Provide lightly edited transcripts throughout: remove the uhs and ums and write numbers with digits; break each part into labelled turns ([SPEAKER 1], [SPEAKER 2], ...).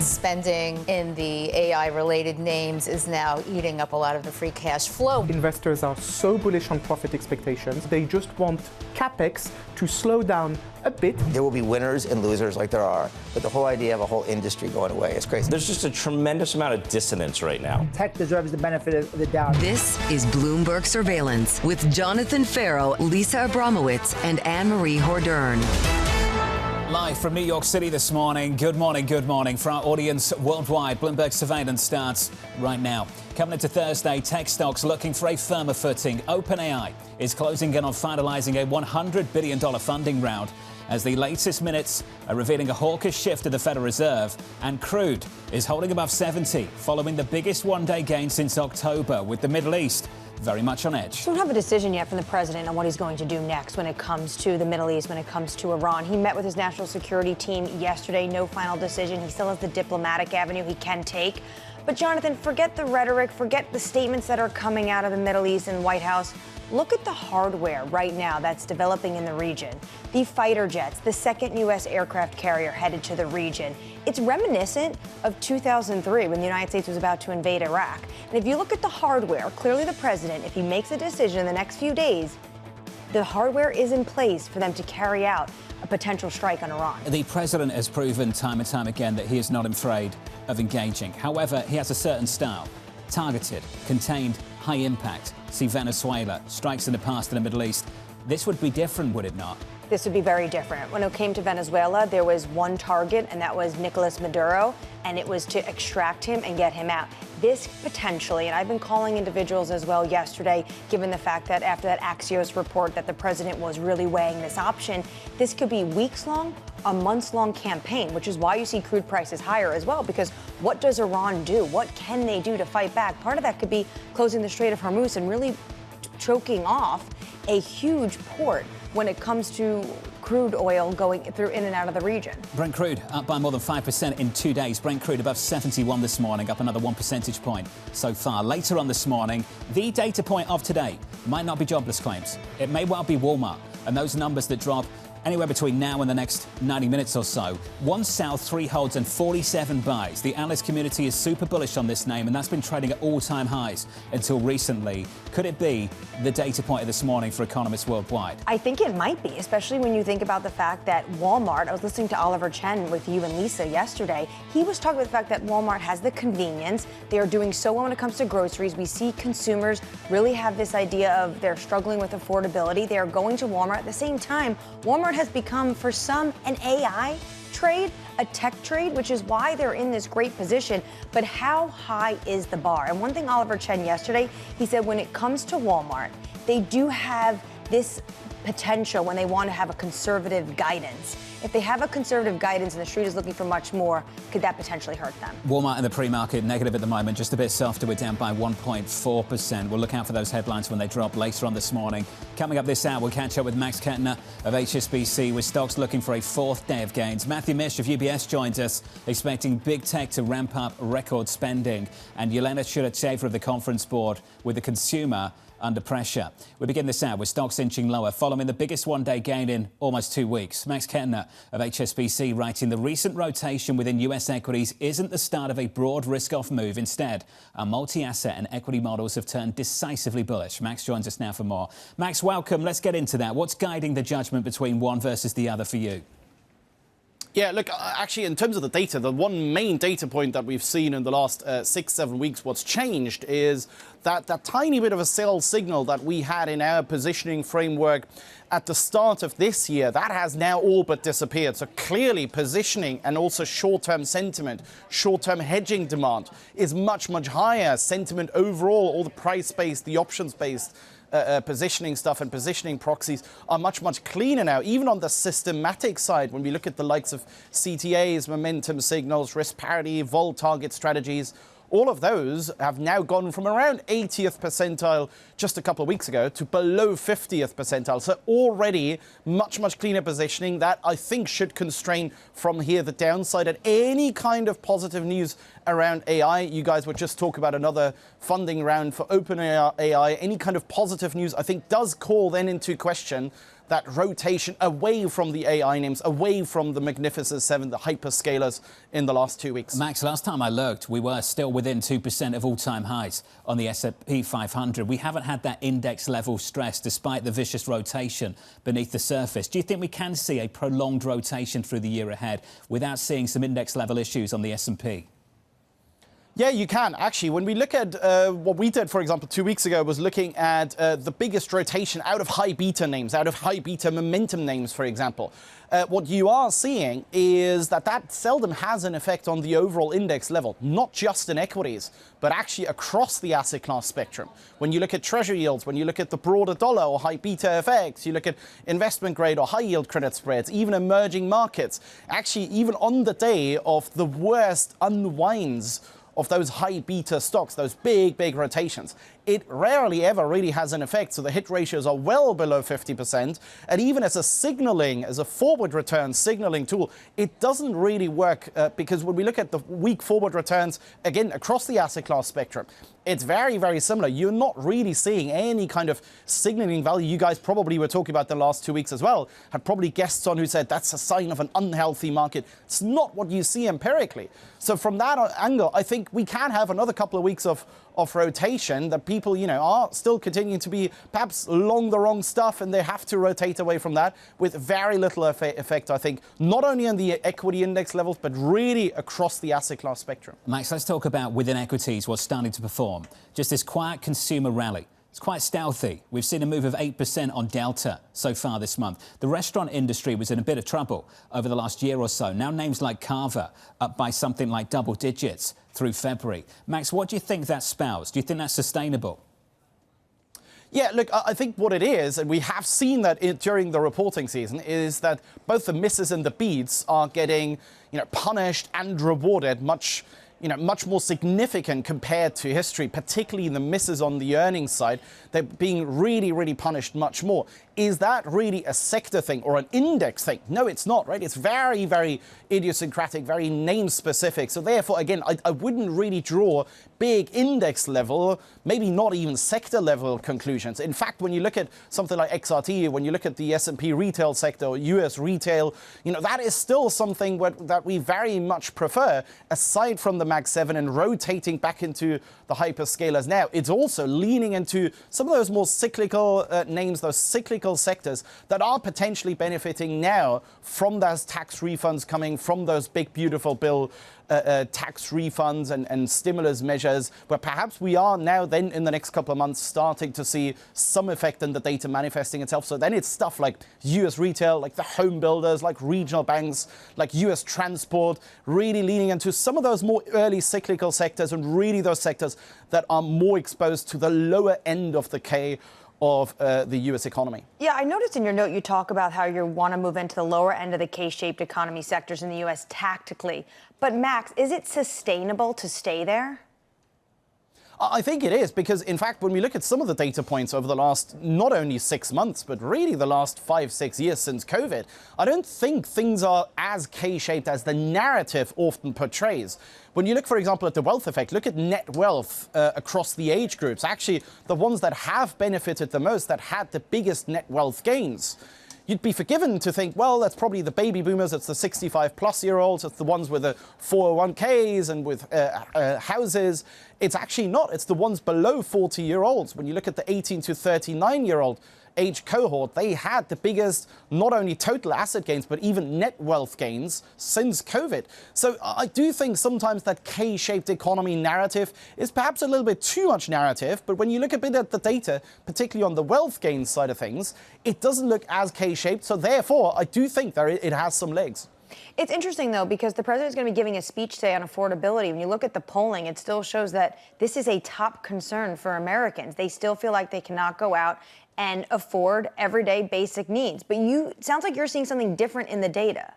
[SPEAKER 1] Spending in the AI-related names is now eating up a lot of the free cash flow.
[SPEAKER 2] Investors are so bullish on profit expectations. They just want CapEx to slow down a bit.
[SPEAKER 3] There will be winners and losers like there are, but the whole idea of a whole industry going away is crazy.
[SPEAKER 4] There's just a tremendous amount of dissonance right now.
[SPEAKER 5] Tech deserves the benefit of the doubt.
[SPEAKER 6] This is Bloomberg Surveillance with Jonathan Ferro, Lisa Abramowicz, and Annmarie Hordern.
[SPEAKER 7] Live from New York City this morning. Good morning, good morning. For our audience worldwide, Bloomberg Surveillance starts right now. Coming into Thursday, tech stocks looking for a firmer footing. OpenAI is closing in on finalizing a $100 billion funding round as the latest minutes are revealing a hawkish shift to the Federal Reserve. And crude is holding above 70, following the biggest one-day gain since October, with the Middle East very much on edge.
[SPEAKER 8] We don't have a decision yet from the president on what he's going to do next when it comes to the Middle East, when it comes to Iran. He met with his national security team yesterday. No final decision. He still has the diplomatic avenue he can take. But Jonathan, forget the rhetoric, forget the statements that are coming out of the Middle East and White House. Look at the hardware right now that's developing in the region. The fighter jets, the second U.S. aircraft carrier headed to the region. It's reminiscent of 2003 when the United States was about to invade Iraq. And if you look at the hardware, clearly the president, if he makes a decision in the next few days, the hardware is in place for them to carry out a potential strike on Iran.
[SPEAKER 7] The president has proven time and time again that he is not afraid of engaging. However, he has a certain style. Targeted, contained, high impact. See Venezuela, strikes in the past in the Middle East. This would be different, would it not?
[SPEAKER 8] This would be very different. When it came to Venezuela, there was one target, and that was Nicolas Maduro, and it was to extract him and get him out. This potentially, and I've been calling individuals as well yesterday, given the fact that after that Axios report that the president was really weighing this option, this could be weeks-long, a months-long campaign, which is why you see crude prices higher as well, because what does Iran do? What can they do to fight back? Part of that could be closing the Strait of Hormuz and really choking off a huge port when it comes to crude oil going through in and out of the region.
[SPEAKER 7] Brent crude up by more than 5% in 2 days. Brent crude above 71 this morning, up another 1 percentage point so far. Later on this morning, the data point of today might not be jobless claims. It may well be Walmart, and those numbers that drop anywhere between now and the next 90 minutes or so. 1 sells, 3 holds, and 47 buys. The analyst community is super bullish on this name, and that's been trading at all-time highs until recently. Could it be the data point of this morning for economists worldwide?
[SPEAKER 8] I think it might be, especially when you think about the fact that Walmart, I was listening to Oliver Chen with you and Lisa yesterday. He was talking about the fact that Walmart has the convenience. They are doing so well when it comes to groceries. We see consumers really have this idea of they're struggling with affordability. They are going to Walmart. At the same time, Walmart has become, for some, an AI trade, a tech trade, which is why they're in this great position. But how high is the bar? And one thing Oliver Chen yesterday, he said when it comes to Walmart, they do have this potential when they want to have a conservative guidance. If they have a conservative guidance and the street is looking for much more, could that potentially hurt them?
[SPEAKER 7] Walmart in the pre-market negative at the moment, just a bit softer. We're down by 1.4%. We'll look out for those headlines when they drop later on this morning. Coming up this hour, we'll catch up with Max Kettner of HSBC, with stocks looking for a 4th day of gains. Matthew Mish of UBS joins us, expecting big tech to ramp up record spending. And Yelena Shulyatyeva of the Conference Board with the consumer under pressure. We begin this hour with stocks inching lower following the biggest one-day gain in almost 2 weeks. Max Kettner of HSBC writing the recent rotation within US equities isn't the start of a broad risk-off move. Instead, our multi-asset and equity models have turned decisively bullish. Max joins us now for more. Max, welcome. Let's get into that. What's guiding the judgment between one versus the other for you?
[SPEAKER 9] Yeah, look, actually, in terms of the data, the one main data point that we've seen in the last 6-7 weeks, what's changed is that tiny bit of a sell signal that we had in our positioning framework at the start of this year, that has now all but disappeared. So clearly positioning and also short-term sentiment, short-term hedging demand is much, much higher. Sentiment overall, all the price-based, the options-based positioning stuff and positioning proxies are much, much cleaner now. Even on the systematic side, when we look at the likes of CTAs, momentum signals, risk parity, vol target strategies, all of those have now gone from around 80th percentile just a couple of weeks ago to below 50th percentile. So already much, much cleaner positioning that I think should constrain from here the downside. And any kind of positive news around AI, you guys would just talk about another funding round for OpenAI. Any kind of positive news, I think, does call then into question that rotation away from the AI names, away from the Magnificent Seven, the hyperscalers in the last 2 weeks.
[SPEAKER 7] Max, last time I looked, we were still within 2% of all-time highs on the S&P 500. We haven't had that index level stress despite the vicious rotation beneath the surface. Do you think we can see a prolonged rotation through the year ahead without seeing some index level issues on the S&P?
[SPEAKER 9] Yeah, you can. Actually, when we look at what we did, for example, 2 weeks ago, was looking at the biggest rotation out of high beta names, out of high beta momentum names, for example. What you are seeing is that seldom has an effect on the overall index level, not just in equities, but actually across the asset class spectrum. When you look at treasury yields, when you look at the broader dollar or high beta effects, you look at investment grade or high yield credit spreads, even emerging markets, actually even on the day of the worst unwinds of those high beta stocks, those big rotations, it rarely ever really has an effect. So the hit ratios are well below 50%. And even as a signaling, as a forward return signaling tool, it doesn't really work because when we look at the weak forward returns, again, across the asset class spectrum, it's very similar. You're not really seeing any kind of signaling value. You guys probably were talking about the last 2 weeks as well. Had probably guests on who said that's a sign of an unhealthy market. It's not what you see empirically. So from that angle, I think we can have another couple of weeks of rotation that people, are still continuing to be perhaps long the wrong stuff, and they have to rotate away from that with very little effect, I think, not only on the equity index levels, but really across the asset class spectrum.
[SPEAKER 7] Max, let's talk about within equities what's starting to perform. Just this quiet consumer rally. It's quite stealthy. We've seen a move of 8% on Delta so far this month. The restaurant industry was in a bit of trouble over the last year or so. Now names like Carver up by something like double digits through February. Max, what do you think that spells? Do you think that's sustainable?
[SPEAKER 9] Yeah, look, I think what it is, and we have seen that during the reporting season, is that both the misses and the beats are getting, punished and rewarded much more significant compared to history, particularly the misses on the earnings side. They're being really punished much more. Is that really a sector thing or an index thing? No, it's not, right? It's very idiosyncratic, very name specific. So therefore, again, I wouldn't really draw big index level, maybe not even sector level conclusions. In fact, when you look at something like XRT, when you look at the S&P retail sector or US retail, that is still something that we very much prefer, aside from the Mag 7 and rotating back into the hyperscalers now. It's also leaning into some of those more cyclical names, those cyclical sectors that are potentially benefiting now from those tax refunds coming from those big, beautiful bill tax refunds and stimulus measures, where perhaps we are now then in the next couple of months starting to see some effect in the data manifesting itself. So then it's stuff like US retail, like the home builders, like regional banks, like US transport, really leaning into some of those more early cyclical sectors and really those sectors that are more exposed to the lower end of the K of the U.S. economy.
[SPEAKER 8] Yeah, I noticed in your note you talk about how you want to move into the lower end of the K-shaped economy sectors in the U.S. tactically. But Max, is it sustainable to stay there?
[SPEAKER 9] I think it is, because in fact, when we look at some of the data points over the last not only 6 months, but really the last 5-6 years since COVID, I don't think things are as K-shaped as the narrative often portrays. When you look, for example, at the wealth effect, look at net wealth across the age groups. Actually, the ones that have benefited the most, that had the biggest net wealth gains, you'd be forgiven to think, well, that's probably the baby boomers, it's the 65-plus-year-olds, it's the ones with the 401ks and with houses. It's actually not. It's the ones below 40-year-olds. When you look at the 18 to 39-year-old age cohort, they had the biggest, not only total asset gains, but even net wealth gains since COVID. So I do think sometimes that K-shaped economy narrative is perhaps a little bit too much narrative, but when you look a bit at the data, particularly on the wealth gains side of things, it doesn't look as K-shaped. So therefore, I do think that it has some legs.
[SPEAKER 8] It's interesting, though, because the president is going to be giving a speech today on affordability. When you look at the polling, it still shows that this is a top concern for Americans. They still feel like they cannot go out and afford everyday basic needs. But it sounds like you're seeing something different in the data.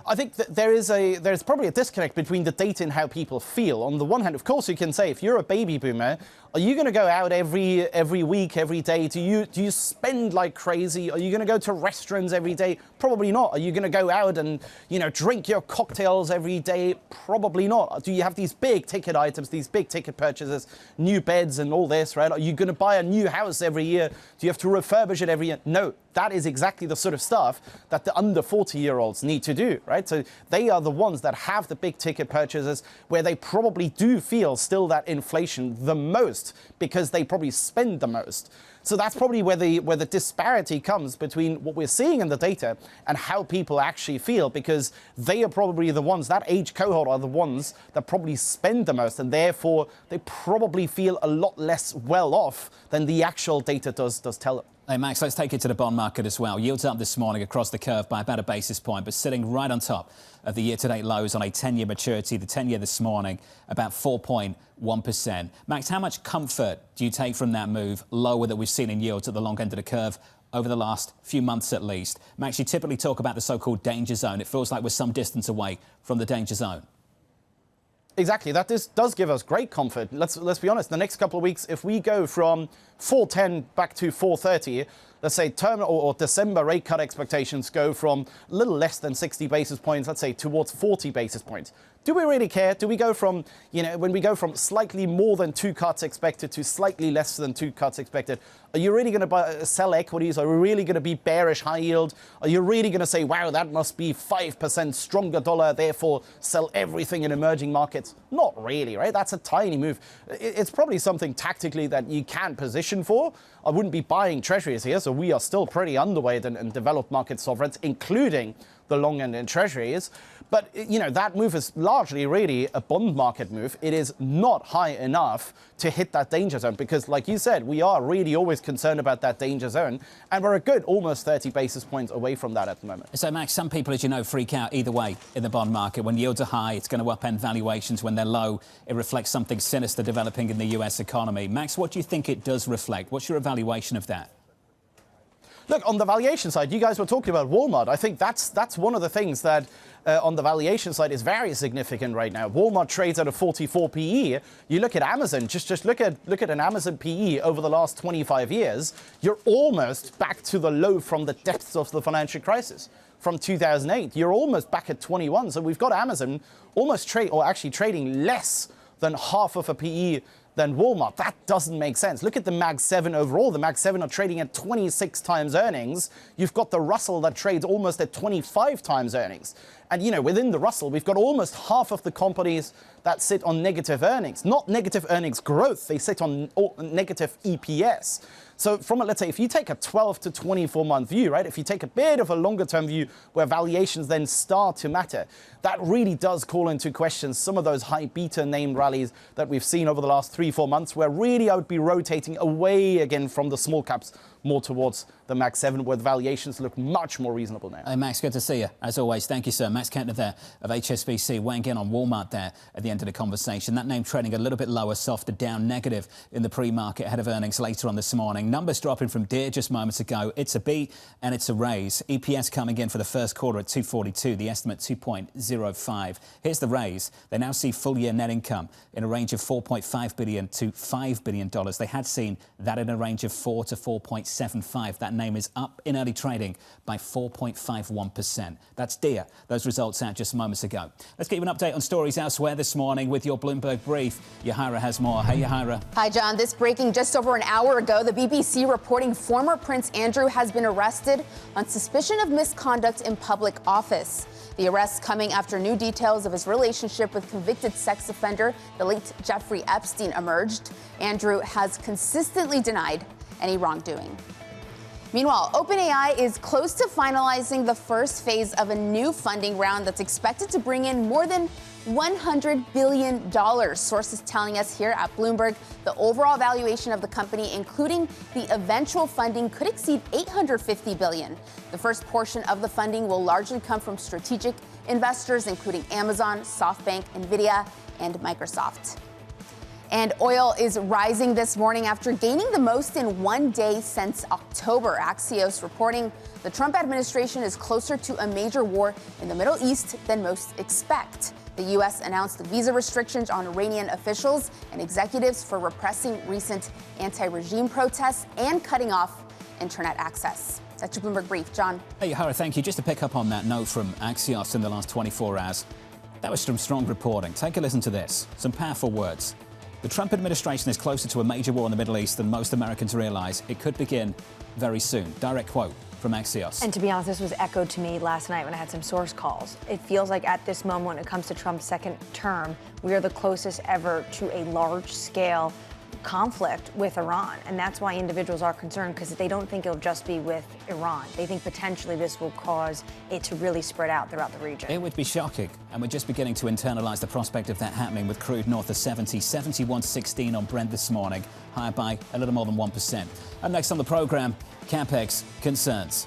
[SPEAKER 9] I think that there's probably a disconnect between the data and how people feel. On the one hand, of course, you can say if you're a baby boomer, Are you going to go out every week, every day? Do you spend like crazy? Are you going to go to restaurants every day? Probably not. Are you going to go out and, drink your cocktails every day? Probably not. Do you have these big ticket items, these big ticket purchases, new beds and all this, right? Are you going to buy a new house every year? Do you have to refurbish it every year? No. That is exactly the sort of stuff that the under 40-year-olds need to do, right? So they are the ones that have the big ticket purchases where they probably do feel still that inflation the most because they probably spend the most. So that's probably where the disparity comes between what we're seeing in the data and how people actually feel, because they are probably the ones, that age cohort are the ones that probably spend the most, and therefore they probably feel a lot less well off than the actual data does tell them.
[SPEAKER 7] Hey, Max, let's take it to the bond market as well. Yields up this morning across the curve by about a basis point, but sitting right on top of the year-to-date lows on a 10-year maturity. The 10-year this morning, about 4.1%. Max, how much comfort do you take from that move lower that we've seen in yields at the long end of the curve over the last few months at least? Max, you typically talk about the so-called danger zone. It feels like we're some distance away from the danger zone.
[SPEAKER 9] Exactly. That does give us great comfort. Let's be honest. The next couple of weeks, if we go from 410 back to 430, let's say term or December rate cut expectations go from a little less than 60 basis points, let's say towards 40 basis points. Do we really care? Do we go from, when we go from slightly more than 2 cuts expected to slightly less than 2 cuts expected, are you really going to sell equities? Are we really going to be bearish high yield? Are you really going to say, wow, that must be 5% stronger dollar, therefore sell everything in emerging markets? Not really, right? That's a tiny move. It's probably something tactically that you can position for. I wouldn't be buying treasuries here, so we are still pretty underweight in developed market sovereigns, including the long end in treasuries. But, that move is largely really a bond market move. It is not high enough to hit that danger zone because, like you said, we are really always concerned about that danger zone. And we're a good almost 30 basis points away from that at the moment.
[SPEAKER 7] So, Max, some people, as you know, freak out either way in the bond market. When yields are high, it's going to upend valuations. When they're low, it reflects something sinister developing in the US economy. Max, what do you think it does reflect? What's your evaluation of that?
[SPEAKER 9] Look, on the valuation side, you guys were talking about Walmart. I think that's one of the things that on the valuation side is very significant right now. Walmart trades at a 44 PE. You look at Amazon, just look at an Amazon PE over the last 25 years. You're almost back to the low from the depths of the financial crisis from 2008. You're almost back at 21. So we've got Amazon almost trading less than half of a PE than Walmart. That doesn't make sense. Look at the Mag 7 overall. The Mag 7 are trading at 26 times earnings. You've got the Russell that trades almost at 25 times earnings. And, within the Russell, we've got almost half of the companies that sit on negative earnings. Not negative earnings growth. They sit on negative EPS. So let's say, if you take a 12 to 24 month view, right, if you take a bit of a longer term view where valuations then start to matter, that really does call into question some of those high beta named rallies that we've seen over the last 3-4 months, where really I would be rotating away again from the small caps more towards the Mag 7, where the valuations look much more reasonable now.
[SPEAKER 7] Hey, Max, good to see you. As always, thank you, sir. Max Kettner there of HSBC, weighing in on Walmart there at the end of the conversation. That name trading a little bit lower, softer, down negative in the pre-market ahead of earnings later on this morning. Numbers dropping from Deere just moments ago. It's a beat and it's a raise. EPS coming in for the first quarter at 242, the estimate 2.05. Here's the raise. They now see full-year net income in a range of $4.5 billion to $5 billion. They had seen that in a range of 4 to 4.75. That name is up in early trading by 4.51%. That's Deere. Those results out just moments ago. Let's get you an update on stories elsewhere this morning with your Bloomberg Brief. Yahira has more. Hey, Yahira.
[SPEAKER 10] Hi, John. This breaking just over an hour ago. The BBC reporting former Prince Andrew has been arrested on suspicion of misconduct in public office. The arrest coming after new details of his relationship with convicted sex offender, the late Jeffrey Epstein, emerged. Andrew has consistently denied any wrongdoing. Meanwhile, OpenAI is close to finalizing the first phase of a new funding round that's expected to bring in more than $100 billion. Sources telling us here at Bloomberg the overall valuation of the company, including the eventual funding, could exceed $850 billion. The first portion of the funding will largely come from strategic investors, including Amazon, SoftBank, NVIDIA, and Microsoft. And oil is rising this morning after gaining the most in one day since October. Axios reporting the Trump administration is closer to a major war in the Middle East than most expect. The U.S. announced visa restrictions on Iranian officials and executives for repressing recent anti-regime protests and cutting off internet access. That's your Bloomberg Brief. John.
[SPEAKER 7] Hey, Hara, thank you. Just to pick up on that note from Axios in the last 24 hours, that was some strong reporting. Take a listen to this. Some powerful words. The Trump administration is closer to a major war in the Middle East than most Americans realize. It could begin very soon. Direct quote from Axios.
[SPEAKER 8] And to be honest, this was echoed to me last night when I had some source calls. It feels like at this moment, when it comes to Trump's second term, we are the closest ever to a large-scale conflict with Iran. And that's why individuals are concerned, because they don't think it'll just be with Iran. They think potentially this will cause it to really spread out throughout the region.
[SPEAKER 7] It would be shocking. And we're just beginning to internalize the prospect of that happening with crude north of 70, 71.16 on Brent this morning, higher by a little more than 1%. Up next on the program, CapEx concerns.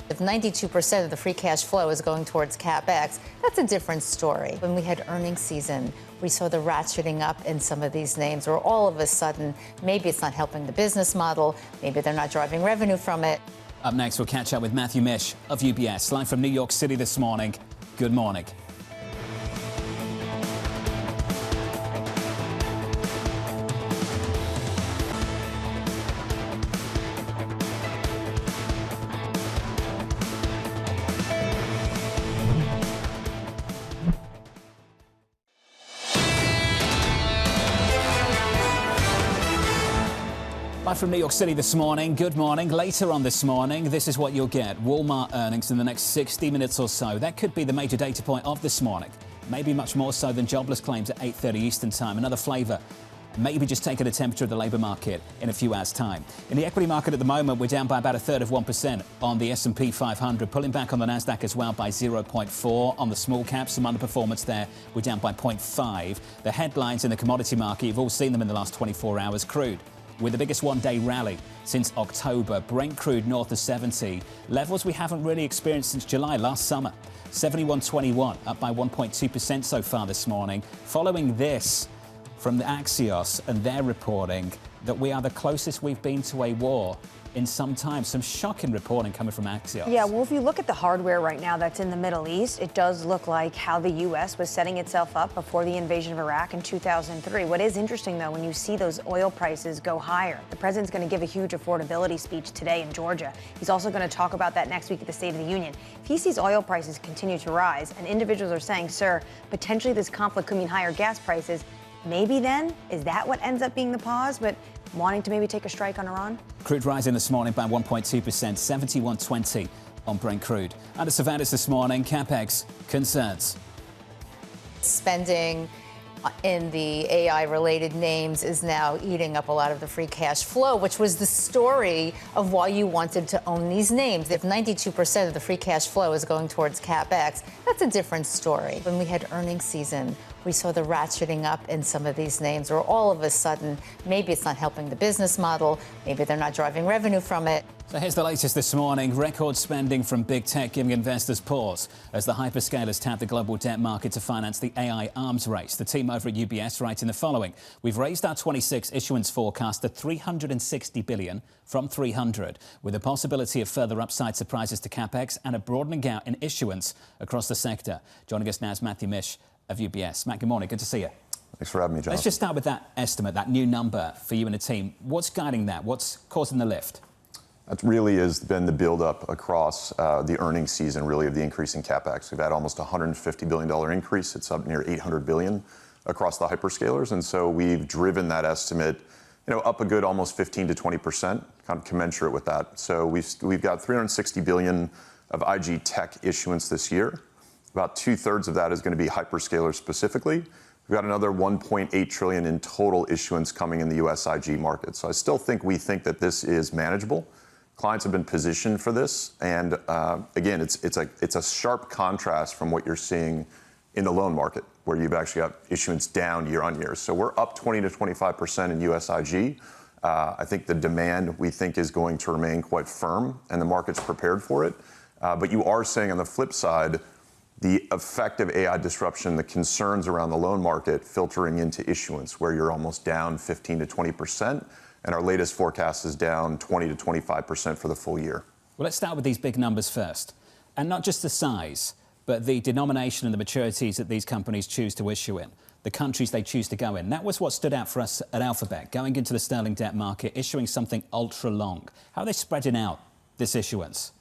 [SPEAKER 1] If 92% of the free cash flow is going towards CapEx, that's a different story. When we had earnings season, we saw the ratcheting up in some of these names, where all of a sudden, maybe it's not helping the business model, maybe they're not driving revenue from it.
[SPEAKER 7] Up next, we'll catch up with Matthew Mish of UBS, live from New York City this morning. Good morning. Live from New York City this morning. Good morning. Later on this morning, this is what you'll get. Walmart earnings in the next 60 minutes or so. That could be the major data point of this morning. Maybe much more so than jobless claims at 8:30 Eastern time. Another flavour. Maybe just taking a temperature of the labour market in a few hours' time. In the equity market at the moment, we're down by about 1/3 of 1% on the S&P 500, pulling back on the Nasdaq as well by 0.4. On the small caps, some underperformance there. We're down by 0.5. The headlines in the commodity market, you've all seen them in the last 24 hours. Crude, with the biggest one-day rally since October. Brent crude north of 70. Levels we haven't really experienced since July last summer. 71.21, up by 1.2% so far this morning. Following this from the Axios and their reporting that we are the closest we've been to a war in some time. Some shocking reporting coming from Axios.
[SPEAKER 8] Yeah, well, if you look at the hardware right now that's in the Middle East, it does look like how the U.S. was setting itself up before the invasion of Iraq in 2003. What is interesting, though, when you see those oil prices go higher, the president's going to give a huge affordability speech today in Georgia. He's also going to talk about that next week at the State of the Union. If he sees oil prices continue to rise and individuals are saying, sir, potentially this conflict could mean higher gas prices, maybe then, is that what ends up being the pause? But wanting to maybe take a strike on Iran?
[SPEAKER 7] Crude rising this morning by 1.2%, 71.20 on Brent crude. Under surveillance this morning, CapEx concerns.
[SPEAKER 1] Spending in the AI-related names is now eating up a lot of the free cash flow, which was the story of why you wanted to own these names. If 92% of the free cash flow is going towards CapEx, that's a different story. When we had earnings season, we saw the ratcheting up in some of these names, where all of a sudden, maybe it's not helping the business model, maybe they're not driving revenue from it.
[SPEAKER 7] So here's the latest this morning. Record spending from big tech giving investors pause as the hyperscalers tap the global debt market to finance the AI arms race. The team over at UBS writing the following. We've raised our 26 issuance forecast to $360 billion from $300, with a possibility of further upside surprises to CapEx and a broadening out in issuance across the sector. Joining us now is Matthew Mish of UBS. Matt, good morning. Good to see you.
[SPEAKER 11] Thanks for having me, John.
[SPEAKER 7] Let's just start with that estimate, that new number for you and the team. What's guiding that? What's causing the lift?
[SPEAKER 11] That really has been the buildup across the earnings season, really, of the increase in CapEx. We've had almost a $150 billion increase. It's up near $800 billion across the hyperscalers. And so we've driven that estimate, up a good almost 15 to 20%, kind of commensurate with that. So we've got $360 billion of IG tech issuance this year. About 2/3 of that is going to be hyperscalers specifically. We've got another $1.8 trillion in total issuance coming in the US IG market. So I still think that this is manageable. Clients have been positioned for this. And again, it's a sharp contrast from what you're seeing in the loan market, where you've actually got issuance down year on year. So we're up 20 to 25% in US IG. I think the demand, we think, is going to remain quite firm, and the market's prepared for it. But you are seeing on the flip side, the effect of AI disruption, the concerns around the loan market filtering into issuance, where you're almost down 15 to 20%, and our latest forecast is down 20 to 25% for the full year.
[SPEAKER 7] Well, let's start with these big numbers first, and not just the size, but the denomination and the maturities that these companies choose to issue in, the countries they choose to go in. That was what stood out for us at Alphabet, going into the sterling debt market, issuing something ultra long. How are they spreading out this issuance?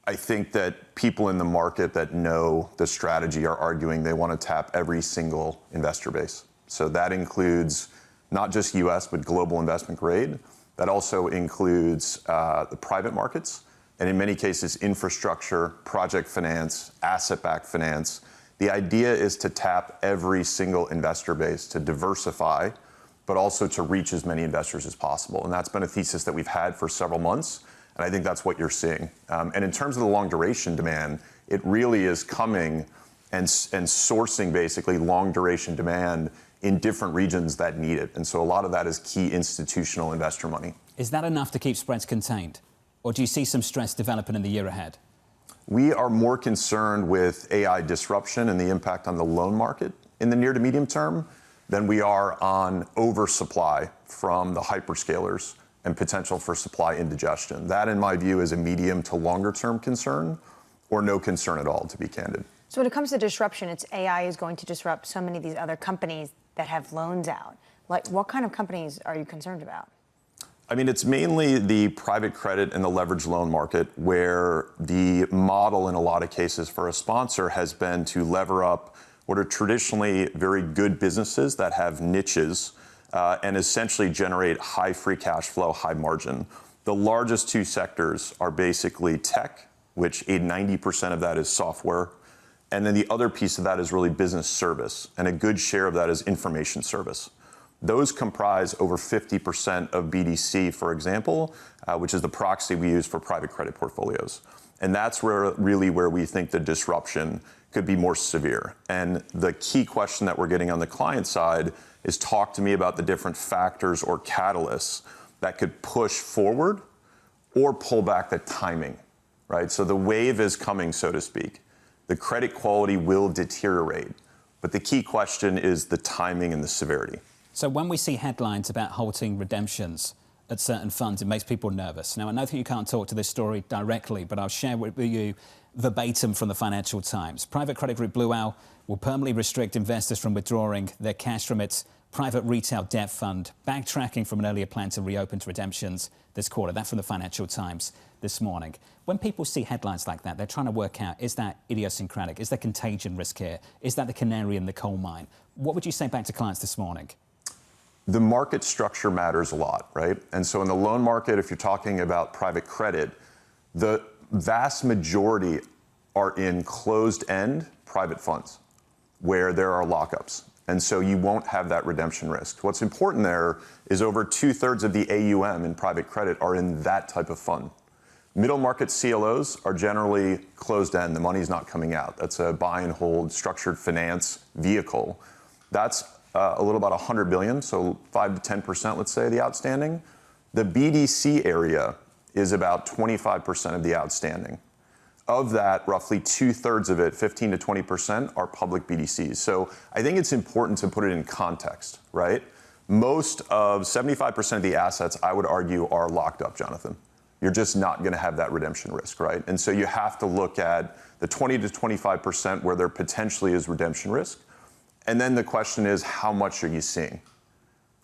[SPEAKER 11] I think that people in the market that know the strategy are arguing they want to tap every single investor base. So that includes not just U.S., but global investment grade. That also includes the private markets, and in many cases, infrastructure, project finance, asset-backed finance. The idea is to tap every single investor base to diversify, but also to reach as many investors as possible. And that's been a thesis that we've had for several months. And I think that's what you're seeing. And in terms of the long duration demand, it really is coming and sourcing basically long duration demand in different regions that need it. And so a lot of that is key institutional investor money.
[SPEAKER 7] Is that enough to keep spreads contained? Or do you see some stress developing in the year ahead?
[SPEAKER 11] We are more concerned with AI disruption and the impact on the loan market in the near to medium term than we are on oversupply from the hyperscalers and potential for supply indigestion. That, in my view, is a medium to longer term concern, or no concern at all, to be candid.
[SPEAKER 8] So when it comes to disruption, it's AI is going to disrupt so many of these other companies that have loans out. Like, what kind of companies are you concerned about?
[SPEAKER 11] I mean, it's mainly the private credit and the leveraged loan market, where the model in a lot of cases for a sponsor has been to lever up what are traditionally very good businesses that have niches and essentially generate high free cash flow, high margin. The largest two sectors are basically tech, which 90% of that is software. And then the other piece of that is really business service. And a good share of that is information service. Those comprise over 50% of BDC, for example, which is the proxy we use for private credit portfolios. And that's where we think the disruption could be more severe. And the key question that we're getting on the client side is, talk to me about the different factors or catalysts that could push forward or pull back the timing, right? So the wave is coming, so to speak. The credit quality will deteriorate. But the key question is the timing and the severity.
[SPEAKER 7] So when we see headlines about halting redemptions at certain funds, it makes people nervous. Now, I know that you can't talk to this story directly, but I'll share with you verbatim from the Financial Times. Private credit group Blue Owl will permanently restrict investors from withdrawing their cash from its private retail debt fund, backtracking from an earlier plan to reopen to redemptions this quarter. That from the Financial Times this morning. When people see headlines like that, they're trying to work out, is that idiosyncratic? Is there contagion risk here? Is that the canary in the coal mine? What would you say back to clients this morning?
[SPEAKER 11] The market structure matters a lot, right? And so in the loan market, if you're talking about private credit, the vast majority are in closed-end private funds where there are lockups. And so you won't have that redemption risk. What's important there is over 2/3 of the AUM in private credit are in that type of fund. Middle market CLOs are generally closed-end. The money's not coming out. That's a buy and hold structured finance vehicle. That's a little about 100 billion, so 5 to 10%, let's say, the outstanding. The BDC area is about 25% of the outstanding. Of that, roughly 2/3 of it, 15 to 20%, are public BDCs. So I think it's important to put it in context, right? Most of 75% of the assets, I would argue, are locked up, Jonathan. You're just not going to have that redemption risk, right? And so you have to look at the 20 to 25% where there potentially is redemption risk. And then the question is, how much are you seeing,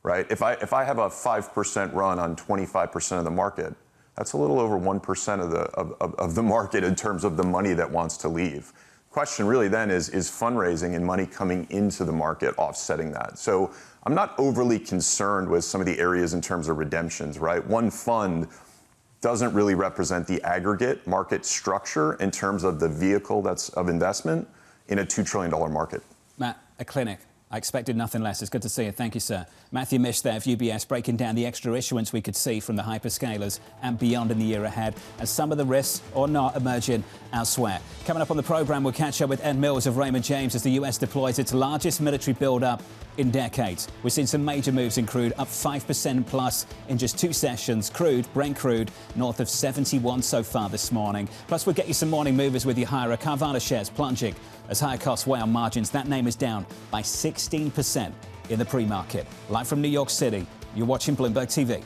[SPEAKER 11] right? If I have a 5% run on 25% of the market, that's a little over 1% of the market in terms of the money that wants to leave. Question really then is fundraising and money coming into the market offsetting that? So I'm not overly concerned with some of the areas in terms of redemptions, right? One fund doesn't really represent the aggregate market structure in terms of the vehicle that's of investment in a $2 trillion market.
[SPEAKER 7] Matt, a clinic. I expected nothing less. It's good to see you. Thank you, sir. Matthew Mish there of UBS, breaking down the extra issuance we could see from the hyperscalers and beyond in the year ahead, as some of the risks or not emerging elsewhere. Coming up on the programme, we'll catch up with Ed Mills of Raymond James as the US deploys its largest military build-up in decades. We're seeing some major moves in crude, up 5% plus in just 2 sessions. Crude, Brent crude, north of 71 so far this morning. Plus, we'll get you some morning movers with your higher Carvana shares plunging as higher costs weigh on margins. That name is down by 16% in the pre-market. Live from New York City, you're watching Bloomberg TV.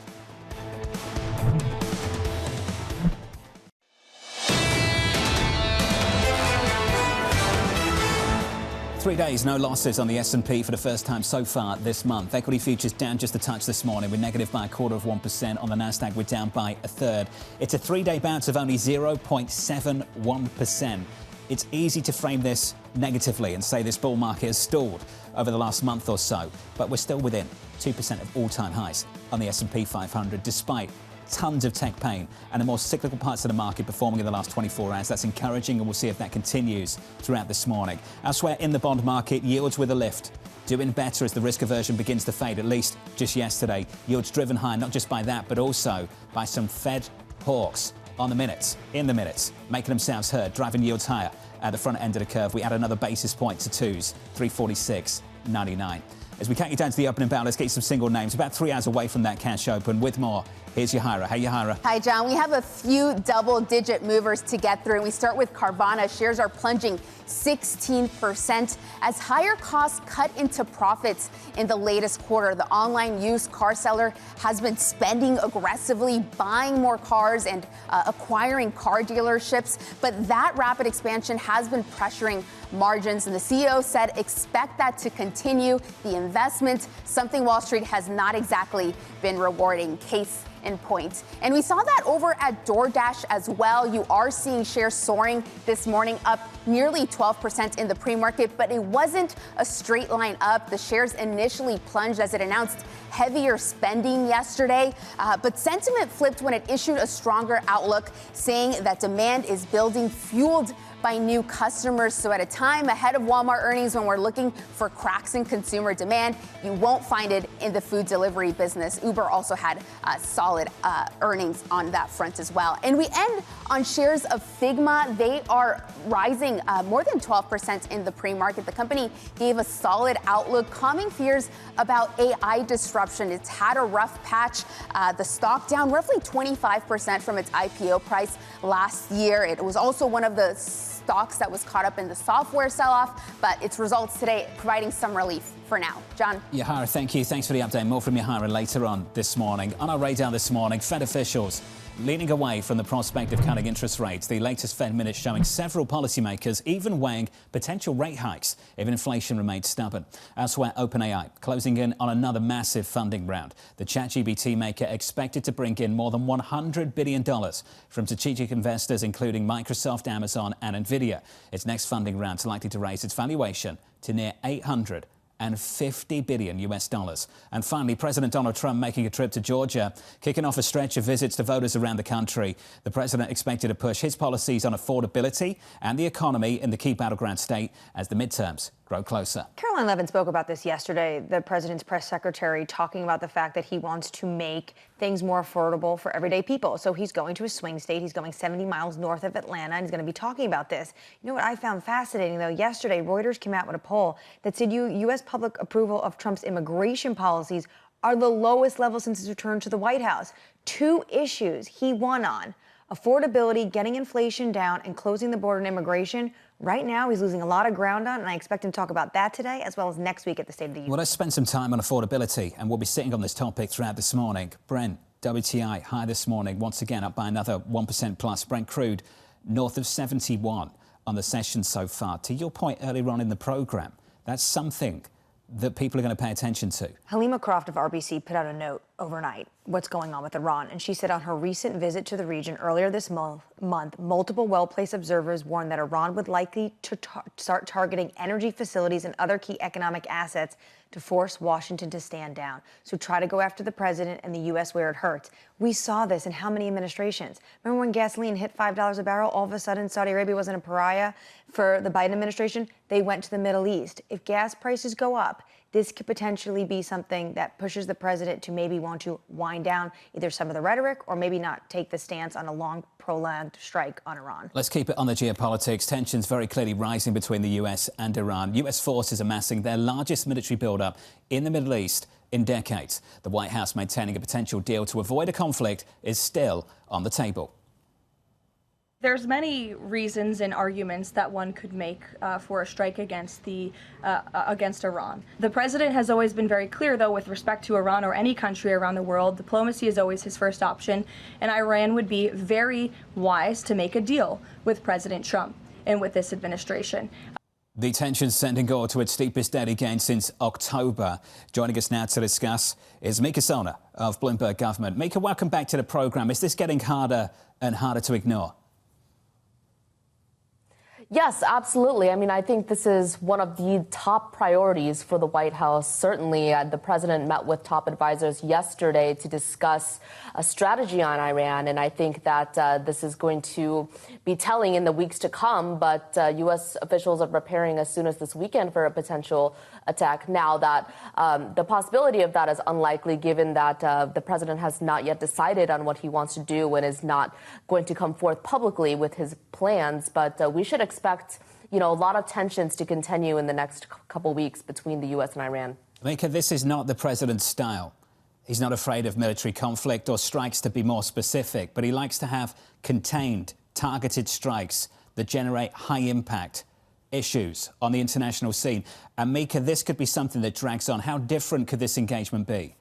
[SPEAKER 7] 3 days, no losses on the S&P for the first time so far this month. Equity futures down just a touch this morning. We're negative by 0.25%. On the Nasdaq, we're down by a third. It's a 3-day bounce of only 0.71%. It's easy to frame this negatively and say this bull market has stalled over the last month or so, but we're still within 2% of all-time highs on the S&P 500, despite tons of tech pain and the more cyclical parts of the market performing in the last 24 hours. That's encouraging, and we'll see if that continues throughout this morning. Elsewhere in the bond market, yields with a lift, doing better as the risk aversion begins to fade, at least just yesterday. Yields driven higher, not just by that, but also by some Fed hawks on the minutes, in the minutes, making themselves heard, driving yields higher at the front end of the curve. We add another basis point to twos, 346.99. As we count you down to the opening bell, let's get you some single names. About 3 hours away from that cash open. With more, here's Yahira. Hey, Yahira.
[SPEAKER 10] Hi, John. We have a few double-digit movers to get through. And we start with Carvana. Shares are plunging 16% as higher costs cut into profits in the latest quarter. The online used car seller has been spending aggressively, buying more cars and acquiring car dealerships. But that rapid expansion has been pressuring margins. And the CEO said expect that to continue. The investment, something Wall Street has not exactly been rewarding. Case in point. And we saw that over at DoorDash as well. You are seeing shares soaring this morning, up nearly 12% in the pre-market, but it wasn't a straight line up. The shares initially plunged as it announced heavier spending yesterday, but sentiment flipped when it issued a stronger outlook, saying that demand is building, fueled by new customers. So at a time ahead of Walmart earnings, when we're looking for cracks in consumer demand, you won't find it in the food delivery business. Uber also had solid earnings on that front as well. And we end on shares of Figma. They are rising more than 12% in the pre-market. The company gave a solid outlook, calming fears about AI disruption. It's had a rough patch. The stock down roughly 25% from its IPO price last year. It was also one of the stocks that was caught up in the software sell-off, but its results today providing some relief for now. John?
[SPEAKER 7] Yahira, thank you. Thanks for the update. More from Yahira later on this morning. On our radar this morning, Fed officials leaning away from the prospect of cutting interest rates. The latest Fed minutes showing several policymakers even weighing potential rate hikes if inflation remains stubborn. Elsewhere, OpenAI closing in on another massive funding round. The ChatGPT maker expected to bring in more than $100 billion from strategic investors, including Microsoft, Amazon, and Nvidia. Its next funding round is likely to raise its valuation to near $850 billion US dollars. And finally, President Donald Trump making a trip to Georgia, kicking off a stretch of visits to voters around the country. The president expected to push his policies on affordability and the economy in the key battleground state as the midterms grow closer.
[SPEAKER 8] Caroline Levin spoke about this yesterday, the president's press secretary, talking about the fact that he wants to make things more affordable for everyday people. So he's going to a swing state. He's going 70 miles north of Atlanta, and he's going to be talking about this. You know what I found fascinating, though? Yesterday, Reuters came out with a poll that said U.S. public approval of Trump's immigration policies are the lowest level since his return to the White House. 2 issues he won on: affordability, getting inflation down, and closing the border and immigration. Right now, he's losing a lot of ground on, and I expect him to talk about that today, as well as next week at the State of the Union.
[SPEAKER 7] Well, let's spend some time on affordability, and we'll be sitting on this topic throughout this morning. Brent, WTI, high this morning, once again up by another 1% plus. Brent crude, north of 71 on the session so far. To your point earlier on in the program, that's something that people are going to pay attention to.
[SPEAKER 8] Halima Croft of RBC put out a note overnight what's going on with Iran. And she said on her recent visit to the region earlier this month, multiple well-placed observers warned that Iran would likely to start targeting energy facilities and other key economic assets to force Washington to stand down. So try to go after the president and the U.S. where it hurts. We saw this in how many administrations? Remember when gasoline hit $5 a barrel? All of a sudden, Saudi Arabia wasn't a pariah for the Biden administration. They went to the Middle East. If gas prices go up, this could potentially be something that pushes the president to maybe want to wind down either some of the rhetoric or maybe not take the stance on a long, prolonged strike on Iran.
[SPEAKER 7] Let's keep it on the geopolitics. Tensions very clearly rising between the US and Iran. US forces amassing their largest military buildup in the Middle East in decades. The White House maintaining a potential deal to avoid a conflict is still on the table.
[SPEAKER 12] There's many reasons and arguments that one could make for a strike against Iran. The president has always been very clear, though, with respect to Iran or any country around the world, diplomacy is always his first option, and Iran would be very wise to make a deal with President Trump and with this administration.
[SPEAKER 7] The tensions sending oil to its steepest dead again since October. Joining us now to discuss is Mika Sona of Bloomberg Government. Mika, welcome back to the programme. Is this getting harder and harder to ignore?
[SPEAKER 13] Yes, absolutely. I mean, I think this is one of the top priorities for the White House. Certainly, the president met with top advisors yesterday to discuss a strategy on Iran. And I think that this is going to be telling in the weeks to come. But U.S. officials are preparing as soon as this weekend for a potential attack. Now that the possibility of that is unlikely, given that the president has not yet decided on what he wants to do and is not going to come forth publicly with his plans. But we should expect, a lot of tensions to continue in the next couple weeks between the U.S. and Iran.
[SPEAKER 7] Mika, this is not the president's style. He's not afraid of military conflict or strikes, to be more specific, but he likes to have contained, targeted strikes that generate high impact issues on the international scene. And Mika, this could be something that drags on. How different could this engagement be?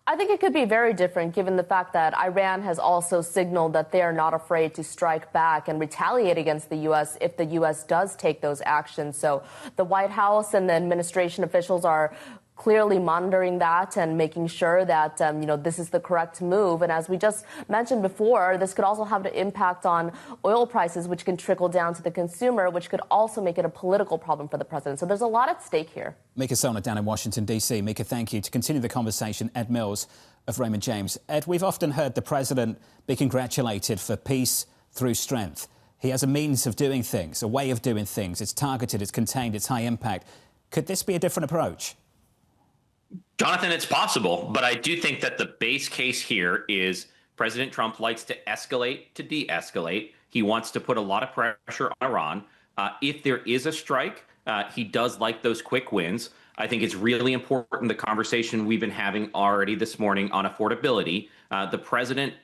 [SPEAKER 13] I think it could be very different, given the fact that Iran has also signaled that they are not afraid to strike back and retaliate against the U.S. if the U.S. does take those actions. So the White House and the administration officials are clearly monitoring that and making sure that, this is the correct move. And as we just mentioned before, this could also have an impact on oil prices, which can trickle down to the consumer, which could also make it a political problem for the president. So there's a lot at stake here.
[SPEAKER 7] Mika Sona down in Washington, D.C. Mika, thank you. To continue the conversation, Ed Mills of Raymond James. Ed, we've often heard the president be congratulated for peace through strength. He has a means of doing things, a way of doing things. It's targeted, it's contained, it's high impact. Could this be a different approach?
[SPEAKER 14] Jonathan, it's possible, but I do think that the base case here is President Trump likes to escalate to de-escalate. He wants to put a lot of pressure on Iran. If there is a strike, he does like those quick wins. I think it's really important, the conversation we've been having already this morning on affordability. The president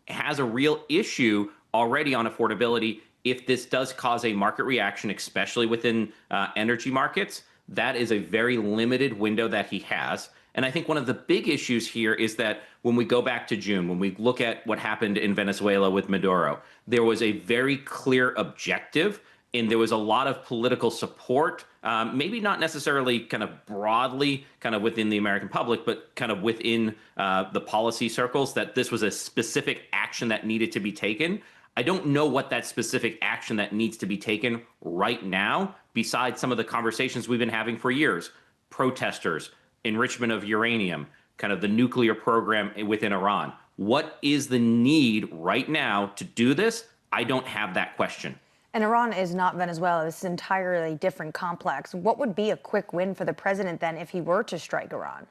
[SPEAKER 14] has a real issue already on affordability. If this does cause a market reaction, especially within energy markets, that is a very limited window that he has. And I think one of the big issues here is that when we go back to June, when we look at what happened in Venezuela with Maduro, there was a very clear objective and there was a lot of political support, maybe not necessarily kind of broadly kind of within the American public, but kind of within the policy circles, that this was a specific action that needed to be taken. I don't know what that specific action that needs to be taken right now, besides some of the conversations we've been having for years. Protesters, enrichment of uranium, kind of the nuclear program within Iran. What is the need right now to do this? I don't have that question.
[SPEAKER 8] And Iran is not Venezuela. This is an entirely different complex. What would be a quick win for the president then if he were to strike Iran?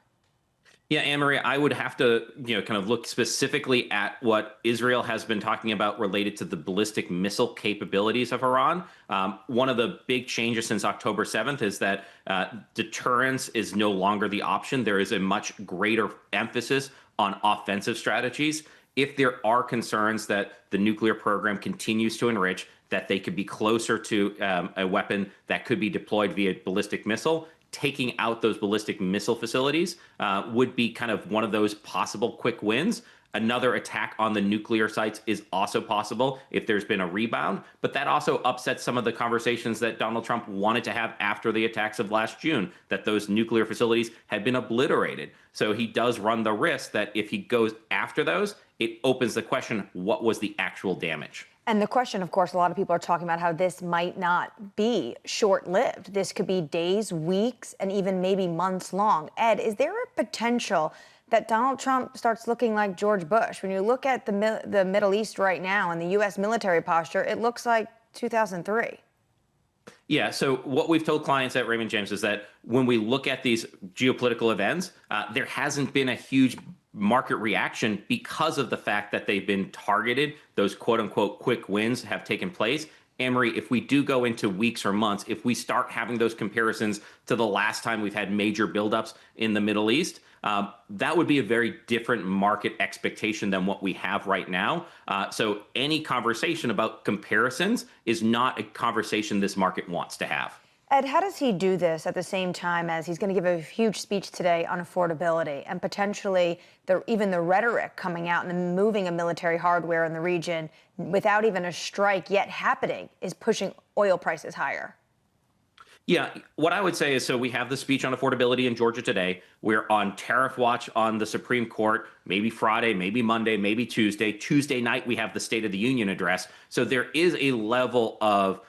[SPEAKER 14] Yeah, Annmarie, I would have to, kind of look specifically at what Israel has been talking about related to the ballistic missile capabilities of Iran. One of the big changes since October 7th is that deterrence is no longer the option. There is a much greater emphasis on offensive strategies. If there are concerns that the nuclear program continues to enrich, that they could be closer to a weapon that could be deployed via ballistic missile, taking out those ballistic missile facilities would be kind of one of those possible quick wins. Another attack on the nuclear sites is also possible if there's been a rebound, but that also upsets some of the conversations that Donald Trump wanted to have after the attacks of last June, that those nuclear facilities had been obliterated. So he does run the risk that if he goes after those, it opens the question, what was the actual damage?
[SPEAKER 8] And the question, of course, a lot of people are talking about how this might not be short-lived. This could be days, weeks, and even maybe months long. Ed, is there a potential that Donald Trump starts looking like George Bush? When you look at the Middle East right now and the U.S. military posture, it looks like 2003.
[SPEAKER 14] Yeah, so what we've told clients at Raymond James is that when we look at these geopolitical events, there hasn't been a huge market reaction because of the fact that they've been targeted. Those quote unquote quick wins have taken place. Annmarie, if we do go into weeks or months, if we start having those comparisons to the last time we've had major buildups in the Middle East, that would be a very different market expectation than what we have right now. So any conversation about comparisons is not a conversation this market wants to have.
[SPEAKER 8] Ed, how does he do this at the same time as he's going to give a huge speech today on affordability and potentially even the rhetoric coming out and moving of military hardware in the region without even a strike yet happening is pushing oil prices higher?
[SPEAKER 14] Yeah, what I would say is, so we have the speech on affordability in Georgia today. We're on tariff watch on the Supreme Court, maybe Friday, maybe Monday, maybe Tuesday. Tuesday night, we have the State of the Union address. So there is a level of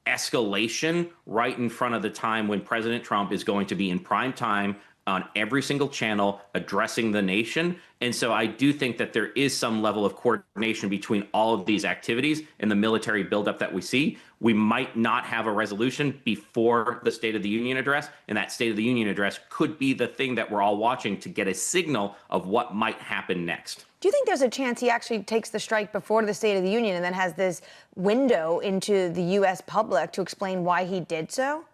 [SPEAKER 14] escalation right in front of the time when President Trump is going to be in prime time on every single channel addressing the nation. And so I do think that there is some level of coordination between all of these activities and the military buildup that we see. We might not have a resolution before the State of the Union address, and that State of the Union address could be the thing that we're all watching to get a signal of what might happen next.
[SPEAKER 8] Do you think there's a chance he actually takes the strike before the State of the Union and then has this window into the U.S. public to explain why he did so?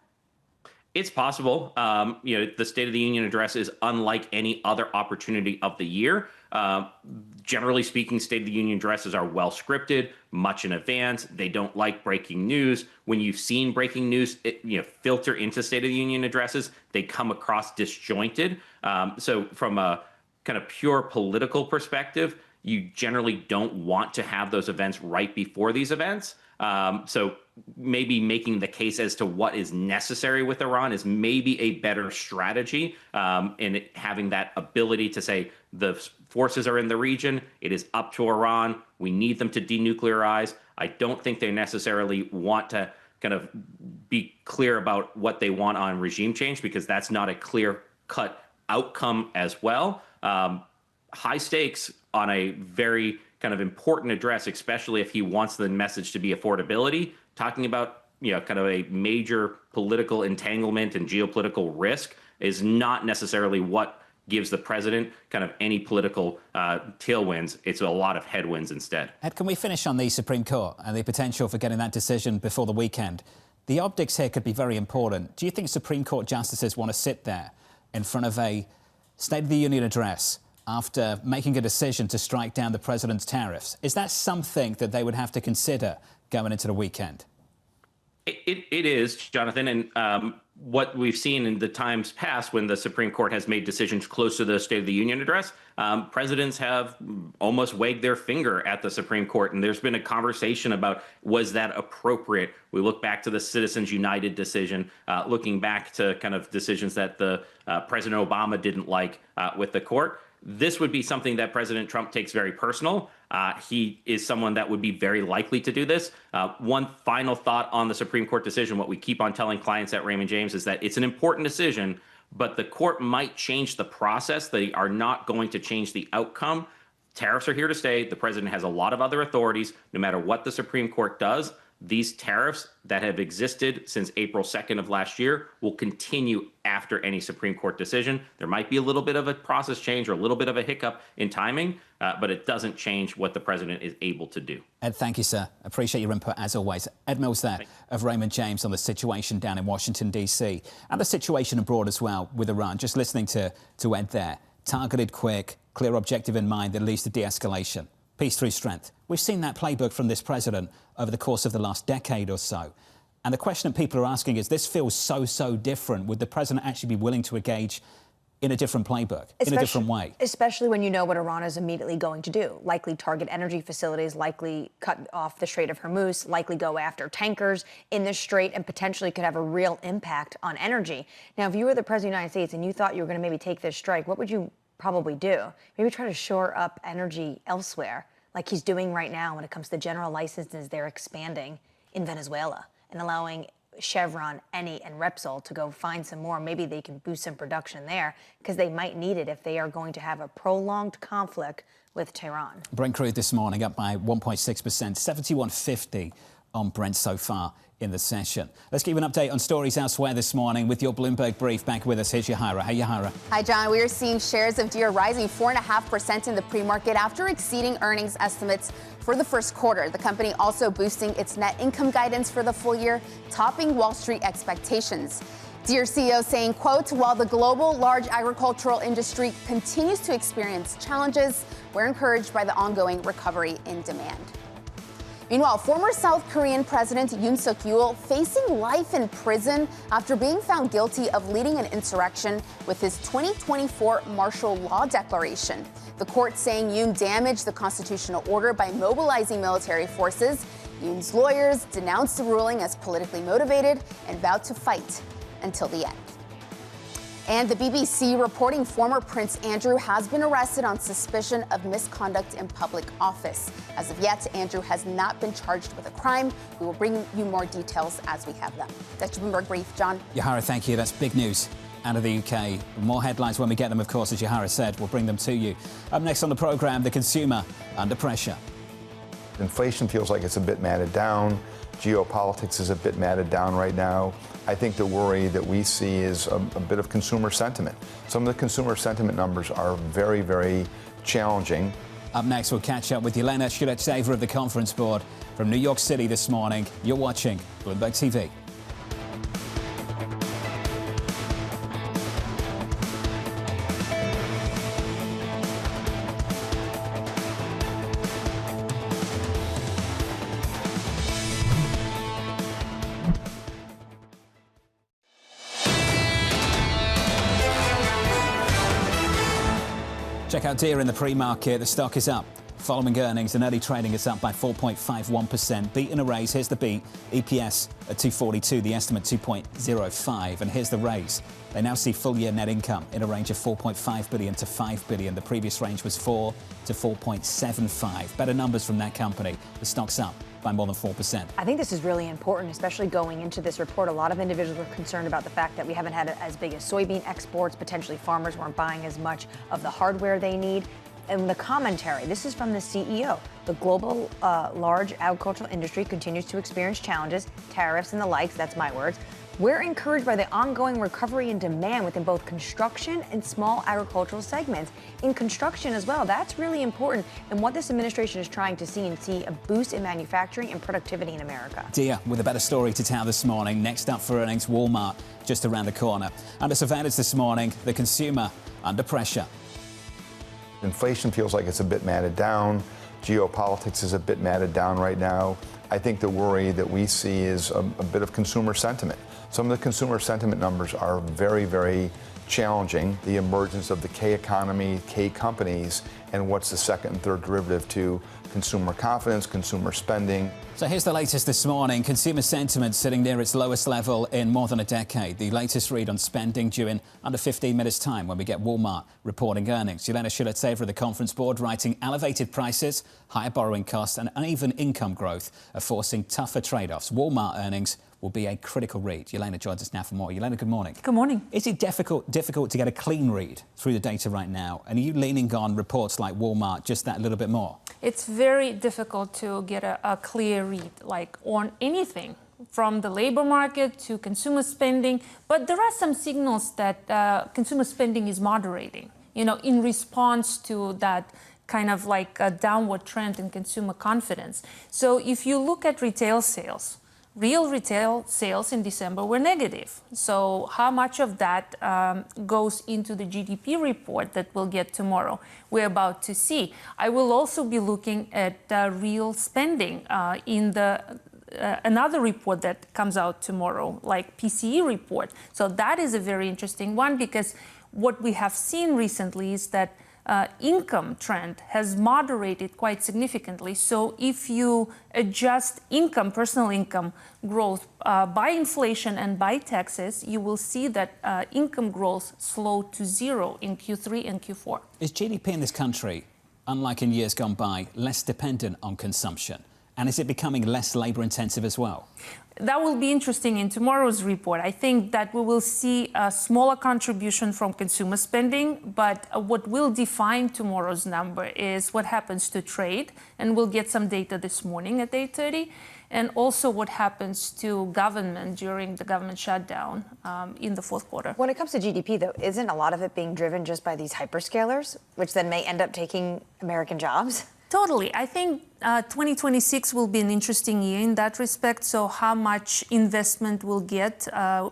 [SPEAKER 14] It's possible. The State of the Union address is unlike any other opportunity of the year. Generally speaking, State of the Union addresses are well scripted, much in advance. They don't like breaking news. When you've seen breaking news, filter into State of the Union addresses, they come across disjointed. So from a kind of pure political perspective, you generally don't want to have those events right before these events. So maybe making the case as to what is necessary with Iran is maybe a better strategy, and having that ability to say the forces are in the region, it is up to Iran, we need them to denuclearize. I don't think they necessarily want to kind of be clear about what they want on regime change, because that's not a clear-cut outcome as well. High stakes on a very kind of important address, especially if he wants the message to be affordability, talking about, kind of a major political entanglement and geopolitical risk is not necessarily what gives the president kind of any political tailwinds. It's a lot of headwinds instead.
[SPEAKER 7] Ed, can we finish on the Supreme Court and the potential for getting that decision before the weekend? The optics here could be very important. Do you think Supreme Court justices want to sit there in front of a State of the Union address after making a decision to strike down the president's tariffs? Is that something that they would have to consider going into the weekend?
[SPEAKER 14] It is, Jonathan, and what we've seen in the times past when the Supreme Court has made decisions close to the State of the Union address, presidents have almost wagged their finger at the Supreme Court, and there's been a conversation about, was that appropriate? We look back to the Citizens United decision, looking back to kind of decisions that the President Obama didn't like with the court. This would be something that President Trump takes very personal. He is someone that would be very likely to do this. One final thought on the Supreme Court decision, what we keep on telling clients at Raymond James is that it's an important decision, but the court might change the process. They are not going to change the outcome. Tariffs are here to stay. The president has a lot of other authorities. No matter what the Supreme Court does, these tariffs that have existed since April 2nd of last year will continue after any Supreme Court decision. There might be a little bit of a process change or a little bit of a hiccup in timing, but it doesn't change what the president is able to do.
[SPEAKER 7] Ed, thank you, sir. Appreciate your input as always. Ed Mills there of Raymond James on the situation down in Washington, D.C. and the situation abroad as well with Iran. Just listening to Ed there. Targeted, quick, clear objective in mind that leads to de-escalation. Peace through strength. We've seen that playbook from this president over the course of the last decade or so. And the question that people are asking is, this feels so different. Would the president actually be willing to engage in a different playbook, in a different way?
[SPEAKER 8] Especially when you know what Iran is immediately going to do. Likely target energy facilities, likely cut off the Strait of Hormuz, likely go after tankers in the Strait, and potentially could have a real impact on energy. Now, if you were the president of the United States and you thought you were going to maybe take this strike, what would you probably do? Maybe try to shore up energy elsewhere, like he's doing right now when it comes to general licenses. They're expanding in Venezuela and allowing Chevron, Eni, and Repsol to go find some more. Maybe they can boost some production there because they might need it if they are going to have a prolonged conflict with Tehran.
[SPEAKER 7] Brent crude this morning up by 1.6%, 71.50 on Brent so far in the session. Let's give you an update on stories elsewhere this morning with your Bloomberg Brief. Back with us, here's Yahira. Hey, Yahira.
[SPEAKER 10] Hi, John. We are seeing shares of Deere rising 4.5% in the pre-market after exceeding earnings estimates for the first quarter. The company also boosting its net income guidance for the full year, topping Wall Street expectations. Deere CEO saying, quote, while the global large agricultural industry continues to experience challenges, we're encouraged by the ongoing recovery in demand. Meanwhile, former South Korean President Yoon Suk-yeol facing life in prison after being found guilty of leading an insurrection with his 2024 martial law declaration. The court saying Yoon damaged the constitutional order by mobilizing military forces. Yoon's lawyers denounced the ruling as politically motivated and vowed to fight until the end. And the BBC reporting former Prince Andrew has been arrested on suspicion of misconduct in public office. As of yet, Andrew has not been charged with a crime. We will bring you more details as we have them. That's your Bloomberg Brief. John?
[SPEAKER 7] Yahara, thank you. That's big news out of the UK. More headlines when we get them, of course, as Yahara said. We'll bring them to you. Up next on the programme, the consumer under pressure.
[SPEAKER 15] Inflation feels like it's a bit matted down. Geopolitics is a bit matted down right now. I think the worry that we see is a bit of consumer sentiment. Some of the consumer sentiment numbers are very, very challenging.
[SPEAKER 7] Up next, we'll catch up with Yelena Shulyatyeva of the Conference Board from New York City this morning. You're watching Bloomberg TV. Check out Deere in the pre-market. The stock is up following earnings, and early trading is up by 4.51%. Beat and a raise. Here's the beat. EPS at 242. The estimate 2.05. And here's the raise. They now see full-year net income in a range of 4.5 billion to 5 billion. The previous range was 4 to 4.75. Better numbers from that company. The stock's up by more than 4%.
[SPEAKER 8] I think this is really important, especially going into this report. A lot of individuals were concerned about the fact that we haven't had as big as soybean exports. Potentially farmers weren't buying as much of the hardware they need. And the commentary, this is from the CEO. The global large agricultural industry continues to experience challenges, tariffs and the likes, that's my words. We're encouraged by the ongoing recovery in demand within both construction and small agricultural segments. In construction as well, that's really important. And what this administration is trying to see a boost in manufacturing and productivity in America.
[SPEAKER 7] Deere with a better story to tell this morning. Next up for earnings, Walmart just around the corner. Under surveillance this morning, the consumer under pressure.
[SPEAKER 15] Inflation feels like it's a bit matted down. Geopolitics is a bit matted down right now. I think the worry that we see is a bit of consumer sentiment. Some of the consumer sentiment numbers are very, very challenging. The emergence of the K economy, K companies, and what's the second and third derivative to consumer confidence, consumer spending.
[SPEAKER 7] So here's the latest this morning. Consumer sentiment sitting near its lowest level in more than a decade. The latest read on spending due in under 15 minutes' time when we get Walmart reporting earnings. Yelena Shulyatyeva of the Conference Board writing elevated prices, higher borrowing costs and uneven income growth are forcing tougher trade-offs. Walmart earnings will be a critical read. Yelena joins us now for more. Yelena, good morning.
[SPEAKER 16] Good morning.
[SPEAKER 7] Is it difficult to get a clean read through the data right now? And are you leaning on reports like Walmart just that little bit more?
[SPEAKER 16] It's very difficult to get a clear read, like on anything, from the labor market to consumer spending. But there are some signals that consumer spending is moderating, in response to that kind of like a downward trend in consumer confidence. So if you look at retail sales, real retail sales in December were negative. So how much of that goes into the GDP report that we'll get tomorrow? We're about to see. I will also be looking at real spending in the another report that comes out tomorrow, like PCE report. So that is a very interesting one, because what we have seen recently is that income trend has moderated quite significantly. So if you adjust income, personal income growth by inflation and by taxes, you will see that income growth slowed to zero in Q3 and Q4.
[SPEAKER 7] Is GDP in this country, unlike in years gone by, less dependent on consumption? And is it becoming less labor intensive as well?
[SPEAKER 16] That will be interesting in tomorrow's report. I think that we will see a smaller contribution from consumer spending, but what will define tomorrow's number is what happens to trade, and we'll get some data this morning at 8:30, and also what happens to government during the government shutdown in the fourth quarter.
[SPEAKER 8] When it comes to GDP, though, isn't a lot of it being driven just by these hyperscalers, which then may end up taking American jobs?
[SPEAKER 16] Totally. I think 2026 will be an interesting year in that respect. So how much investment we'll get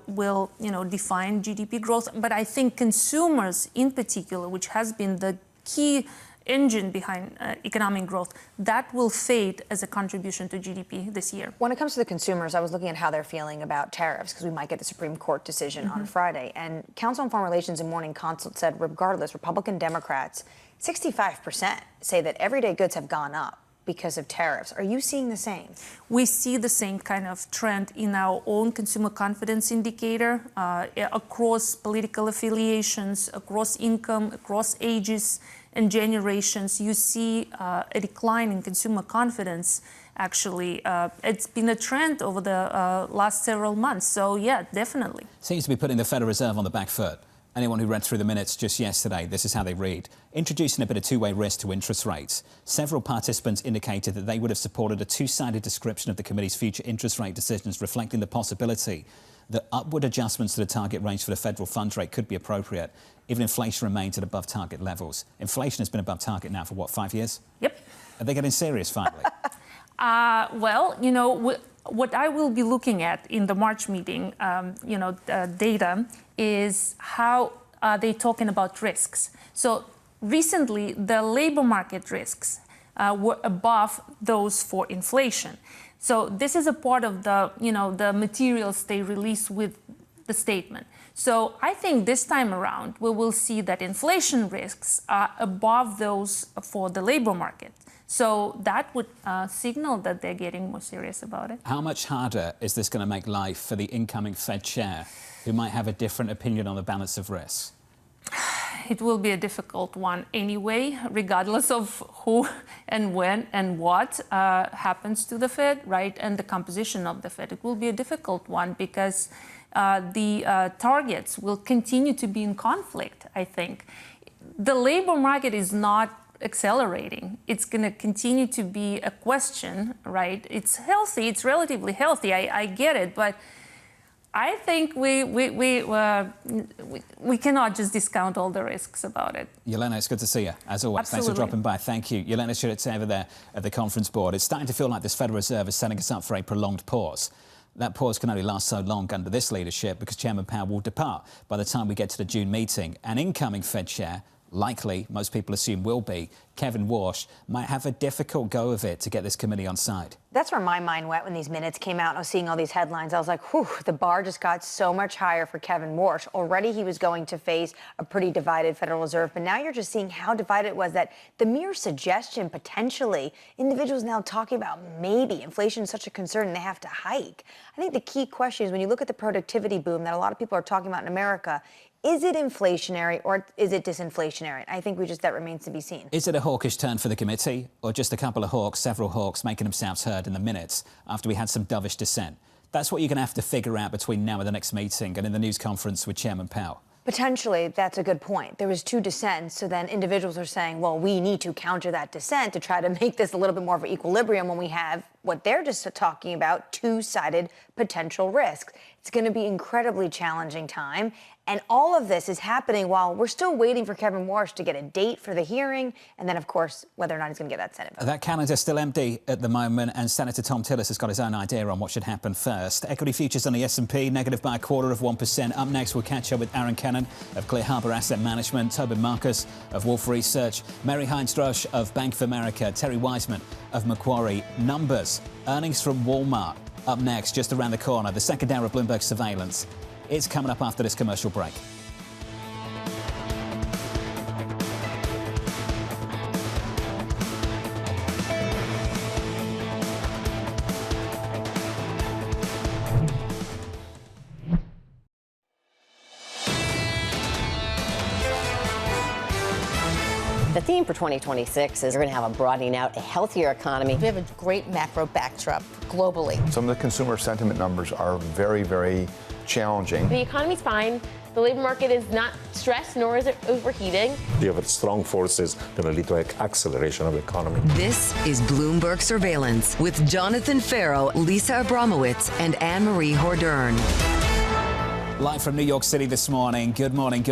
[SPEAKER 16] will, define GDP growth. But I think consumers in particular, which has been the key engine behind economic growth, that will fade as a contribution to GDP this year.
[SPEAKER 8] When it comes to the consumers, I was looking at how they're feeling about tariffs because we might get the Supreme Court decision on Friday. And Council on Foreign Relations and Morning Consult said, regardless, Republican Democrats, 65% say that everyday goods have gone up because of tariffs. Are you seeing the same?
[SPEAKER 16] We see the same kind of trend in our own consumer confidence indicator across political affiliations, across income, across ages and generations. You see a decline in consumer confidence. Actually, it's been a trend over the last several months. So, yeah, definitely.
[SPEAKER 7] Seems to be putting the Federal Reserve on the back foot. Anyone who read through the minutes just yesterday, this is how they read. Introducing a bit of two-way risk to interest rates. Several participants indicated that they would have supported a two-sided description of the committee's future interest rate decisions, reflecting the possibility that upward adjustments to the target range for the federal funds rate could be appropriate, even inflation remains at above target levels. Inflation has been above target now for, what, 5 years?
[SPEAKER 16] Yep.
[SPEAKER 7] Are they getting serious finally?
[SPEAKER 16] Well, you know, what I will be looking at in the March meeting, data, is how are they talking about risks. So recently, the labor market risks were above those for inflation. So this is a part of the, the materials they release with the statement. So I think this time around, we will see that inflation risks are above those for the labor market. So that would signal that they're getting more serious about it.
[SPEAKER 7] How much harder is this going to make life for the incoming Fed chair, who might have a different opinion on the balance of risks?
[SPEAKER 16] It will be a difficult one anyway, regardless of who and when and what happens to the Fed, right? And the composition of the Fed. It will be a difficult one because the targets will continue to be in conflict, I think. The labor market is not accelerating. It's going to continue to be a question, right? It's healthy. It's relatively healthy. I get it, but I think we cannot just discount all the risks about it.
[SPEAKER 7] Yelena, it's good to see you, as always.
[SPEAKER 16] Absolutely.
[SPEAKER 7] Thanks for dropping by. Thank you. Yelena Shulyatyeva there at the conference board. It's starting to feel like this Federal Reserve is setting us up for a prolonged pause. That pause can only last so long under this leadership because Chairman Powell will depart by the time we get to the June meeting. An incoming Fed chair, likely, most people assume will be, Kevin Warsh, might have a difficult go of it to get this committee on side.
[SPEAKER 8] That's where my mind went when these minutes came out and I was seeing all these headlines. I was like, whew, the bar just got so much higher for Kevin Warsh. Already he was going to face a pretty divided Federal Reserve, but now you're just seeing how divided it was, that the mere suggestion, potentially, individuals now talking about maybe inflation is such a concern and they have to hike. I think the key question is when you look at the productivity boom that a lot of people are talking about in America, is it inflationary or is it disinflationary? I think that remains to be seen.
[SPEAKER 7] Is it a hawkish turn for the committee or just a couple of hawks, several hawks making themselves heard in the minutes after we had some dovish dissent? That's what you're going to have to figure out between now and the next meeting and in the news conference with Chairman Powell.
[SPEAKER 8] Potentially, that's a good point. There was 2 dissents, so then individuals are saying, well, we need to counter that dissent to try to make this a little bit more of an equilibrium when we have what they're just talking about, two-sided potential risks. It's going to be incredibly challenging time. And all of this is happening while we're still waiting for Kevin Warsh to get a date for the hearing, and then, of course, whether or not he's going to get that Senate vote.
[SPEAKER 7] That calendar's still empty at the moment, and Senator Tom Tillis has got his own idea on what should happen first. Equity futures on the S&P, negative by 0.25%. Up next, we'll catch up with Aaron Kennon of Clear Harbor Asset Management, Tobin Marcus of Wolfe Research, Mary Hines Droesch of Bank of America, Terry Wizman of Macquarie. Numbers, earnings from Walmart. Up next, just around the corner, the second hour of Bloomberg Surveillance. It's coming up after this commercial break.
[SPEAKER 17] The theme for 2026 is we're going to have a broadening out, a healthier economy.
[SPEAKER 1] We have a great macro backdrop globally.
[SPEAKER 15] Some of the consumer sentiment numbers are very, very challenging.
[SPEAKER 18] The economy's fine. The labor market is not stressed, nor is it overheating.
[SPEAKER 19] You have strong forces that will lead to an acceleration of the economy.
[SPEAKER 6] This is Bloomberg Surveillance with Jonathan Ferro, Lisa Abramowicz, and Annmarie Hordern.
[SPEAKER 7] Live from New York City this morning. Good morning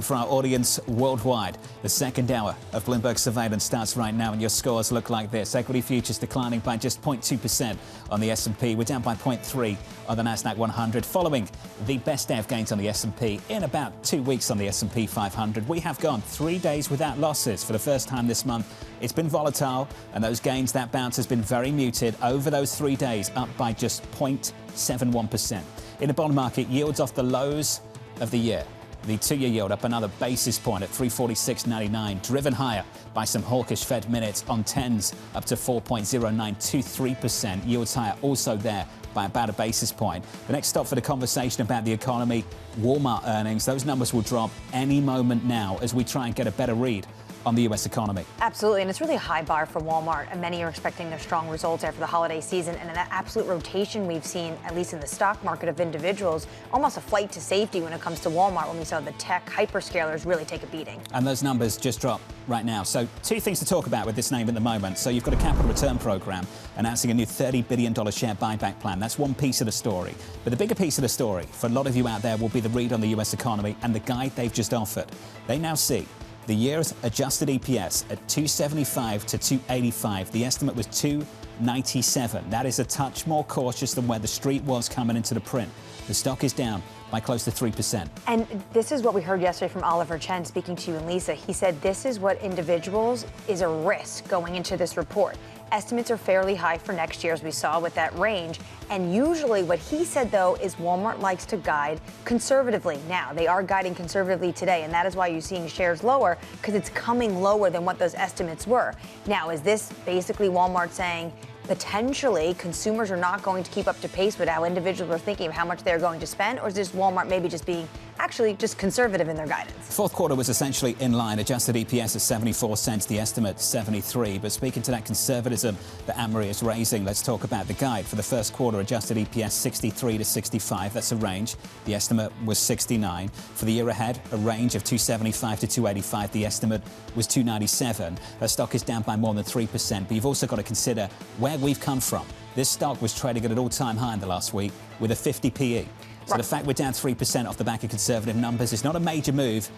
[SPEAKER 7] for our audience worldwide. The second hour of Bloomberg Surveillance starts right now, and your scores look like this. Equity futures declining by just 0.2% on the S&P. We're down by 0.3 on the Nasdaq 100, following the best day of gains on the S&P in about 2 weeks on the S&P 500. We have gone 3 days without losses for the first time this month. It's been volatile, and those gains, that bounce has been very muted over those 3 days, up by just 0.71%. In the bond market, yields off the lows of the year. The two-year yield up another basis point at 346.99, driven higher by some hawkish Fed minutes on 10s, up to 4.0923%. Yields higher also there by about a basis point. The next stop for the conversation about the economy, Walmart earnings. Those numbers will drop any moment now as we try and get a better read on the U.S. economy.
[SPEAKER 8] Absolutely, and it's really a high bar for Walmart, and many are expecting their strong results after the holiday season, and an absolute rotation we've seen, at least in the stock market, of individuals, almost a flight to safety when it comes to Walmart, when we saw the tech hyperscalers really take a beating.
[SPEAKER 7] And those numbers just drop right now. So two things to talk about with this name at the moment. So you've got a capital return program announcing a new $30 billion share buyback plan. That's one piece of the story. But the bigger piece of the story for a lot of you out there will be the read on the U.S. economy and the guide they've just offered. They now see the year's adjusted EPS at 275 to 285. The estimate was 297. That is a touch more cautious than where the street was coming into the print. The stock is down by close to 3%.
[SPEAKER 8] And this is what we heard yesterday from Oliver Chen speaking to you and Lisa. He said this is what individuals is a risk going into this report. Estimates are fairly high for next year, as we saw with that range. And usually what he said, though, is Walmart likes to guide conservatively. Now, they are guiding conservatively today, and that is why you're seeing shares lower, because it's coming lower than what those estimates were. Now, is this basically Walmart saying potentially consumers are not going to keep up to pace with how individuals are thinking of how much they're going to spend, or is this Walmart maybe just being actually just conservative in their guidance?
[SPEAKER 7] Fourth quarter was essentially in line. Adjusted EPS at 74 cents, the estimate 73. But speaking to that conservatism that Annmarie is raising, let's talk about the guide. For the first quarter, adjusted EPS 63 to 65. That's a range. The estimate was 69. For the year ahead, a range of 275 to 285. The estimate was 297. That stock is down by more than 3%. But you've also got to consider where we've come from. This stock was trading at an all-time high in the last week with a 50 PE. So the fact we're down 3% off the back of conservative numbers is not a major move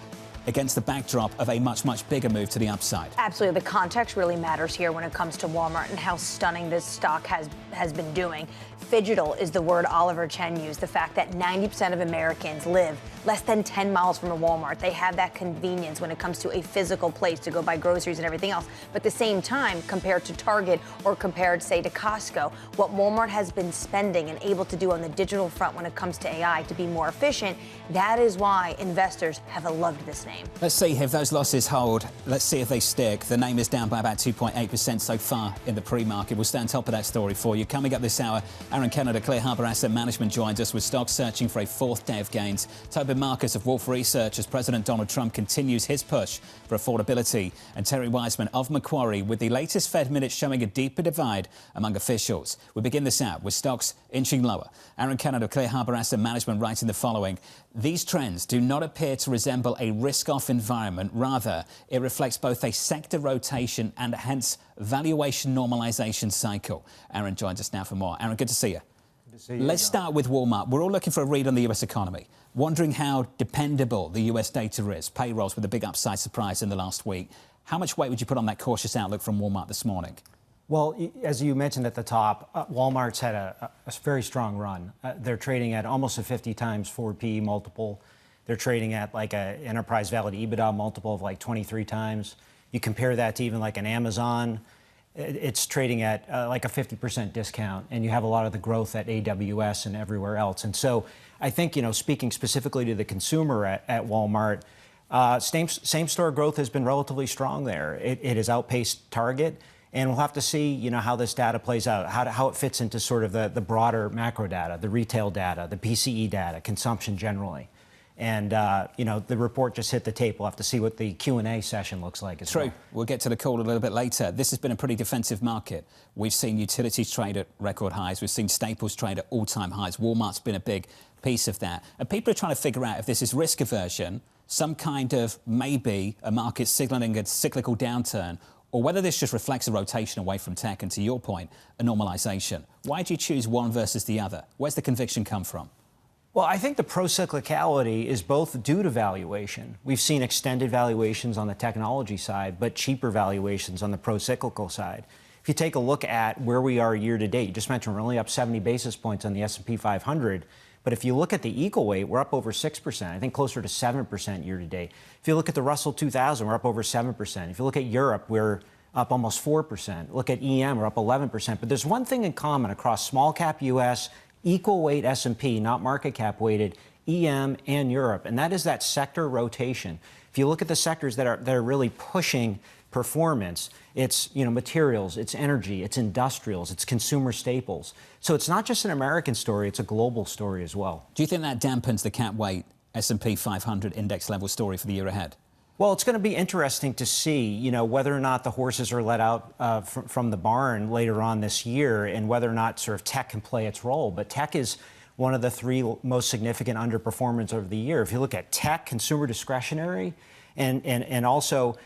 [SPEAKER 7] against the backdrop of a much, much bigger move to the upside.
[SPEAKER 8] Absolutely. The context really matters here when it comes to Walmart and how stunning this stock has been doing. Phygital is the word Oliver Chen used, the fact that 90% of Americans live less than 10 miles from a Walmart. They have that convenience when it comes to a physical place to go buy groceries and everything else. But at the same time, compared to Target or compared, say, to Costco, what Walmart has been spending and able to do on the digital front when it comes to AI to be more efficient, that is why investors have loved this name.
[SPEAKER 7] Let's see if those losses hold. Let's see if they stick. The name is down by about 2.8% so far in the pre-market. We'll stay on top of that story for you. Coming up this hour, Kennon of Clear Harbor Asset Management joins us with stocks searching for a fourth day of gains. Tobin of Wolfe Research as President Donald Trump continues his push for affordability. And Thierry Wizman of Macquarie with the latest Fed minutes showing a deeper divide among officials. We begin this out with stocks inching lower. Kennon of Clear Harbor Asset Management writing the following. These trends do not appear to resemble a risk-off environment. Rather, it reflects both a sector rotation and hence valuation normalization cycle. Aaron joins us now for more. Aaron, good to see you. Let's start with Walmart. We're all looking for a read on the U.S. economy, wondering how dependable the U.S. data is. Payrolls with a big upside surprise in the last week. How much weight would you put on that cautious outlook from Walmart this morning?
[SPEAKER 20] Well, as you mentioned at the top, Walmart's had a very strong run. They're trading at almost a 50 times forward PE multiple. They're trading at like an enterprise value to EBITDA multiple of like 23 times. You compare that to even like an Amazon, it's trading at like a 50% discount, and you have a lot of the growth at AWS and everywhere else. And so I think, speaking specifically to the consumer at Walmart, same-store growth has been relatively strong there. It has outpaced Target, and we'll have to see, how this data plays out, how it fits into sort of the broader macro data, the retail data, the PCE data, consumption generally. And, the report just hit the tape. We'll have to see what the Q&A session looks like as well.
[SPEAKER 7] True. We'll get to the call a little bit later. This has been a pretty defensive market. We've seen utilities trade at record highs. We've seen staples trade at all-time highs. Walmart's been a big piece of that. And people are trying to figure out if this is risk aversion, some kind of maybe a market signaling a cyclical downturn, or whether this just reflects a rotation away from tech and, to your point, a normalization. Why do you choose one versus the other? Where's the conviction come from?
[SPEAKER 20] Well, I think the pro-cyclicality is both due to valuation. We've seen extended valuations on the technology side, but cheaper valuations on the pro-cyclical side. If you take a look at where we are year to date, you just mentioned we're only up 70 basis points on the S&P 500. But if you look at the equal weight, we're up over 6%, I think closer to 7% year to date. If you look at the Russell 2000, we're up over 7%. If you look at Europe, we're up almost 4%. Look at EM, we're up 11%. But there's one thing in common across small cap US, equal weight S&P, not market cap weighted, EM and Europe, and that is that sector rotation. If you look at the sectors that are really pushing performance, it's materials, it's energy, it's industrials, it's consumer staples. So it's not just an American story, it's a global story as well.
[SPEAKER 7] Do you think that dampens the cap weight S&P 500 index level story for the year ahead?
[SPEAKER 20] Well, it's going to be interesting to see, whether or not the horses are let out from the barn later on this year, and whether or not sort of tech can play its role. But tech is one of the three most significant underperformers of the year. If you look at tech, consumer discretionary, and also,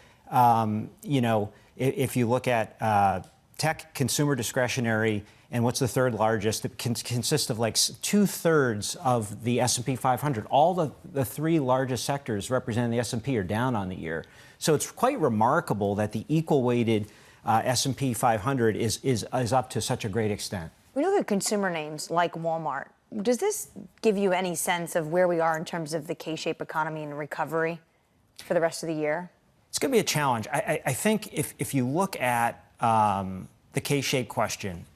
[SPEAKER 20] if you look at tech, consumer discretionary, and what's the third largest? It consists of like 2/3 of the S&P 500. All the three largest sectors representing the S&P are down on the year. So it's quite remarkable that the equal-weighted S&P 500 is up to such a great extent.
[SPEAKER 8] We know the consumer names like Walmart. Does this give you any sense of where we are in terms of the K-shaped economy and recovery for the rest of the year?
[SPEAKER 20] It's going to be a challenge. I think if you look at the K-shaped question,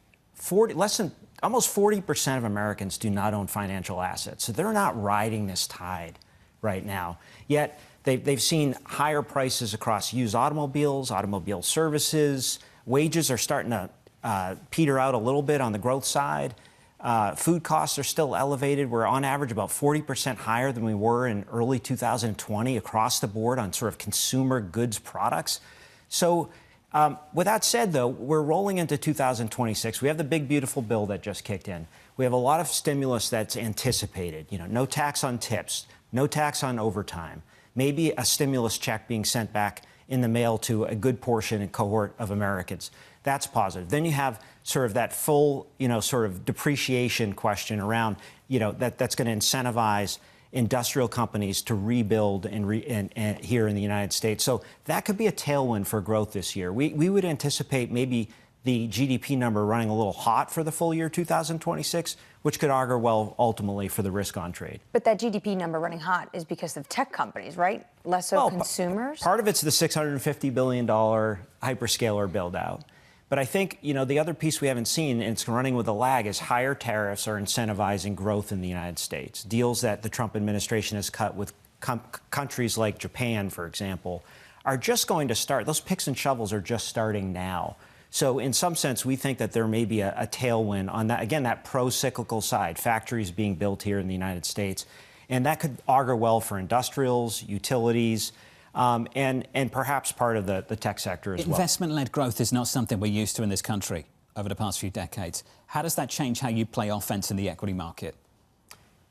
[SPEAKER 20] almost 40% of Americans do not own financial assets. So they're not riding this tide right now. Yet they've seen higher prices across used automobiles, automobile services. Wages are starting to peter out a little bit on the growth side. Food costs are still elevated. We're on average about 40% higher than we were in early 2020 across the board on sort of consumer goods products. So with that said, though, we're rolling into 2026. We have the big, beautiful bill that just kicked in. We have a lot of stimulus that's anticipated. No tax on tips, no tax on overtime, maybe a stimulus check being sent back in the mail to a good portion and cohort of Americans. That's positive. Then you have sort of that full, sort of depreciation question around, that's going to incentivize industrial companies to rebuild and here in the United States. So that could be a tailwind for growth this year. We would anticipate maybe the GDP number running a little hot for the full year 2026, which could augur well ultimately for the risk on trade.
[SPEAKER 8] But that GDP number running hot is because of tech companies, right? Less so consumers?
[SPEAKER 20] Part of it's the $650 billion hyperscaler build out. But I think, the other piece we haven't seen, and it's running with a lag, is higher tariffs are incentivizing growth in the United States. Deals that the Trump administration has cut with countries like Japan, for example, are just going to start. Those picks and shovels are just starting now. So in some sense, we think that there may be a tailwind on that, again, that pro-cyclical side, factories being built here in the United States. And that could augur well for industrials, utilities, and perhaps part of the tech sector as well.
[SPEAKER 7] Investment-led growth is not something we're used to in this country over the past few decades. How does that change how you play offense in the equity market?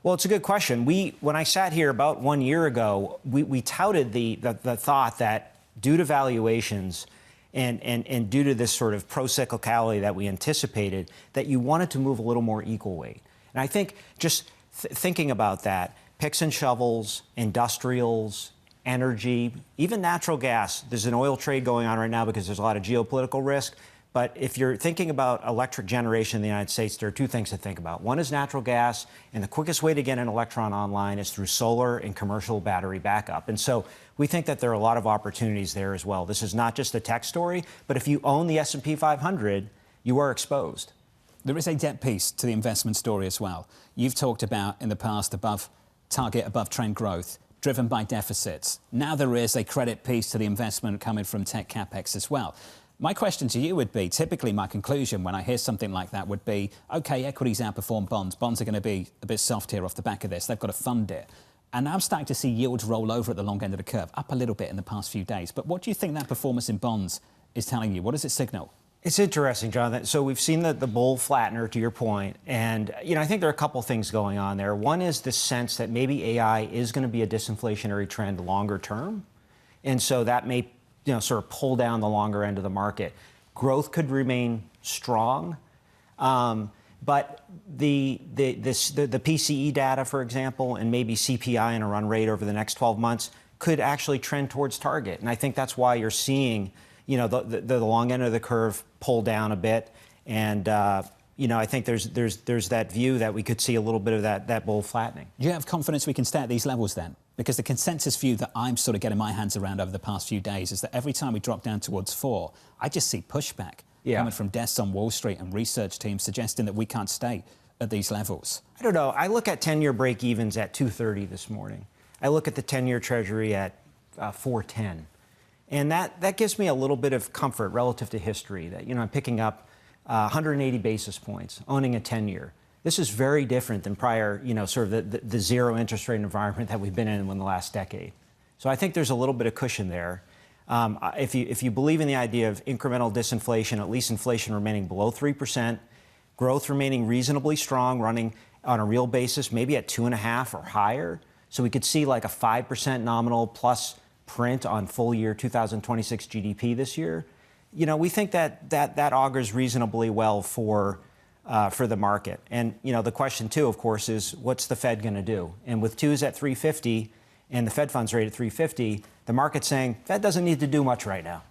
[SPEAKER 20] Well, it's a good question. When I sat here about 1 year ago, we touted the thought that due to valuations and due to this sort of pro-cyclicality that we anticipated, that you wanted to move a little more equal weight. And I think just thinking about that, picks and shovels, industrials, energy, even natural gas. There's an oil trade going on right now because there's a lot of geopolitical risk. But if you're thinking about electric generation in the United States, there are two things to think about. One is natural gas, and the quickest way to get an electron online is through solar and commercial battery backup. And so we think that there are a lot of opportunities there as well. This is not just a tech story, but if you own the S&P 500, you are exposed.
[SPEAKER 7] There is a debt piece to the investment story as well. You've talked about in the past above target, above trend growth, driven by deficits. Now there is a credit piece to the investment coming from tech capex as well. My question to you would be, typically my conclusion when I hear something like that would be, OK, equities outperform bonds. Bonds are going to be a bit soft here off the back of this. They've got to fund it. And I'm starting to see yields roll over at the long end of the curve, up a little bit in the past few days. But what do you think that performance in bonds is telling you? What does it signal?
[SPEAKER 20] It's interesting, Jonathan. So we've seen the bull flattener, to your point. And, I think there are a couple things going on there. One is the sense that maybe AI is going to be a disinflationary trend longer term. And so that may, sort of pull down the longer end of the market. Growth could remain strong. But the PCE data, for example, and maybe CPI in a run rate over the next 12 months could actually trend towards target. And I think that's why you're seeing, you know, the long end of the curve pull down a bit. And, you know, I think there's that view that we could see a little bit of that bull flattening.
[SPEAKER 7] Do you have confidence we can stay at these levels then? Because the consensus view that I'm sort of getting my hands around over the past few days is that every time we drop down towards 4, I just see pushback coming from desks on Wall Street and research teams suggesting that we can't stay at these levels.
[SPEAKER 20] I don't know. I look at 10-year break-evens at 230 this morning. I look at the 10-year Treasury at 410. And that gives me a little bit of comfort relative to history that, you know, I'm picking up 180 basis points, owning a 10-year. This is very different than prior, you know, sort of the zero interest rate environment that we've been in the last decade. So I think there's a little bit of cushion there. If you believe in the idea of incremental disinflation, at least inflation remaining below 3%, growth remaining reasonably strong, running on a real basis, maybe at 2.5 or higher, so we could see like a 5% nominal plus print on full year 2026 GDP this year. You know, we think that augurs reasonably well for the market. And, you know, the question, too, of course, is what's the Fed going to do? And with 2s at 350 and the Fed funds rate at 350, the market's saying Fed doesn't need to do much right now.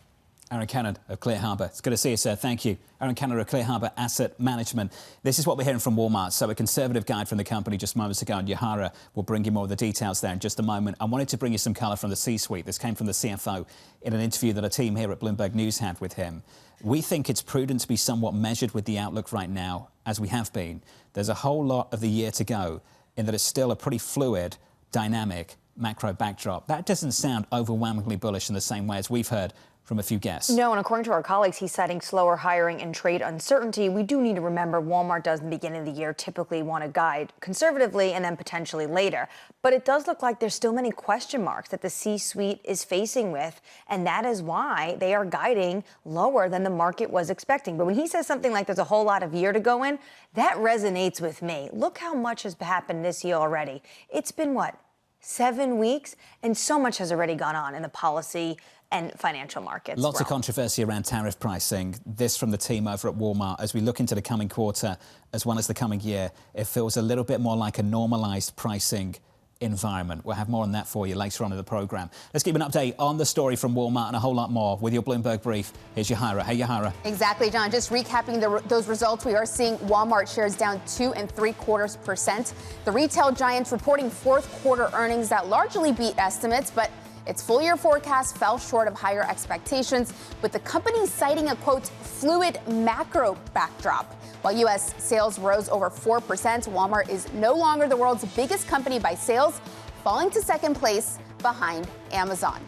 [SPEAKER 7] Aaron Kennon of Clear Harbor. It's good to see you, sir. Thank you. Aaron Kennon of Clear Harbor Asset Management. This is what we're hearing from Walmart. So a conservative guide from the company just moments ago, and Yahara will bring you more of the details there in just a moment. I wanted to bring you some colour from the C-suite. This came from the CFO in an interview that a team here at Bloomberg News had with him. We think it's prudent to be somewhat measured with the outlook right now, as we have been. There's a whole lot of the year to go, in that it's still a pretty fluid, dynamic macro backdrop. That doesn't sound overwhelmingly bullish in the same way as we've heard from a few guests.
[SPEAKER 8] No, and according to our colleagues, he's citing slower hiring and trade uncertainty. We do need to remember Walmart does in the beginning of the year typically want to guide conservatively and then potentially later. But it does look like there's still many question marks that the C-suite is facing with, and that is why they are guiding lower than the market was expecting. But when he says something like there's a whole lot of year to go in, that resonates with me. Look how much has happened this year already. It's been, what, 7 weeks? And so much has already gone on in the policy and financial markets.
[SPEAKER 7] Lots of controversy around tariff pricing. This from the team over at Walmart. As we look into the coming quarter, as well as the coming year, it feels a little bit more like a normalized pricing environment. We'll have more on that for you later on in the programme. Let's give an update on the story from Walmart and a whole lot more with your Bloomberg Brief. Here's Yahara. Hey, Yahara.
[SPEAKER 10] Exactly, John. Just recapping those results, we are seeing Walmart shares down 2.75%. The retail giants reporting fourth quarter earnings that largely beat estimates, but its full-year forecast fell short of higher expectations, with the company citing a, quote, fluid macro backdrop. While U.S. sales rose over 4%, Walmart is no longer the world's biggest company by sales, falling to second place behind Amazon.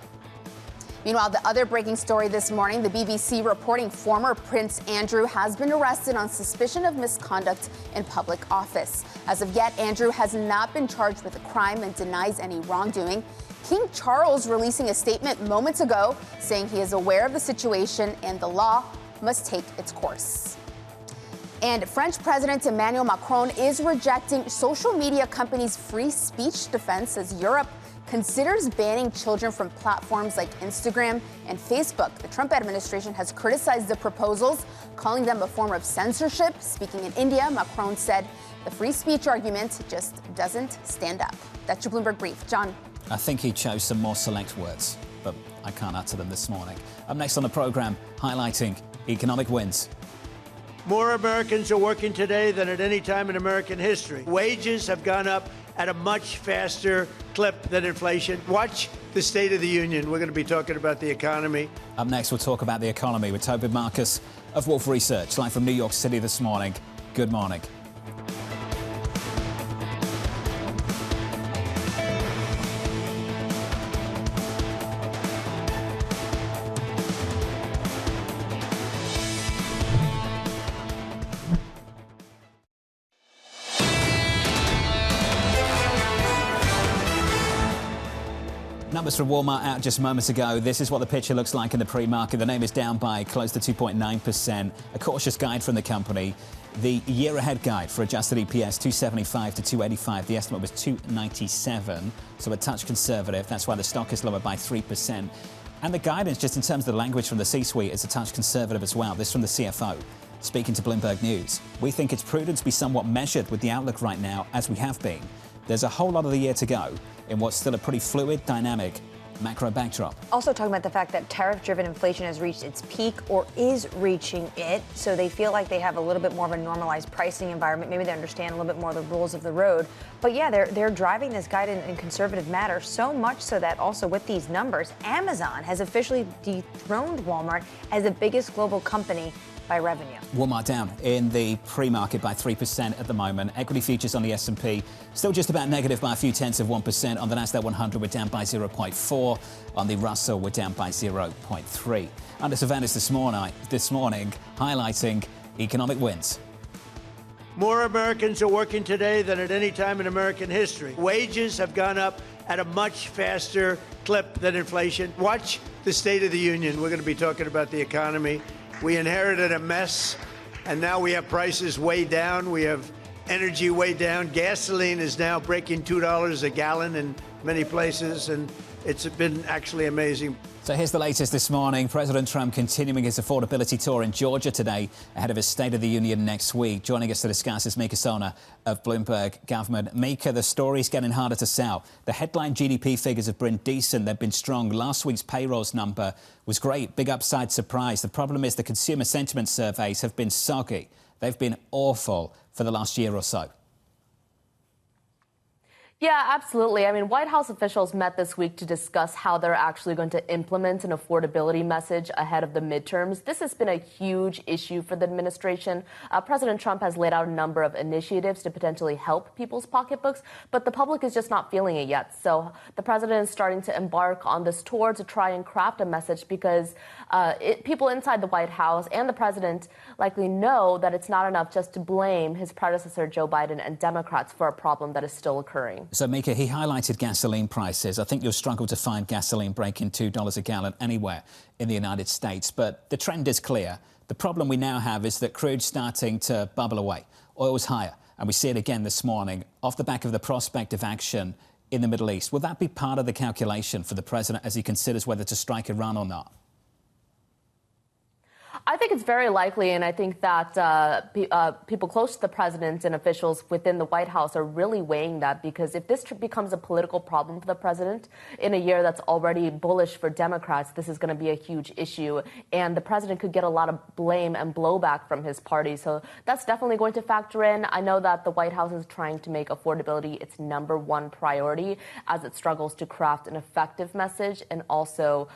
[SPEAKER 10] Meanwhile, the other breaking story this morning, the BBC reporting former Prince Andrew has been arrested on suspicion of misconduct in public office. As of yet, Andrew has not been charged with a crime and denies any wrongdoing. King Charles releasing a statement moments ago saying he is aware of the situation and the law must take its course. And French President Emmanuel Macron is rejecting social media companies' free speech defense as Europe considers banning children from platforms like Instagram and Facebook. The Trump administration has criticized the proposals, calling them a form of censorship. Speaking in India, Macron said the free speech argument just doesn't stand up. That's your Bloomberg Brief. John.
[SPEAKER 7] I think he chose some more select words, but I can't utter them this morning. Up next on the programme, highlighting economic wins.
[SPEAKER 21] More Americans are working today than at any time in American history. Wages have gone up at a much faster clip than inflation. Watch the State of the Union. We're going to be talking about the economy.
[SPEAKER 7] Up next, we'll talk about the economy with Tobin Marcus of Wolfe Research, live from New York City this morning. Good morning. Numbers from Walmart out just moments ago. This is what the picture looks like in the pre-market. The name is down by close to 2.9%. A cautious guide from the company. The year-ahead guide for adjusted EPS, 275 to 285. The estimate was 297, so a touch conservative. That's why the stock is lower by 3%. And the guidance, just in terms of the language from the C-suite, is a touch conservative as well. This from the CFO. speaking to Bloomberg News. We think it's prudent to be somewhat measured with the outlook right now, as we have been. There's a whole lot of the year to go in what's still a pretty fluid, dynamic macro backdrop.
[SPEAKER 8] Also talking about the fact that tariff-driven inflation has reached its peak or is reaching it, so they feel like they have a little bit more of a normalized pricing environment. Maybe they understand a little bit more of the rules of the road. But yeah, they're driving this guide in conservative manner, so much so that also with these numbers, Amazon has officially dethroned Walmart as the biggest global company by revenue.
[SPEAKER 7] Walmart down in the pre-market by 3% at the moment. Equity futures on the S&P still just about negative by a few tenths of 1%. On the Nasdaq 100, we're down by 0.4. On the Russell, we're down by 0.3. Under surveillance this morning, highlighting economic wins.
[SPEAKER 21] More Americans are working today than at any time in American history. Wages have gone up at a much faster clip than inflation. Watch the State of the Union. We're going to be talking about the economy. We inherited a mess, and now we have prices way down. We have energy way down. Gasoline is now breaking $2 a gallon in many places, and it's been actually amazing.
[SPEAKER 7] So here's the latest this morning. President Trump continuing his affordability tour in Georgia today ahead of his State of the Union next week. Joining us to discuss is Mika Sona of Bloomberg Government. Mika, the story's getting harder to sell. The headline GDP figures have been decent. They've been strong. Last week's payrolls number was great. Big upside surprise. The problem is the consumer sentiment surveys have been soggy. They've been awful for the last year or so.
[SPEAKER 13] Yeah, absolutely. I mean, White House officials met this week to discuss how they're actually going to implement an affordability message ahead of the midterms. This has been a huge issue for the administration. President Trump has laid out a number of initiatives to potentially help people's pocketbooks, but the public is just not feeling it yet. So the president is starting to embark on this tour to try and craft a message because people inside the White House and the president likely know that it's not enough just to blame his predecessor, Joe Biden, and Democrats for a problem that is still occurring.
[SPEAKER 7] So, Mika, he highlighted gasoline prices. I think you'll struggle to find gasoline breaking $2 a gallon anywhere in the United States. But the trend is clear. The problem we now have is that crude's starting to bubble away. Oil's higher. And we see it again this morning off the back of the prospect of action in the Middle East. Will that be part of the calculation for the president as he considers whether to strike Iran or not?
[SPEAKER 13] I think it's very likely, and I think that people close to the president and officials within the White House are really weighing that, because if this becomes a political problem for the president in a year that's already bullish for Democrats, this is going to be a huge issue, and the president could get a lot of blame and blowback from his party. So that's definitely going to factor in. I know that the White House is trying to make affordability its #1 priority as it struggles to craft an effective message and also,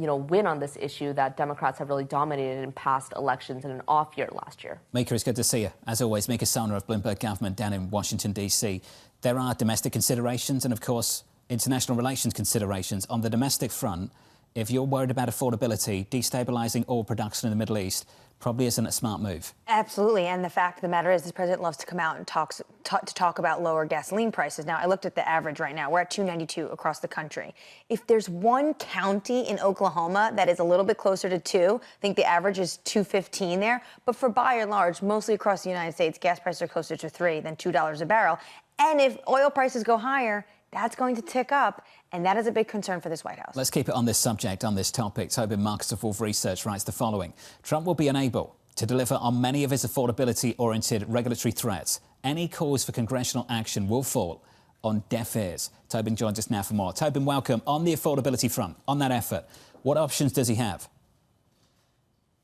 [SPEAKER 13] win on this issue that Democrats have really dominated in past elections in an off year last year.
[SPEAKER 7] Mika, it's good to see you. As always, Mika Sona of Bloomberg Government down in Washington, D.C. There are domestic considerations and, of course, international relations considerations. On the domestic front, if you're worried about affordability, destabilising oil production in the Middle East probably isn't a smart move.
[SPEAKER 8] Absolutely. And the fact of the matter is the president loves to come out and talk about lower gasoline prices. Now, I looked at the average right now. We're at $2.92 across the country. If there's one county in Oklahoma that is a little bit closer to 2, I think the average is $2.15 there. But for by and large, mostly across the United States, gas prices are closer to $3 than $2 a barrel. And if oil prices go higher, that's going to tick up, and that is a big concern for this White House.
[SPEAKER 7] Let's keep it on this subject, on this topic. Tobin Marcus of Wolfe Research writes the following. Trump will be unable to deliver on many of his affordability-oriented regulatory threats. Any calls for congressional action will fall on deaf ears. Tobin joins us now for more. Tobin, welcome. On the affordability front, on that effort, what options does he have?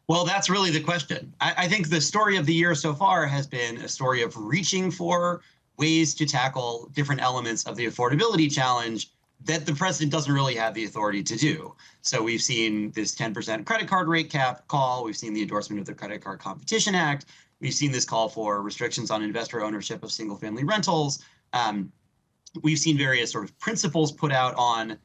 [SPEAKER 2] Well, that's really the question. I think the story of the year so far has been a story of reaching for ways to tackle different elements of the affordability challenge that the president doesn't really have the authority to do. So we've seen this 10% credit card rate cap call. We've seen the endorsement of the Credit Card Competition Act. We've seen this call for restrictions on investor ownership of single-family rentals. We've seen various sort of principles put out on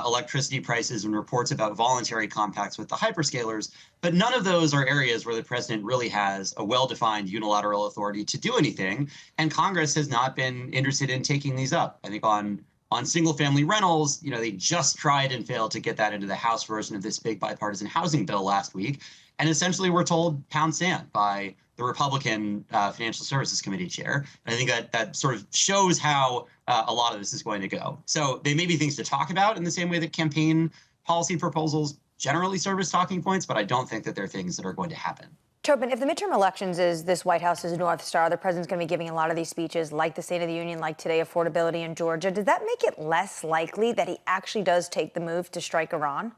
[SPEAKER 2] electricity prices and reports about voluntary compacts with the hyperscalers. But none of those are areas where the president really has a well-defined unilateral authority to do anything. And Congress has not been interested in taking these up. I think on single-family rentals, they just tried and failed to get that into the House version of this big bipartisan housing bill last week. And essentially we're told pound sand by the Republican Financial Services Committee chair. And I think that sort of shows how a lot of this is going to go. So they may be things to talk about in the same way that campaign policy proposals generally serve as talking points, but I don't think that they're things that are going to happen.
[SPEAKER 8] Tobin, if the midterm elections is this White House's North Star, the president's going to be giving a lot of these speeches, like the State of the Union, like today, affordability in Georgia. Does that make it less likely that he actually does take the move to strike Iran?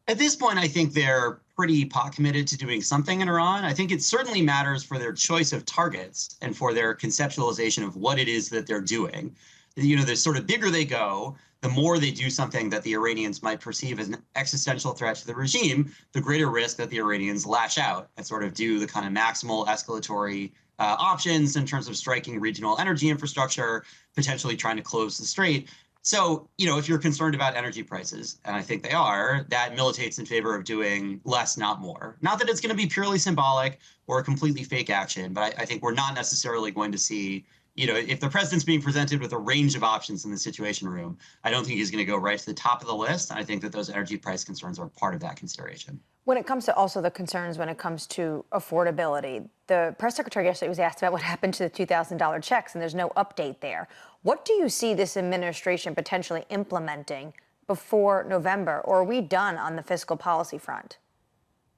[SPEAKER 2] At this point, I think they're pretty pot committed to doing something in Iran. I think it certainly matters for their choice of targets and for their conceptualization of what it is that they're doing. You know, the sort of bigger they go, the more they do something that the Iranians might perceive as an existential threat to the regime, the greater risk that the Iranians lash out and sort of do the kind of maximal escalatory options in terms of striking regional energy infrastructure, potentially trying to close the strait. So, you know, if you're concerned about energy prices, and I think they are, that militates in favor of doing less, not more. Not that it's going to be purely symbolic or a completely fake action, but I think we're not necessarily going to see, you know, if the president's being presented with a range of options in the Situation Room, I don't think he's going to go right to the top of the list. And I think that those energy price concerns are part of that consideration.
[SPEAKER 8] When it comes to also the concerns when it comes to affordability, the press secretary yesterday was asked about what happened to the $2,000 checks, and there's no update there. What do you see this administration potentially implementing before November, or are we done on the fiscal policy front?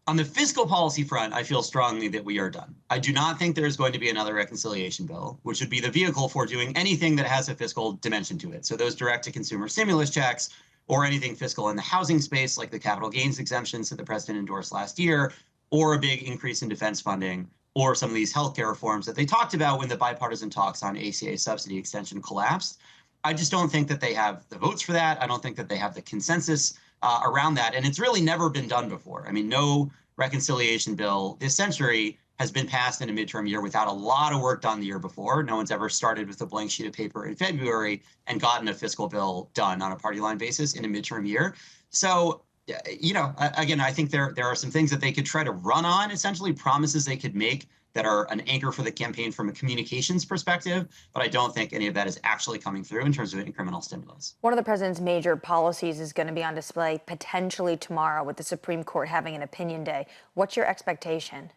[SPEAKER 2] On the fiscal policy front, I feel strongly that we are done. I do not think there's going to be another reconciliation bill, which would be the vehicle for doing anything that has a fiscal dimension to it. So those direct-to-consumer stimulus checks or anything fiscal in the housing space, like the capital gains exemptions that the president endorsed last year, or a big increase in defense funding, or some of these healthcare reforms that they talked about when the bipartisan talks on ACA subsidy extension collapsed. I just don't think that they have the votes for that. I don't think that they have the consensus around that. And it's really never been done before. I mean, no reconciliation bill this century has been passed in a midterm year without a lot of work done the year before. No one's ever started with a blank sheet of paper in February and gotten a fiscal bill done on a party line basis in a midterm year. So, you know, again, I think there are some things that they could try to run on, essentially promises they could make that are an anchor for the campaign from a communications perspective, but I don't think any of that is actually coming through in terms of incremental stimulus.
[SPEAKER 8] One of the president's major policies is going to be on display potentially tomorrow with the Supreme Court having an opinion day. What's your expectation?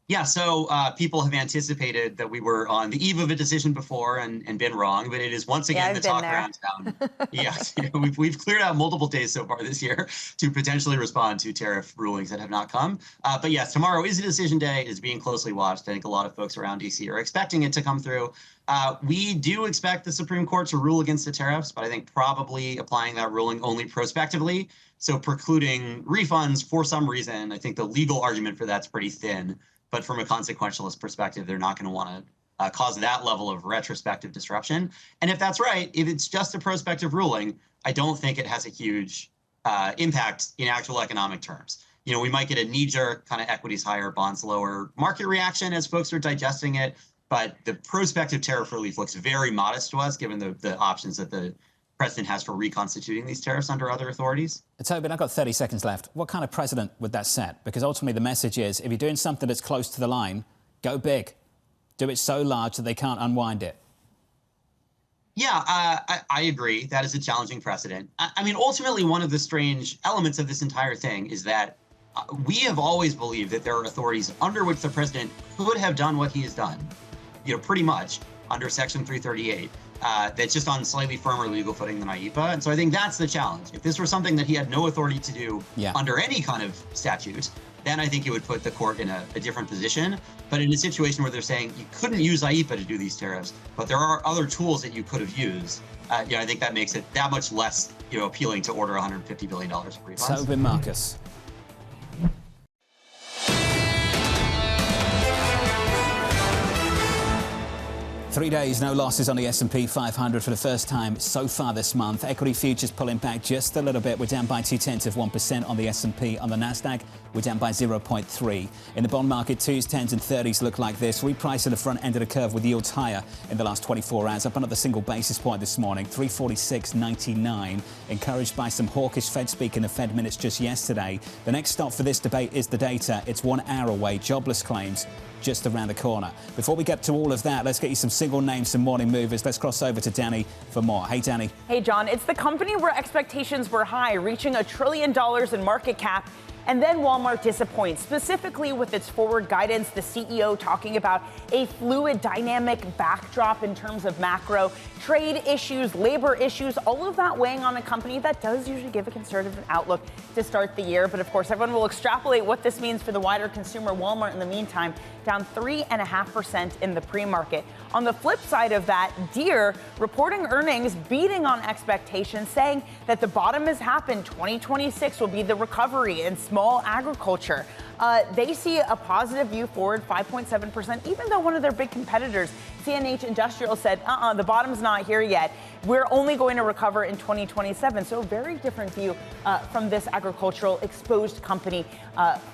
[SPEAKER 2] Yeah, so people have anticipated that we were on the eve of a decision before and been wrong, but it is once again the talk around town. Yes, we've cleared out multiple days so far this year to potentially respond to tariff rulings that have not come. But yes, tomorrow is a decision day. It's being closely watched. I think a lot of folks around D.C. are expecting it to come through. We do expect the Supreme Court to rule against the tariffs, but I think probably applying that ruling only prospectively. So precluding refunds for some reason, I think the legal argument for that's pretty thin. But from a consequentialist perspective, they're not going to want to cause that level of retrospective disruption. And if that's right, if it's just a prospective ruling, I don't think it has a huge impact in actual economic terms. You know, we might get a knee-jerk kind of equities higher, bonds lower market reaction as folks are digesting it. But the prospective tariff relief looks very modest to us, given the options that the president has for reconstituting these tariffs under other authorities.
[SPEAKER 7] Tobin, I've got 30 seconds left. What kind of precedent would that set? Because ultimately the message is, if you're doing something that's close to the line, go big. Do it so large that they can't unwind it.
[SPEAKER 2] Yeah, I agree. That is a challenging precedent. I mean, ultimately, one of the strange elements of this entire thing is that we have always believed that there are authorities under which the president could have done what he has done, you know, pretty much under Section 338. That's just on slightly firmer legal footing than IEPA. And so I think that's the challenge. If this were something that he had no authority to do under any kind of statute, then I think it would put the court in a different position. But in a situation where they're saying you couldn't use IEPA to do these tariffs, but there are other tools that you could have used, I think that makes it that much less, appealing to order $150 billion of refunds.
[SPEAKER 7] Tobin, Marcus. Three days, no losses on the S&P 500 for the first time so far this month. Equity futures pulling back just a little bit. We're down by 0.2% on the S&P. On the Nasdaq, we're down by 0.3. In the bond market, 2s, 10s and 30s look like this. Repricing the front end of the curve with yields higher in the last 24 hours. Up another single basis point this morning, 346.99. Encouraged by some hawkish Fed speak in the Fed minutes just yesterday. The next stop for this debate is the data. It's 1 hour away. Jobless claims just around the corner. Before we get to all of that, let's get you some single names, some morning movers. Let's cross over to Danny for more. Hey, Danny.
[SPEAKER 3] Hey, John. It's the company where expectations were high, reaching $1 trillion in market cap. And then Walmart disappoints, specifically with its forward guidance, the CEO talking about a fluid, dynamic backdrop in terms of macro, trade issues, labor issues, all of that weighing on a company that does usually give a conservative outlook to start the year. But of course, everyone will extrapolate what this means for the wider consumer. Walmart, in the meantime, down 3.5% in the pre-market. On the flip side of that, Deere reporting earnings beating on expectations, saying that the bottom has happened. 2026 will be the recovery in small agriculture. They see a positive view forward, 5.7%, even though one of their big competitors, CNH Industrial, said, the bottom's not here yet. We're only going to recover in 2027. So a very different view from this agricultural exposed company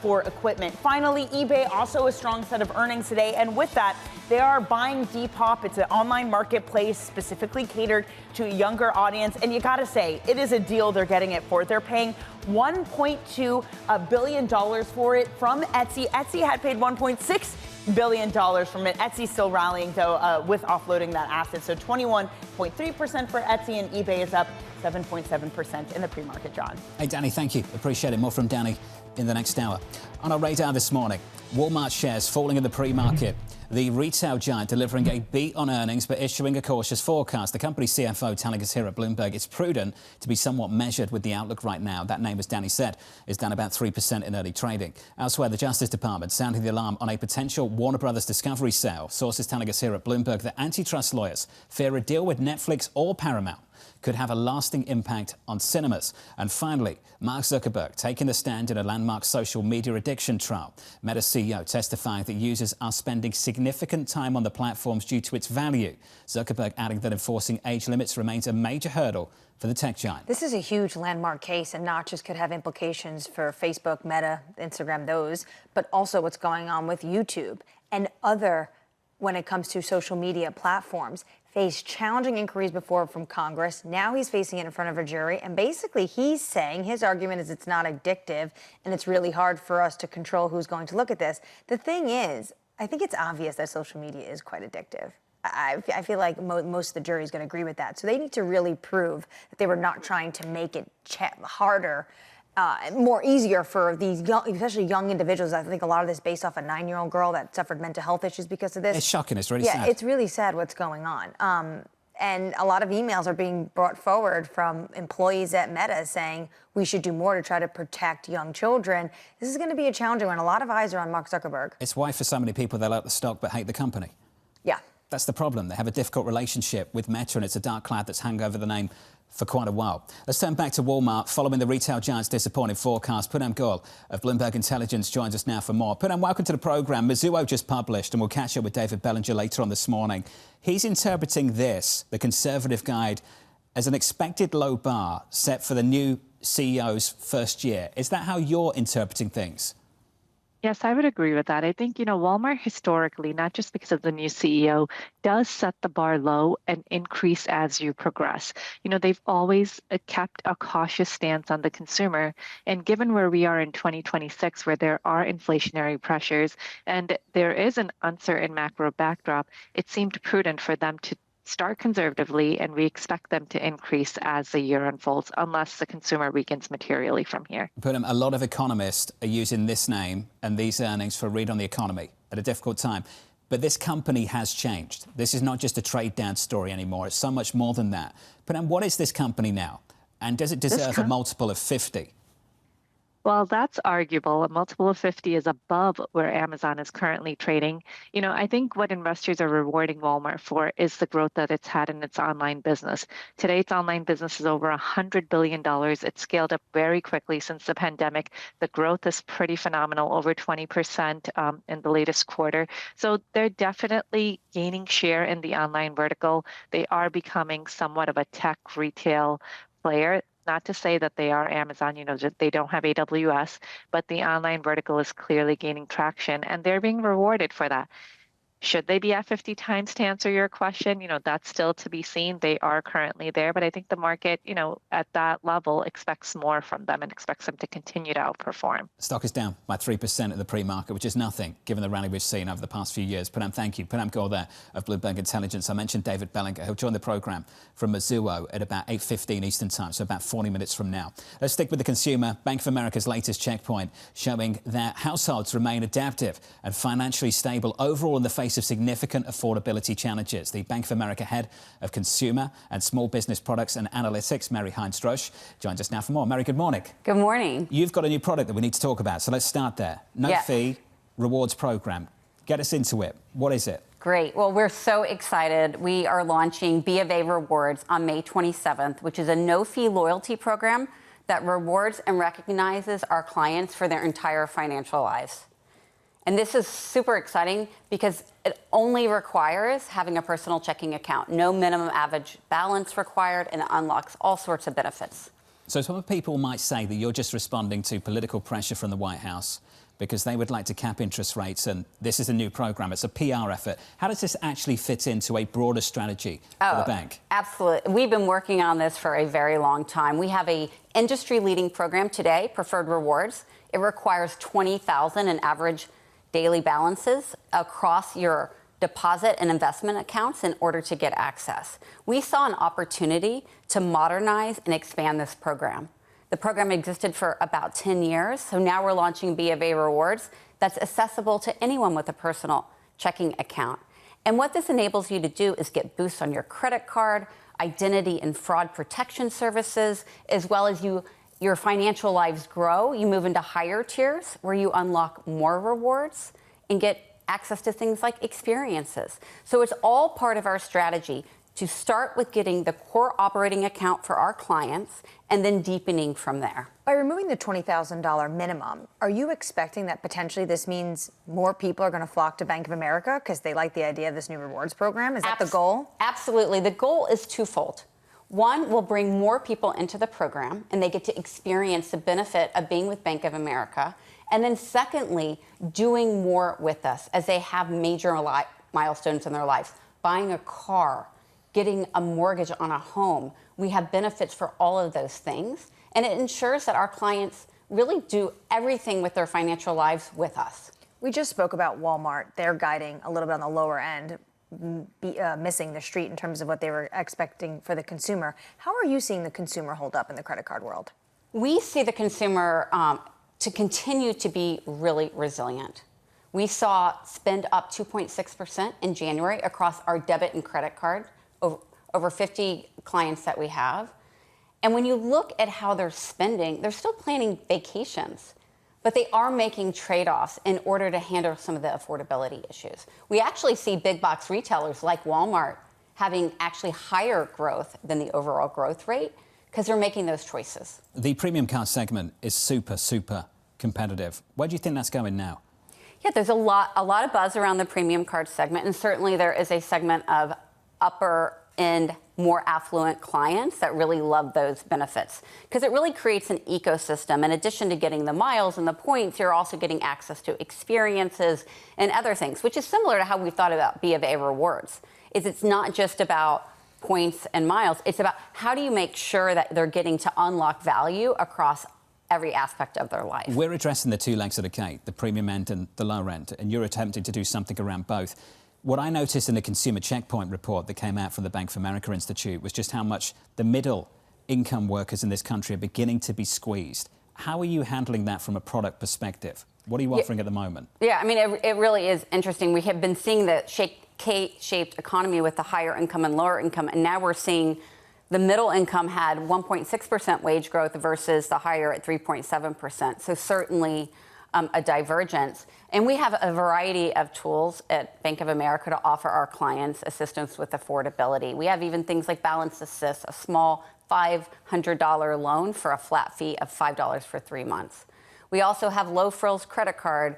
[SPEAKER 3] for equipment. Finally, eBay, also a strong set of earnings today. And with that, they are buying Depop. It's an online marketplace specifically catered to a younger audience. And you got to say, it is a deal they're getting it for. They're paying $1.2 billion for it from Etsy. Etsy had paid $1.6 billion from it. Etsy's still rallying, though, with offloading that asset. So 21.3% for Etsy, and eBay is up 7.7% in the pre-market, John.
[SPEAKER 7] Hey, Danny, thank you. Appreciate it. More from Danny in the next hour. On our radar this morning, Walmart shares falling in the pre-market. The retail giant delivering a beat on earnings but issuing a cautious forecast. The company CFO telling us here at Bloomberg it's prudent to be somewhat measured with the outlook right now. That name, as Danny said, is down about 3% in early trading. Elsewhere, the Justice Department sounding the alarm on a potential Warner Brothers Discovery sale. Sources telling us here at Bloomberg that antitrust lawyers fear a deal with Netflix or Paramount could have a lasting impact on cinemas. And finally, Mark Zuckerberg taking the stand in a landmark social media addiction trial. Meta CEO testifying that users are spending significant time on the platforms due to its value. Zuckerberg adding that enforcing age limits remains a major hurdle for the tech giant.
[SPEAKER 8] This is a huge landmark case, and not just could have implications for Facebook, Meta, Instagram, those, but also what's going on with YouTube and other, when it comes to social media platforms. Faced challenging inquiries before from Congress. Now he's facing it in front of a jury. And basically he's saying his argument is it's not addictive and it's really hard for us to control who's going to look at this. The thing is, I think it's obvious that social media is quite addictive. I feel like most of the jury is going to agree with that. So they need to really prove that they were not trying to make it harder, more easier for these young, especially young individuals. I think a lot of this based off a 9-year-old girl that suffered mental health issues because of this.
[SPEAKER 7] It's shocking. It's really sad.
[SPEAKER 8] Yeah, it's really sad what's going on. And a lot of emails are being brought forward from employees at Meta saying we should do more to try to protect young children. This is going to be a challenging one. A lot of eyes are on Mark Zuckerberg.
[SPEAKER 7] It's why for so many people they like the stock but hate the company.
[SPEAKER 8] Yeah.
[SPEAKER 7] That's the problem. They have a difficult relationship with Meta, and it's a dark cloud that's hung over the name for quite a while. Let's turn back to Walmart. Following the retail giant's disappointing forecast, Poonam Goel of Bloomberg Intelligence joins us now for more. Poonam, welcome to the programme. Mizuho just published, and we'll catch up with David Bellinger later on this morning. He's interpreting this, the conservative guide, as an expected low bar set for the new CEO's first year. Is that how you're interpreting things?
[SPEAKER 22] Yes, I would agree with that. I think, Walmart historically, not just because of the new CEO, does set the bar low and increase as you progress. They've always kept a cautious stance on the consumer. And given where we are in 2026, where there are inflationary pressures and there is an uncertain macro backdrop, it seemed prudent for them to start conservatively, and we expect them to increase as the year unfolds, unless the consumer weakens materially from here.
[SPEAKER 7] Poonam, a lot of economists are using this name and these earnings for a read on the economy at a difficult time. But this company has changed. This is not just a trade down story anymore. It's so much more than that. Poonam, what is this company now? And does it deserve a multiple of 50?
[SPEAKER 22] Well, that's arguable. A multiple of 50 is above where Amazon is currently trading. I think what investors are rewarding Walmart for is the growth that it's had in its online business. Today, its online business is over $100 billion. It's scaled up very quickly since the pandemic. The growth is pretty phenomenal, over 20% in the latest quarter. So they're definitely gaining share in the online vertical. They are becoming somewhat of a tech retail player. Not to say that they are Amazon, they don't have AWS, but the online vertical is clearly gaining traction, and they're being rewarded for that. Should they be at 50 times to answer your question? That's still to be seen. They are currently there, but I think the market, at that level expects more from them and expects them to continue to outperform.
[SPEAKER 7] Stock is down by 3% at the pre-market, which is nothing given the rally we've seen over the past few years. Panam, thank you. Panam Gaur there of Bloomberg Intelligence. I mentioned David Bellinger. He'll join the programme from Mizuho at about 8:15 Eastern Time, so about 40 minutes from now. Let's stick with the consumer. Bank of America's latest checkpoint showing that households remain adaptive and financially stable overall in the face of significant affordability challenges. The Bank of America head of consumer and small business products and analytics, Hines Droesch, joins us now for more. Mary, good morning.
[SPEAKER 4] Good morning.
[SPEAKER 7] You've got a new product that we need to talk about, so let's start there. No fee rewards program. Get us into it. What is it?
[SPEAKER 4] Great. Well, we're so excited. We are launching B of A Rewards on May 27th, which is a no-fee loyalty program that rewards and recognizes our clients for their entire financial lives. And this is super exciting because it only requires having a personal checking account. No minimum average balance required, and it unlocks all sorts of benefits.
[SPEAKER 7] So some people might say that you're just responding to political pressure from the White House because they would like to cap interest rates, and this is a new program. It's a PR effort. How does this actually fit into a broader strategy for the bank?
[SPEAKER 4] Absolutely. We've been working on this for a very long time. We have a industry-leading program today, Preferred Rewards. It requires $20,000 in average daily balances across your deposit and investment accounts in order to get access. We saw an opportunity to modernize and expand this program. The program existed for about 10 years, so now we're launching B of A Rewards that's accessible to anyone with a personal checking account. And what this enables you to do is get boosts on your credit card, identity and fraud protection services, as well as your financial lives grow. You move into higher tiers where you unlock more rewards and get access to things like experiences. So it's all part of our strategy to start with getting the core operating account for our clients and then deepening from there.
[SPEAKER 8] By removing the $20,000 minimum, are you expecting that potentially this means more people are going to flock to Bank of America because they like the idea of this new rewards program? Is that the goal?
[SPEAKER 4] Absolutely. The goal is twofold. One, will bring more people into the program, and they get to experience the benefit of being with Bank of America. And then secondly, doing more with us as they have major milestones in their lives. Buying a car, getting a mortgage on a home. We have benefits for all of those things. And it ensures that our clients really do everything with their financial lives with us.
[SPEAKER 8] We just spoke about Walmart. They're guiding a little bit on the lower end, missing the street in terms of what they were expecting for the consumer. How are you seeing the consumer hold up in the credit card world?
[SPEAKER 4] We see the consumer to continue to be really resilient. We saw spend up 2.6% in January across our debit and credit card, over 50 clients that we have. And when you look at how they're spending, they're still planning vacations, but they are making trade-offs in order to handle some of the affordability issues. We actually see big box retailers like Walmart having actually higher growth than the overall growth rate because they're making those choices.
[SPEAKER 7] The premium card segment is super, super competitive. Where do you think that's going now?
[SPEAKER 4] Yeah, there's a lot of buzz around the premium card segment, and certainly there is a segment of upper end, more affluent clients that really love those benefits because it really creates an ecosystem. In addition to getting the miles and the points, you're also getting access to experiences and other things, which is similar to how we thought about B of A Rewards. It's not just about points and miles. It's about how do you make sure that they're getting to unlock value across every aspect of their life.
[SPEAKER 7] We're addressing the two legs of the cake, the premium end and the lower end, and you're attempting to do something around both. What I noticed in the Consumer Checkpoint report that came out from the Bank of America Institute was just how much the middle income workers in this country are beginning to be squeezed. How are you handling that from a product perspective? What are you offering at the moment?
[SPEAKER 4] Yeah, I mean, it really is interesting. We have been seeing the K-shaped economy with the higher income and lower income, and now we're seeing the middle income had 1.6% wage growth versus the higher at 3.7%. So certainly a divergence. And we have a variety of tools at Bank of America to offer our clients assistance with affordability. We have even things like Balance Assist, a small $500 loan for a flat fee of $5 for 3 months. We also have low frills credit card,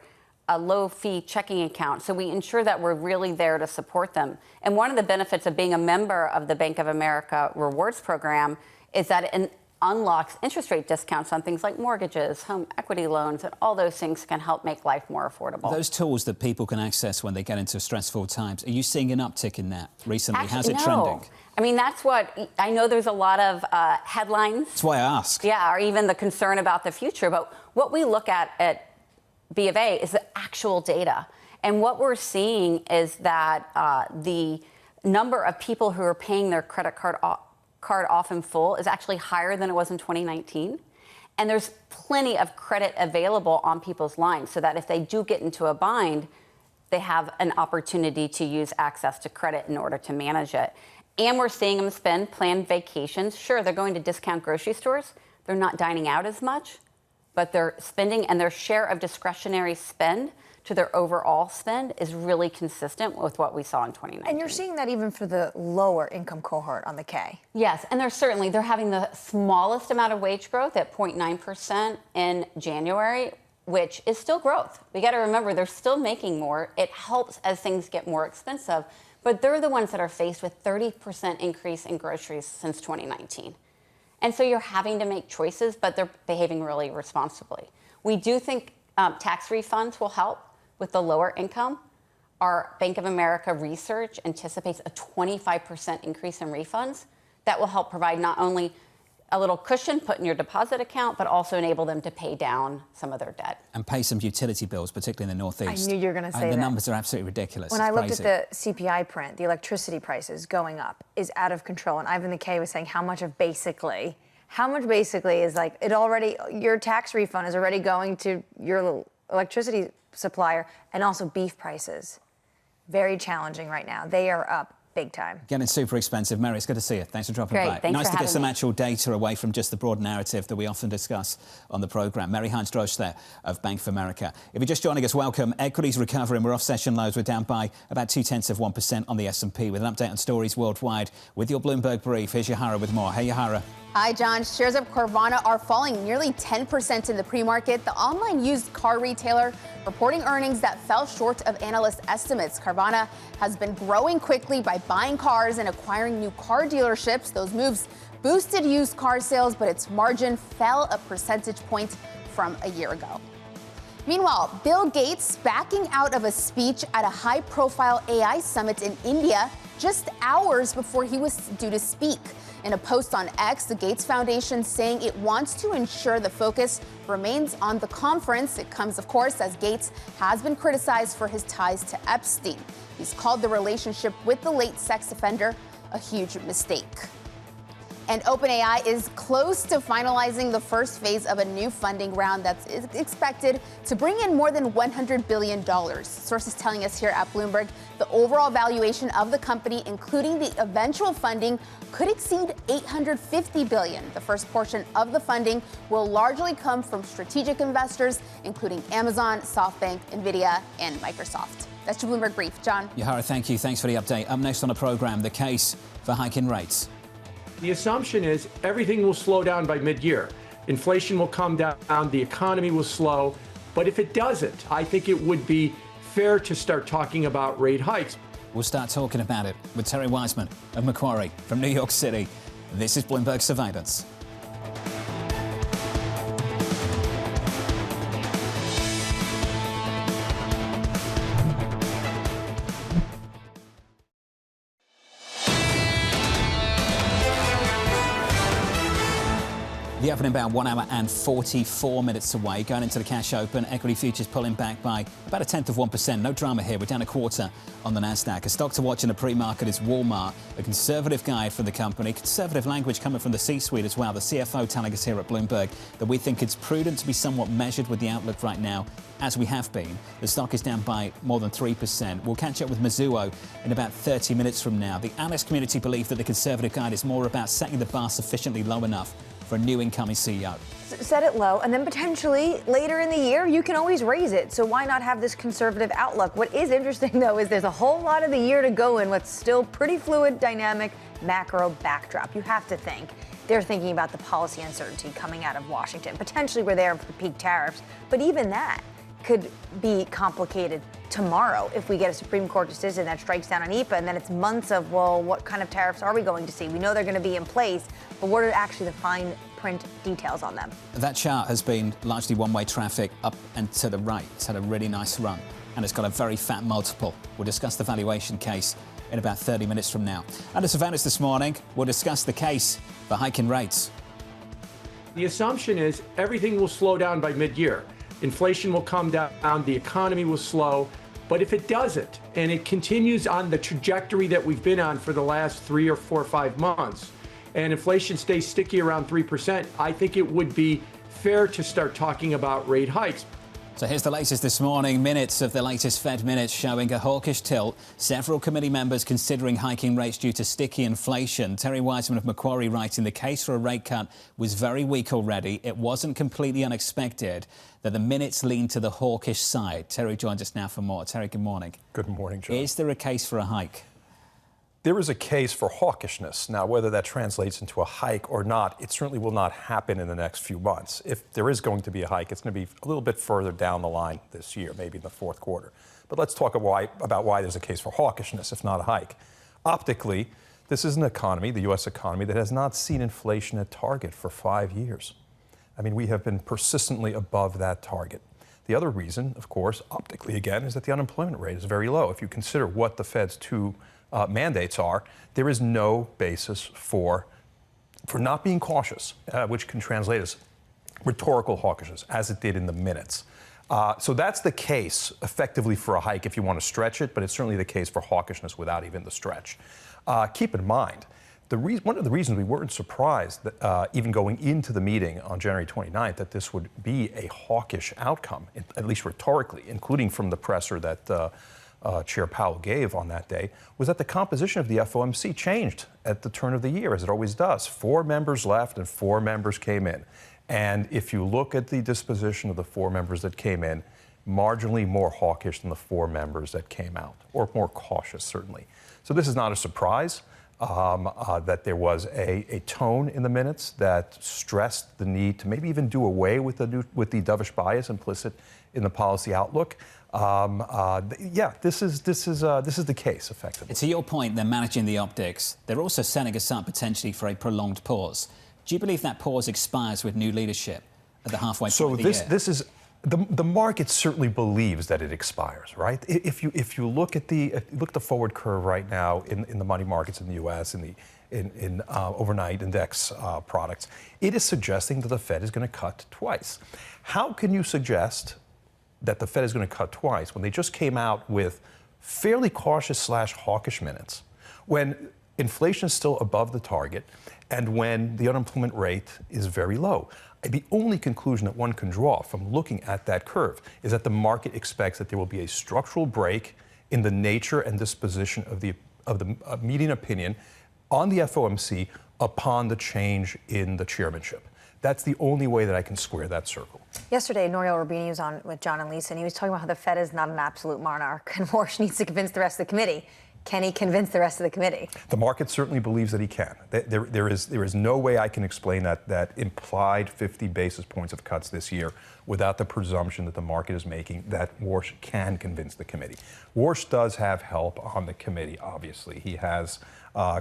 [SPEAKER 4] a low fee checking account. So we ensure that we're really there to support them. And one of the benefits of being a member of the Bank of America Rewards program is that it unlocks interest rate discounts on things like mortgages, home equity loans, and all those things can help make life more affordable.
[SPEAKER 7] Those tools that people can access when they get into stressful times, are you seeing an uptick in that recently?
[SPEAKER 4] Actually,
[SPEAKER 7] How's it
[SPEAKER 4] no.
[SPEAKER 7] trending?
[SPEAKER 4] I mean, that's what I know. There's a lot of headlines.
[SPEAKER 7] That's why I ask.
[SPEAKER 4] Yeah, or even the concern about the future. But what we look at B of A is the actual data. And what we're seeing is that the number of people who are paying their credit card off in full is actually higher than it was in 2019. And there's plenty of credit available on people's lines so that if they do get into a bind, they have an opportunity to use access to credit in order to manage it. And we're seeing them spend planned vacations. Sure, they're going to discount grocery stores. They're not dining out as much, but they're spending, and their share of discretionary spend to their overall spend is really consistent with what we saw in 2019.
[SPEAKER 8] And you're seeing that even for the lower income cohort on the K.
[SPEAKER 4] Yes, and they're having the smallest amount of wage growth at 0.9% in January, which is still growth. We got to remember they're still making more. It helps as things get more expensive, but they're the ones that are faced with 30% increase in groceries since 2019. And so you're having to make choices, but they're behaving really responsibly. We do think tax refunds will help with the lower income. Our Bank of America research anticipates a 25% increase in refunds. That will help provide not only a little cushion put in your deposit account, but also enable them to pay down some of their debt.
[SPEAKER 7] And pay some utility bills, particularly in the Northeast.
[SPEAKER 8] I knew you were going to say that.
[SPEAKER 7] The numbers are absolutely ridiculous.
[SPEAKER 8] When I looked at the CPI print, the electricity prices going up is out of control. And Ivan the K was saying how much basically is like it already, your tax refund is already going to your electricity supplier, and also beef prices. Very challenging right now. They are up big time.
[SPEAKER 7] Getting super expensive. Mary, it's good to see you. Thanks for dropping
[SPEAKER 4] Great.
[SPEAKER 7] by.
[SPEAKER 4] Thanks
[SPEAKER 7] nice
[SPEAKER 4] for
[SPEAKER 7] to get
[SPEAKER 4] having
[SPEAKER 7] some
[SPEAKER 4] me.
[SPEAKER 7] actual data away from just the broad narrative that we often discuss on the programme. Mary Hines Droesch there of Bank of America. If you're just joining us, welcome. Equities recovering. We're off session lows. We're down by about 0.2% on the S&P with an update on stories worldwide with your Bloomberg brief. Here's Yahara with more. Hey, Yahara.
[SPEAKER 10] Hi, John. Shares of Carvana are falling nearly 10% in the pre-market. The online used car retailer reporting earnings that fell short of analyst estimates. Carvana has been growing quickly by buying cars and acquiring new car dealerships. Those moves boosted used car sales, but its margin fell a percentage point from a year ago. Meanwhile, Bill Gates backing out of a speech at a high-profile AI summit in India just hours before he was due to speak. In a post on X, the Gates Foundation saying it wants to ensure the focus remains on the conference. It comes, of course, as Gates has been criticized for his ties to Epstein. He's called the relationship with the late sex offender a huge mistake. And OpenAI is close to finalizing the first phase of a new funding round that's expected to bring in more than $100 billion. Sources telling us here at Bloomberg the overall valuation of the company, including the eventual funding, could exceed $850 billion. The first portion of the funding will largely come from strategic investors, including Amazon, SoftBank, NVIDIA, and Microsoft. That's your Bloomberg Brief. John.
[SPEAKER 7] Yahara, thank you. Thanks for the update. Up next on the programme, the case for hiking rates.
[SPEAKER 5] The assumption is everything will slow down by mid-year. Inflation will come down, the economy will slow. But if it doesn't, I think it would be fair to start talking about rate hikes.
[SPEAKER 7] We'll start talking about it with Thierry Wizman of Macquarie from New York City. This is Bloomberg Surveillance. The opening about 1 hour and 44 minutes away. Going into the cash open, equity futures pulling back by about 0.1%. No drama here. We're down 1/4 on the Nasdaq. A stock to watch in the pre-market is Walmart. A conservative guide from the company. Conservative language coming from the C-suite as well. The CFO telling us here at Bloomberg that we think it's prudent to be somewhat measured with the outlook right now, as we have been. The stock is down by more than 3%. We'll catch up with Mizuho in about 30 minutes from now. The analyst community believe that the conservative guide is more about setting the bar sufficiently low enough for a new incoming CEO.
[SPEAKER 8] Set it low, and then potentially later in the year, you can always raise it. So why not have this conservative outlook? What is interesting, though, is there's a whole lot of the year to go in what's still pretty fluid, dynamic macro backdrop. You have to think they're thinking about the policy uncertainty coming out of Washington. Potentially we're there for peak tariffs, but even that could be complicated tomorrow if we get a Supreme Court decision that strikes down on EPA, and then it's months of, well, what kind of tariffs are we going to see? We know they're going to be in place, but what are actually the fine print details on them?
[SPEAKER 7] That chart has been largely one-way traffic up and to the right. It's had a really nice run, and it's got a very fat multiple. We'll discuss the valuation case in about 30 minutes from now. Under surveillance this morning, we'll discuss the case for hiking rates.
[SPEAKER 5] The assumption is everything will slow down by mid-year. Inflation will come down, the economy will slow. But if it doesn't, and it continues on the trajectory that we've been on for the last 3 or 4 or 5 months, and inflation stays sticky around 3%, I think it would be fair to start talking about rate hikes.
[SPEAKER 7] So here's the latest this morning. Minutes of the latest Fed minutes showing a hawkish tilt. Several committee members considering hiking rates due to sticky inflation. Thierry Wizman of Macquarie writing the case for a rate cut was very weak already. It wasn't completely unexpected that the minutes lean to the hawkish side. Thierry joins us now for more. Thierry, good morning.
[SPEAKER 9] Good morning, John.
[SPEAKER 7] Is there a case for a hike?
[SPEAKER 9] There is a case for hawkishness. Now, whether that translates into a hike or not, it certainly will not happen in the next few months. If there is going to be a hike, it's going to be a little bit further down the line this year, maybe in the fourth quarter. But let's talk about why there's a case for hawkishness, if not a hike. Optically, this is an economy, the U.S. economy, that has not seen inflation at target for 5 years. I mean, we have been persistently above that target. The other reason, of course, optically again, is that the unemployment rate is very low. If you consider what the Fed's two mandates are, there is no basis for not being cautious, which can translate as rhetorical hawkishness, as it did in the minutes. So that's the case, effectively, for a hike if you want to stretch it, but it's certainly the case for hawkishness without even the stretch. Keep in mind, one of the reasons we weren't surprised that even going into the meeting on January 29th that this would be a hawkish outcome, at least rhetorically, including from the presser that Chair Powell gave on that day, was that the composition of the FOMC changed at the turn of the year, as it always does. 4 members left and 4 members came in. And if you look at the disposition of the 4 members that came in, marginally more hawkish than the 4 members that came out, or more cautious, certainly. So this is not a surprise that there was a tone in the minutes that stressed the need to maybe even do away with the dovish bias implicit in the policy outlook. This is the case, effectively.
[SPEAKER 7] To your point, they're managing the optics. They're also setting us up potentially for a prolonged pause. Do you believe that pause expires with new leadership at the halfway point of the year?
[SPEAKER 9] This is the market certainly believes that it expires, right? If you look at the forward curve right now in the money markets in the U.S. in overnight index products, it is suggesting that the Fed is going to cut twice. How can you suggest that the Fed is going to cut twice when they just came out with fairly cautious / hawkish minutes, when inflation is still above the target, and when the unemployment rate is very low? The only conclusion that one can draw from looking at that curve is that the market expects that there will be a structural break in the nature and disposition of the median opinion on the FOMC upon the change in the chairmanship. That's the only way that I can square that circle.
[SPEAKER 8] Yesterday, Nouriel Roubini was on with John and Lisa, and he was talking about how the Fed is not an absolute monarch, and Warsh needs to convince the rest of the committee. Can he convince the rest of the committee?
[SPEAKER 9] The market certainly believes that he can. There is no way I can explain that implied 50 basis points of cuts this year without the presumption that the market is making that Warsh can convince the committee. Warsh does have help on the committee, obviously. He has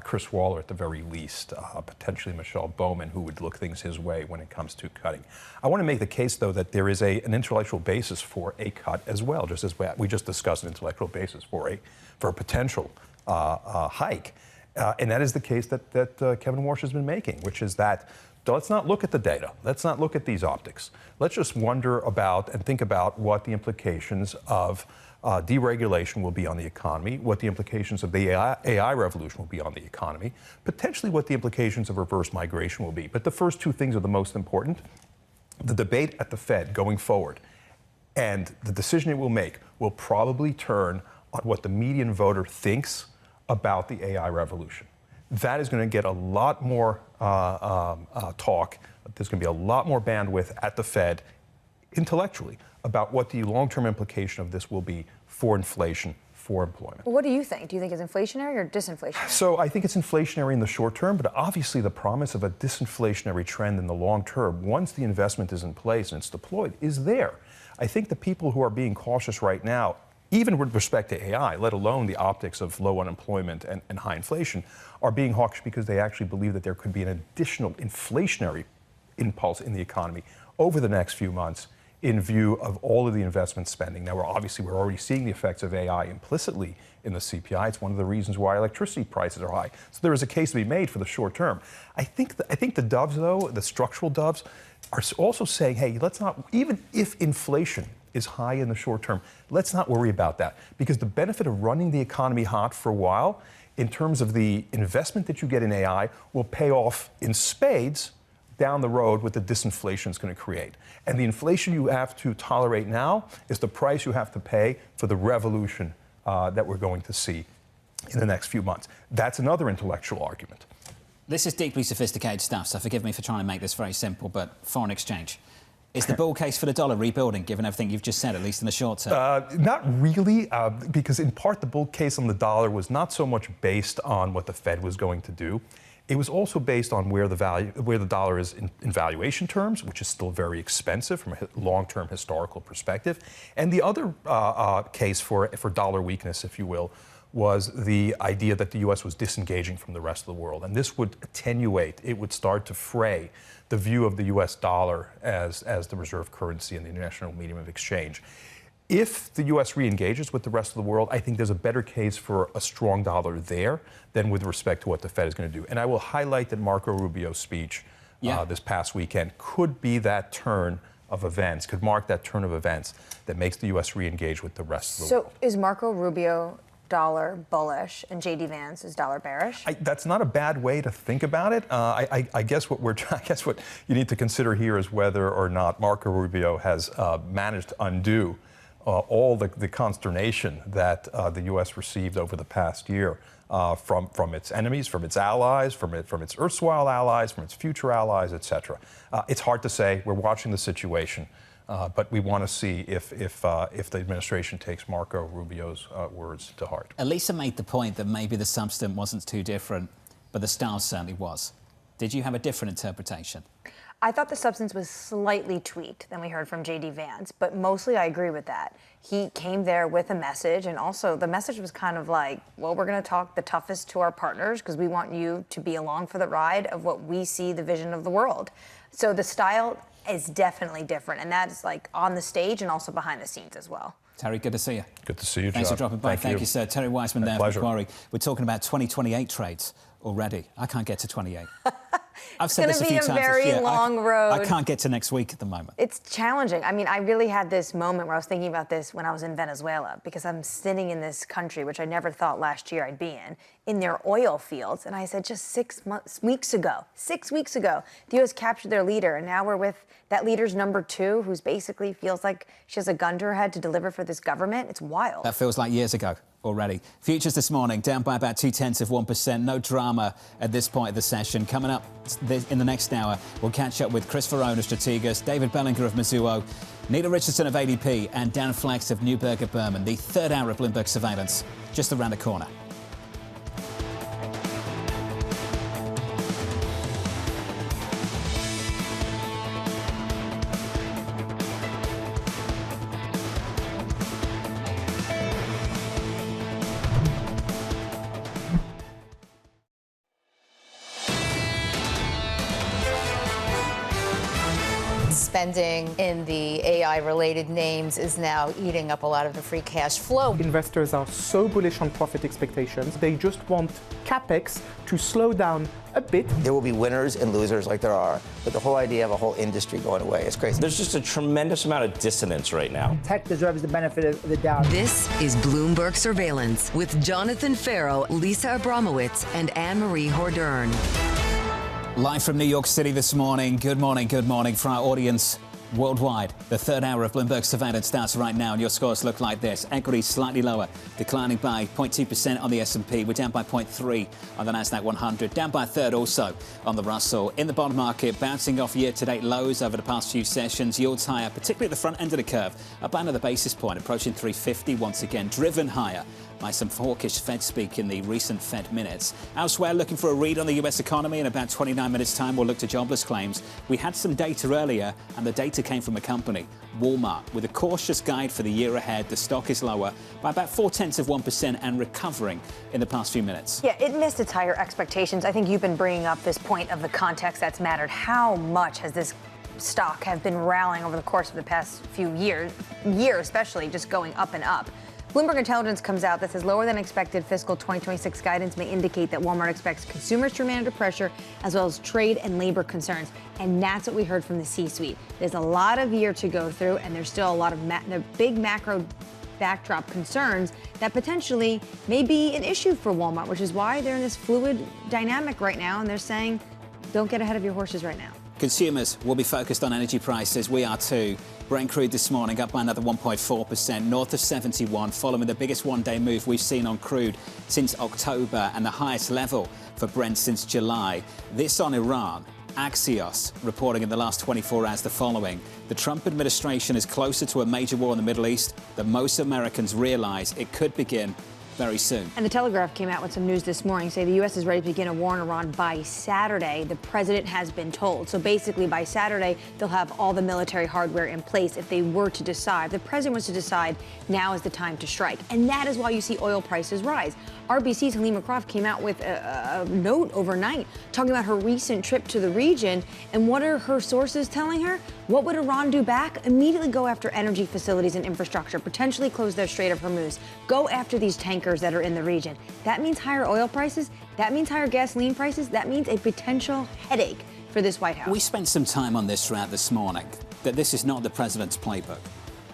[SPEAKER 9] Chris Waller at the very least, potentially Michelle Bowman, who would look things his way when it comes to cutting. I want to make the case, though, that there is an intellectual basis for a cut as well, just as we just discussed an intellectual basis for a potential hike. And that is the case that Kevin Warsh has been making, which is that let's not look at the data. Let's not look at these optics. Let's just wonder about and think about what the implications of deregulation will be on the economy, what the implications of the AI revolution will be on the economy, potentially what the implications of reverse migration will be. But the first 2 things are the most important. The debate at the Fed going forward and the decision it will make will probably turn on what the median voter thinks about the AI revolution. That is going to get a lot more talk. There's going to be a lot more bandwidth at the Fed intellectually about what the long-term implication of this will be for inflation, for employment.
[SPEAKER 8] What do you think? Do you think it's inflationary or disinflationary?
[SPEAKER 9] So I think it's inflationary in the short term, but obviously the promise of a disinflationary trend in the long term, once the investment is in place and it's deployed, is there. I think the people who are being cautious right now, even with respect to AI, let alone the optics of low unemployment and high inflation, are being hawkish because they actually believe that there could be an additional inflationary impulse in the economy over the next few months in view of all of the investment spending. Now, we're already seeing the effects of AI implicitly in the CPI. It's one of the reasons why electricity prices are high. So there is a case to be made for the short term. I think the doves, though, the structural doves, are also saying, hey, let's not, even if inflation is high in the short term, let's not worry about that, because the benefit of running the economy hot for a while in terms of the investment that you get in AI will pay off in spades down the road with the disinflation it's going to create. And the inflation you have to tolerate now is the price you have to pay for the revolution that we're going to see in the next few months. That's another intellectual argument.
[SPEAKER 7] This is deeply sophisticated stuff, so forgive me for trying to make this very simple, but foreign exchange. Is the bull case for the dollar rebuilding, given everything you've just said, at least in the short term?
[SPEAKER 9] Not really, because in part the bull case on the dollar was not so much based on what the Fed was going to do. It was also based on where the dollar is in valuation terms, which is still very expensive from a long-term historical perspective. And the other case for dollar weakness, if you will, was the idea that the U.S. was disengaging from the rest of the world. And this would attenuate, it would start to fray the view of the U.S. dollar as the reserve currency and the international medium of exchange. If the U.S. re-engages with the rest of the world, I think there's a better case for a strong dollar there than with respect to what the Fed is going to do. And I will highlight that Marco Rubio's speech this past weekend could be that turn of events, could mark that turn of events that makes the U.S. re-engage with the rest of the world.
[SPEAKER 8] So is Marco Rubio dollar bullish and J.D. Vance is dollar bearish?
[SPEAKER 9] That's not a bad way to think about it. I guess what you need to consider here is whether or not Marco Rubio has managed to undo all the consternation that the U.S. received over the past year from its enemies, from its allies, from its erstwhile allies, from its future allies, etc. It's hard to say. We're watching the situation, but we want to see if the administration takes Marco Rubio's words to heart.
[SPEAKER 7] Elisa made the point that maybe the substance wasn't too different, but the style certainly was. Did you have a different interpretation?
[SPEAKER 8] I thought the substance was slightly tweaked than we heard from J.D. Vance, but mostly I agree with that. He came there with a message, and also the message was kind of like, well, we're going to talk the toughest to our partners because we want you to be along for the ride of what we see the vision of the world. So the style is definitely different, and that's like on the stage and also behind the scenes as well.
[SPEAKER 7] Terry, good to see you.
[SPEAKER 9] Good to see you, John.
[SPEAKER 7] Thanks for dropping by. Thank you, sir. Terry Wizman there from Macquarie. We're talking about 2028 trades already. I can't get to 28. I've said this a few times.
[SPEAKER 8] It's going to be a very long road.
[SPEAKER 7] I can't get to next week at the moment.
[SPEAKER 8] It's challenging. I mean, I really had this moment where I was thinking about this when I was in Venezuela, because I'm sitting in this country, which I never thought last year I'd be in their oil fields. And I said, just 6 weeks ago, the U.S. captured their leader. And now we're with that leader's number 2, who's basically feels like she has a gun to her head to deliver for this government. It's wild.
[SPEAKER 7] That feels like years ago already. Futures this morning down by about 0.2%. No drama at this point of the session. Coming up in the next hour, we'll catch up with Chris Verrone of Strategas, David Bellinger of Mizuho, Nela Richardson of ADP, and Dan Flax of Neuberger Berman. The third hour of Bloomberg Surveillance just around the corner.
[SPEAKER 1] Spending in the AI-related names is now eating up a lot of the free cash flow.
[SPEAKER 11] Investors are so bullish on profit expectations. They just want CapEx to slow down a bit.
[SPEAKER 12] There will be winners and losers like there are, but the whole idea of a whole industry going away is crazy.
[SPEAKER 23] There's just a tremendous amount of dissonance right now.
[SPEAKER 24] Tech deserves the benefit of the doubt.
[SPEAKER 6] This is Bloomberg Surveillance with Jonathan Ferro, Lisa Abramowicz, and Annmarie Hordern.
[SPEAKER 7] Live from New York City this morning. Good morning for our audience worldwide. The third hour of Bloomberg Surveillance starts right now, and your scores look like this. Equities slightly lower, declining by 0.2% on the S&P. We're down by 0.3 on the Nasdaq 100, down by a third also on the Russell. In the bond market, bouncing off year-to-date lows over the past few sessions. Yields higher, particularly at the front end of the curve, up by another basis point, approaching 350 once again, driven higher by some hawkish Fed speak in the recent Fed minutes. Elsewhere, looking for a read on the US economy. In about 29 minutes' time, we'll look to jobless claims. We had some data earlier, and the data came from a company, Walmart, with a cautious guide for the year ahead. The stock is lower by about 0.4% and recovering in the past few minutes.
[SPEAKER 8] Yeah, it missed its higher expectations. I think you've been bringing up this point of the context that's mattered. How much has this stock have been rallying over the course of the past few years especially, just going up and up? Bloomberg Intelligence comes out that says lower than expected fiscal 2026 guidance may indicate that Walmart expects consumers to remain under pressure as well as trade and labor concerns. And that's what we heard from the C-suite. There's a lot of year to go through, and there's still a lot of big macro backdrop concerns that potentially may be an issue for Walmart, which is why they're in this fluid dynamic right now. And they're saying, don't get ahead of your horses right now.
[SPEAKER 7] Consumers will be focused on energy prices. We are too. Brent crude this morning up by another 1.4%, north of 71, following the biggest one-day move we've seen on crude since October and the highest level for Brent since July. This on Iran. Axios reporting in the last 24 hours the following. The Trump administration is closer to a major war in the Middle East than most Americans realize. It could begin very soon.
[SPEAKER 8] And the Telegraph came out with some news this morning saying the U.S. is ready to begin a war in Iran by Saturday. The president has been told. So basically by Saturday, they'll have all the military hardware in place if they were to decide. The president was to decide now is the time to strike. And that is why you see oil prices rise. RBC's Halima Croft came out with a note overnight talking about her recent trip to the region. And what are her sources telling her? What would Iran do back? Immediately go after energy facilities and infrastructure, potentially close their Strait of Hormuz, go after these tankers that are in the region. That means higher oil prices. That means higher gasoline prices. That means a potential headache for this White House.
[SPEAKER 7] We spent some time on this throughout this morning, that this is not the president's playbook.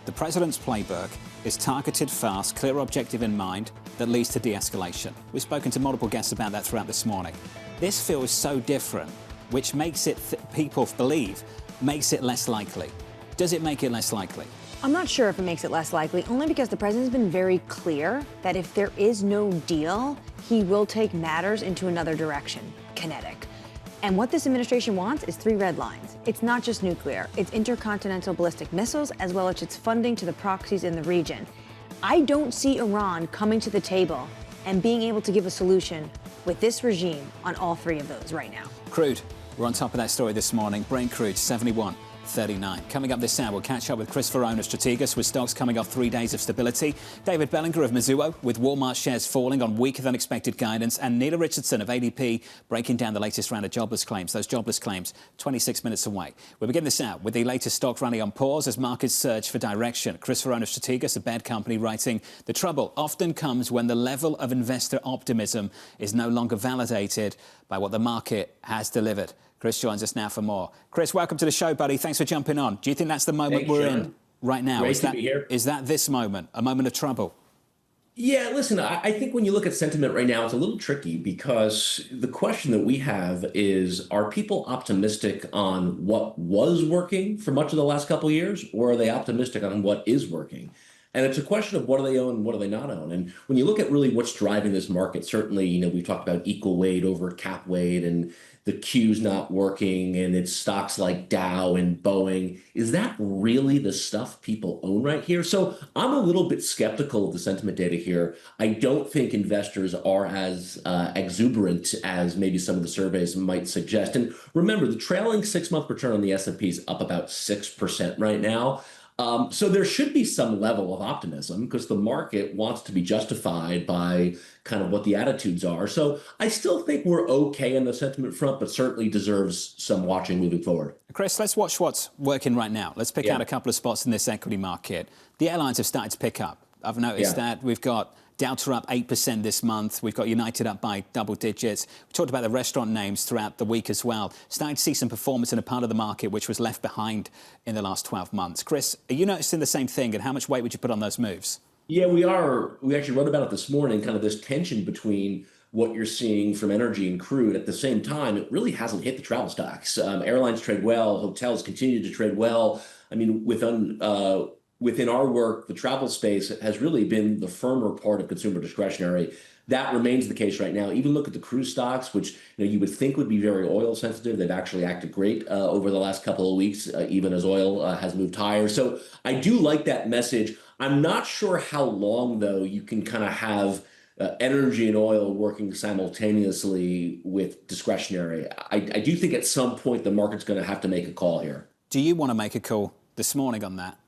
[SPEAKER 7] The president's playbook is targeted, fast, clear objective in mind that leads to de-escalation. We've spoken to multiple guests about that throughout this morning. This feels so different, which makes it, people believe, makes it less likely. Does it make it less likely?
[SPEAKER 8] I'm not sure if it makes it less likely, only because the president's been very clear that if there is no deal, he will take matters into another direction, kinetic. And what this administration wants is 3 red lines. It's not just nuclear, it's intercontinental ballistic missiles, as well as its funding to the proxies in the region. I don't see Iran coming to the table and being able to give a solution with this regime on all 3 of those right now.
[SPEAKER 7] Crude, we're on top of that story this morning. Brent crude, 71.39. Coming up this hour, we'll catch up with Chris Verrone of Strategas, with stocks coming off 3 days of stability. David Bellinger of Mizuho, with Walmart shares falling on weaker than expected guidance. And Nela Richardson of ADP breaking down the latest round of jobless claims. Those jobless claims, 26 minutes away. We'll begin this out with the latest stock rally on pause as markets search for direction. Chris Verrone of Strategas, a bad company, writing, the trouble often comes when the level of investor optimism is no longer validated by what the market has delivered. Chris joins us now for more. Chris, welcome to the show, buddy. Thanks for jumping on. Do you think that's the moment we're in right now?
[SPEAKER 14] Great to be here.
[SPEAKER 7] Is that this moment, a moment of trouble?
[SPEAKER 14] Yeah, listen, I think when you look at sentiment right now, it's a little tricky because the question that we have is, are people optimistic on what was working for much of the last couple of years, or are they optimistic on what is working? And it's a question of what do they own and what do they not own? And when you look at really what's driving this market, certainly, we've talked about equal weight over cap weight and the Q's not working, and it's stocks like Dow and Boeing. Is that really the stuff people own right here? So I'm a little bit skeptical of the sentiment data here. I don't think investors are as exuberant as maybe some of the surveys might suggest. And remember, the trailing 6-month return on the S&P is up about 6% right now. So there should be some level of optimism because the market wants to be justified by kind of what the attitudes are. So I still think we're okay on the sentiment front, but certainly deserves some watching moving forward.
[SPEAKER 7] Chris, let's watch what's working right now. Let's pick out a couple of spots in this equity market. The airlines have started to pick up. I've noticed that we've got Delta up 8% this month. We've got United up by double digits. We talked about the restaurant names throughout the week as well. Starting to see some performance in a part of the market which was left behind in the last 12 months. Chris, are you noticing the same thing, and how much weight would you put on those moves?
[SPEAKER 14] Yeah, we are. We actually wrote about it this morning, kind of this tension between what you're seeing from energy and crude. At the same time, it really hasn't hit the travel stocks. Airlines trade well. Hotels continue to trade well. I mean, within our work, the travel space has really been the firmer part of consumer discretionary. That remains the case right now. Even look at the cruise stocks, which you would think would be very oil sensitive. They've actually acted great over the last couple of weeks, even as oil has moved higher. So I do like that message. I'm not sure how long, though, you can kind of have energy and oil working simultaneously with discretionary. I do think at some point the market's going to have to make a call here.
[SPEAKER 7] Do you want to make a call this morning on that?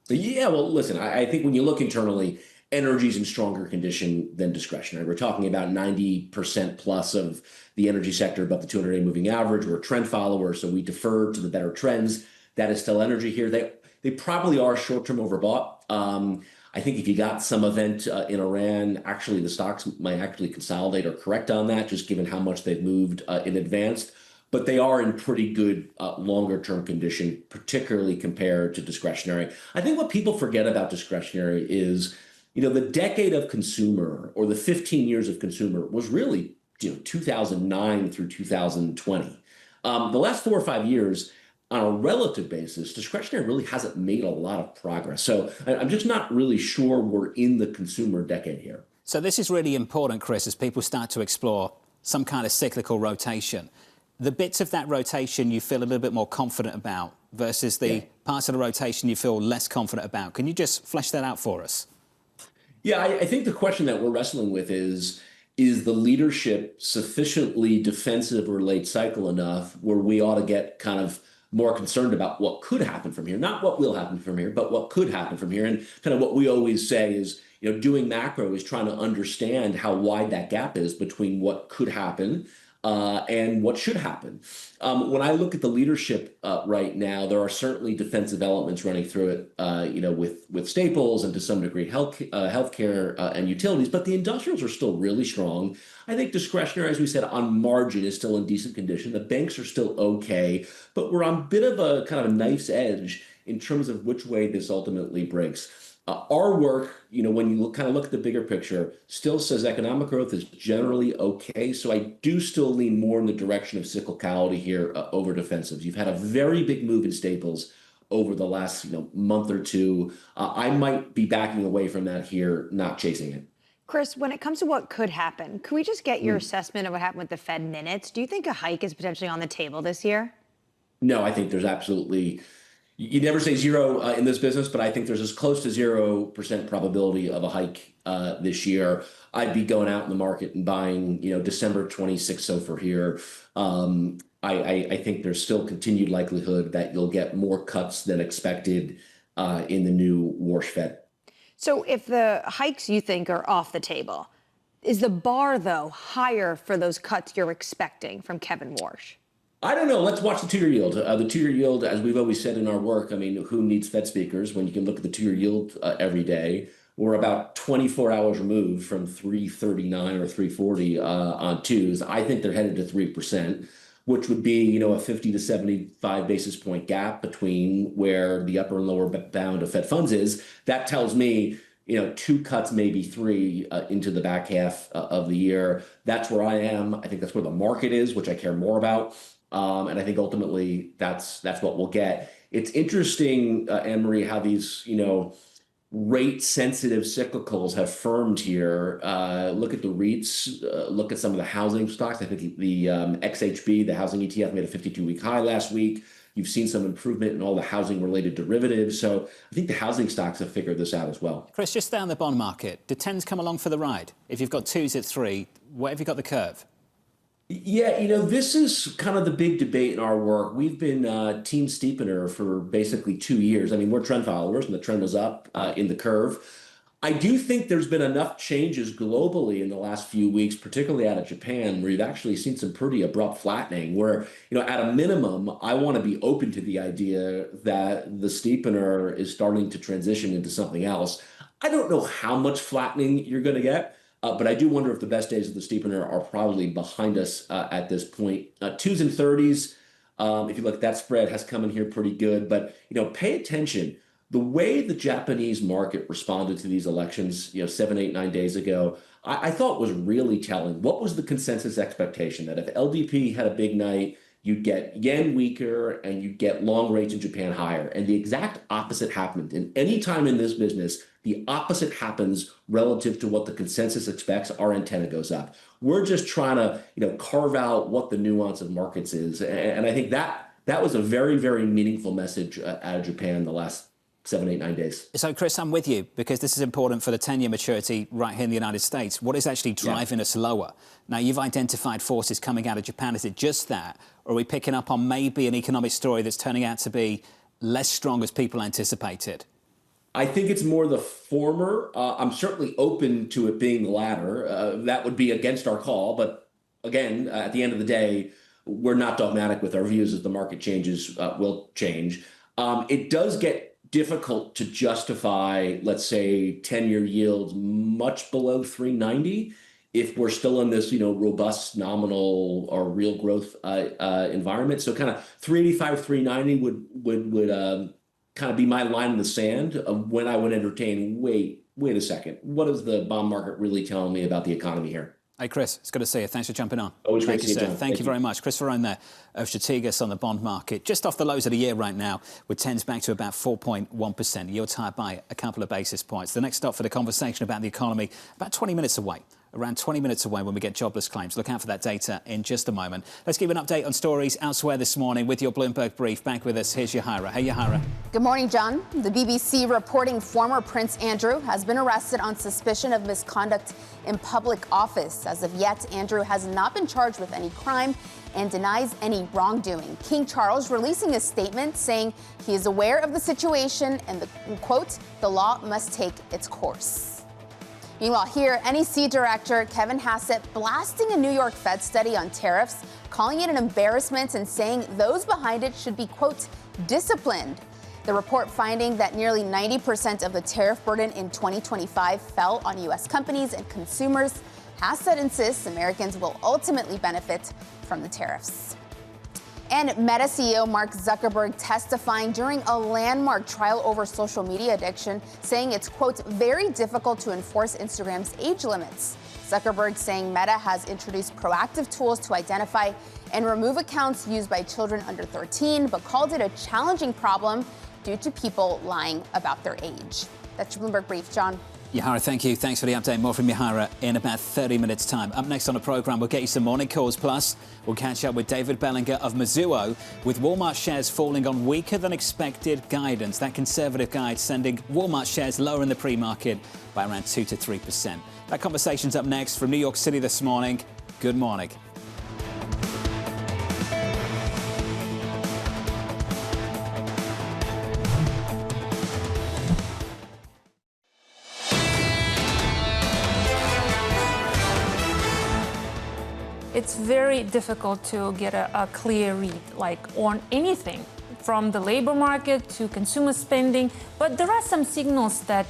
[SPEAKER 14] Yeah, well, listen, I think when you look internally, energy's in stronger condition than discretionary. We're talking about 90% plus of the energy sector above the 200-day moving average. We're a trend follower, so we defer to the better trends. That is still energy here. They probably are short-term overbought. I think if you got some event in Iran, actually the stocks might actually consolidate or correct on that, just given how much they've moved in advance. But they are in pretty good longer-term condition, particularly compared to discretionary. I think what people forget about discretionary is, the decade of consumer, or the 15 years of consumer, was really 2009 through 2020. The last 4 or 5 years, on a relative basis, discretionary really hasn't made a lot of progress. So I'm just not really sure we're in the consumer decade here.
[SPEAKER 7] So this is really important, Chris, as people start to explore some kind of cyclical rotation. The bits of that rotation you feel a little bit more confident about versus the parts of the rotation you feel less confident about. Can you just flesh that out for us?
[SPEAKER 14] Yeah, I think the question that we're wrestling with is the leadership sufficiently defensive or late cycle enough where we ought to get kind of more concerned about what could happen from here, not what will happen from here, but what could happen from here. And kind of what we always say is, doing macro is trying to understand how wide that gap is between what could happen and what should happen. When I look at the leadership right now, there are certainly defensive elements running through it, with staples and to some degree healthcare and utilities, but the industrials are still really strong. I think discretionary, as we said, on margin is still in decent condition. The banks are still okay, but we're on a bit of a kind of a knife's edge in terms of which way this ultimately breaks. Our work, when you kind of look at the bigger picture, still says economic growth is generally okay. So I do still lean more in the direction of cyclicality here over defensives. You've had a very big move in staples over the last month or two. I might be backing away from that here, not chasing it.
[SPEAKER 8] Chris, when it comes to what could happen, can we just get your assessment of what happened with the Fed minutes? Do you think a hike is potentially on the table this year?
[SPEAKER 14] No, I think there's absolutely... You never say zero in this business, but I think there's as close to 0% probability of a hike this year. I'd be going out in the market and buying, December 26th SOFR here. I think there's still continued likelihood that you'll get more cuts than expected in the new Warsh Fed.
[SPEAKER 8] So if the hikes you think are off the table, is the bar, though, higher for those cuts you're expecting from Kevin Warsh?
[SPEAKER 14] I don't know. Let's watch the two-year yield. The two-year yield, as we've always said in our work, who needs Fed speakers when you can look at the two-year yield every day? We're about 24 hours removed from 339 or 340 on twos. I think they're headed to 3%, which would be, a 50 to 75 basis point gap between where the upper and lower bound of Fed funds is. That tells me, two cuts, maybe three into the back half of the year. That's where I am. I think that's where the market is, which I care more about. And I think ultimately that's what we'll get. It's interesting, Annmarie, how these, rate-sensitive cyclicals have firmed here. Look at the REITs, look at some of the housing stocks. I think the XHB, the housing ETF, made a 52-week high last week. You've seen some improvement in all the housing-related derivatives. So I think the housing stocks have figured this out as well.
[SPEAKER 7] Chris, just down the bond market, do 10s come along for the ride? If you've got 2s at 3, where have you got the curve?
[SPEAKER 14] Yeah, this is kind of the big debate in our work. We've been team steepener for basically 2 years. We're trend followers, and the trend was up in the curve. I do think there's been enough changes globally in the last few weeks, particularly out of Japan, where you've actually seen some pretty abrupt flattening, where, at a minimum, I want to be open to the idea that the steepener is starting to transition into something else. I don't know how much flattening you're going to get. But I do wonder if the best days of the steepener are probably behind us at this point. 2s and 30s, if you look, that spread has come in here pretty good. But, pay attention. The way the Japanese market responded to these elections, 7, 8, 9 days ago, I thought was really telling. What was the consensus expectation? That if LDP had a big night, you'd get yen weaker and you'd get long rates in Japan higher. And the exact opposite happened. And any time in this business, the opposite happens relative to what the consensus expects, our antenna goes up. We're just trying to, carve out what the nuance of markets is. And I think that was a very, very meaningful message out of Japan the last 7, 8, 9 days.
[SPEAKER 7] So, Chris, I'm with you because this is important for the 10-year maturity right here in the United States. What is actually driving us lower? Now, you've identified forces coming out of Japan. Is it just that? Or are we picking up on maybe an economic story that's turning out to be less strong as people anticipated?
[SPEAKER 14] I think it's more the former. I'm certainly open to it being the latter. That would be against our call. But again, at the end of the day, we're not dogmatic with our views. As the market changes, will change. It does get difficult to justify, let's say, 10-year yields much below 390 if we're still in this, robust nominal or real growth environment. So kind of 385, 390 would kind of be my line in the sand of when I would entertain, wait a second, what is the bond market really telling me about the economy here?
[SPEAKER 7] Hey, Chris, it's good to see you. Thanks for jumping on.
[SPEAKER 14] Always great to see you,
[SPEAKER 7] sir.
[SPEAKER 14] John.
[SPEAKER 7] Thank you very much. Chris Verrone there of Strategas on the bond market. Just off the lows of the year right now, with 10s back to about 4.1%. Yields higher by a couple of basis points. The next stop for the conversation about the economy, about 20 minutes away. Around 20 minutes away when we get jobless claims. Look out for that data in just a moment. Let's give an update on stories elsewhere this morning with your Bloomberg Brief. Back with us, here's Yahira. Hey, Yahira.
[SPEAKER 10] Good morning, John. The BBC reporting former Prince Andrew has been arrested on suspicion of misconduct in public office. As of yet, Andrew has not been charged with any crime and denies any wrongdoing. King Charles releasing a statement saying he is aware of the situation and, quote, the law must take its course. Meanwhile, here, NEC Director Kevin Hassett blasting a New York Fed study on tariffs, calling it an embarrassment and saying those behind it should be, quote, disciplined. The report finding that nearly 90% of the tariff burden in 2025 fell on U.S. companies and consumers. Hassett insists Americans will ultimately benefit from the tariffs. And Meta CEO Mark Zuckerberg testifying during a landmark trial over social media addiction, saying it's, quote, very difficult to enforce Instagram's age limits. Zuckerberg saying Meta has introduced proactive tools to identify and remove accounts used by children under 13, but called it a challenging problem due to people lying about their age. That's your Bloomberg Brief, John.
[SPEAKER 7] Yahira, thank you. Thanks for the update. More from Yahira in about 30 minutes' time. Up next on the programme, we'll get you some morning calls. Plus, we'll catch up with David Bellinger of Mizuho, with Walmart shares falling on weaker than expected guidance. That conservative guide sending Walmart shares lower in the pre-market by around 2 to 3%. That conversation's up next from New York City this morning. Good morning.
[SPEAKER 15] It's very difficult to get a clear read, like on anything, from the labor market to consumer spending. But there are some signals that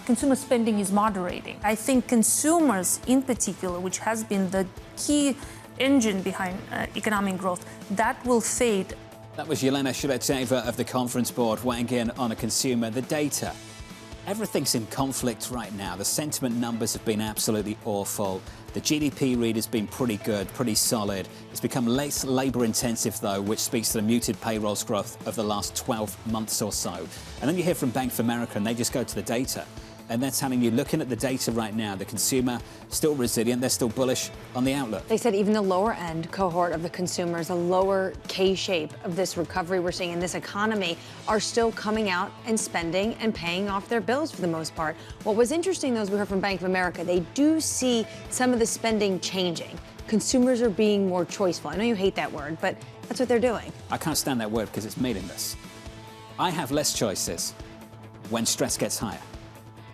[SPEAKER 15] consumer spending is moderating. I think consumers in particular, which has been the key engine behind economic growth, that will fade.
[SPEAKER 7] That was Yelena Shulyatyeva of the Conference Board weighing in on a consumer. The data. Everything's in conflict right now. The sentiment numbers have been absolutely awful. The GDP read has been pretty good, pretty solid. It's become less labour-intensive, though, which speaks to the muted payrolls growth of the last 12 months or so. And then you hear from Bank of America, and they just go to the data. And they're telling you, looking at the data right now, the consumer still resilient. They're still bullish on the outlook.
[SPEAKER 8] They said even the lower end cohort of the consumers, a lower K-shape of this recovery we're seeing in this economy, are still coming out and spending and paying off their bills for the most part. What was interesting, though, is we heard from Bank of America, they do see some of the spending changing. Consumers are being more choiceful. I know you hate that word, but that's what they're doing.
[SPEAKER 7] I can't stand that word because it's meaningless. I have less choices when stress gets higher.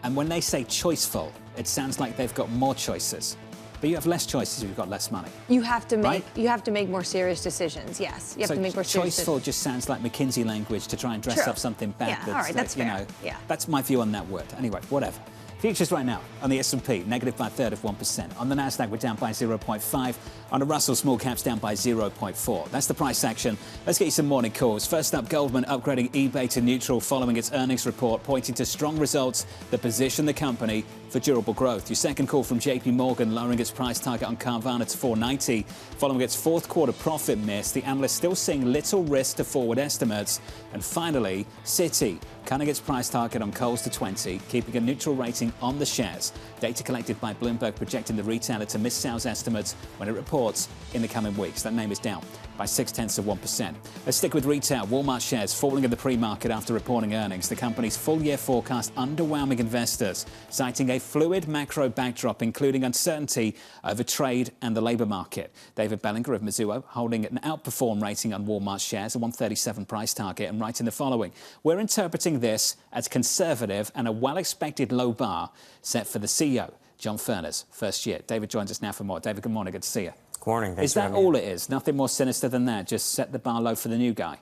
[SPEAKER 7] And when they say choiceful, it sounds like they've got more choices. But you have less choices if you've got less money.
[SPEAKER 8] You have to make
[SPEAKER 7] right?
[SPEAKER 8] you have to make more serious decisions. Yes, you have to make more serious decisions.
[SPEAKER 7] Choiceful just sounds like McKinsey language to try and dress up something bad.
[SPEAKER 8] Yeah, all right, that's fair. Yeah.
[SPEAKER 7] That's my view on that word. Anyway, whatever. Futures right now on the S&P, negative by a third of 1%. On the Nasdaq, we're down by 0.5. On the Russell, small caps down by 0.4. That's the price action. Let's get you some morning calls. First up, Goldman upgrading eBay to neutral following its earnings report, pointing to strong results that position the company for durable growth. Your second call from JP Morgan, lowering its price target on Carvana to $4.90. Following its fourth quarter profit miss, the analyst still seeing little risk to forward estimates. And finally, Citi cutting its price target on Coles to 20, keeping a neutral rating rating on the shares. Data collected by Bloomberg projecting the retailer to miss sales estimates when it reports in the coming weeks. That name is down by 0.6%. Let's stick with retail. Walmart shares falling in the pre-market after reporting earnings. The company's full-year forecast underwhelming investors, citing a fluid macro backdrop, including uncertainty over trade and the labour market. David Bellinger of Mizuho holding an outperform rating on Walmart shares, a 137 price target, and writing the following: "We're interpreting this as conservative and a well-expected low bar set for the CEO, John Furner's first year." David joins us now for more. David, good morning. Good to see you.
[SPEAKER 16] Good morning. Thanks
[SPEAKER 7] is that all it is? Nothing more sinister than that? Just set the bar low for the new guy?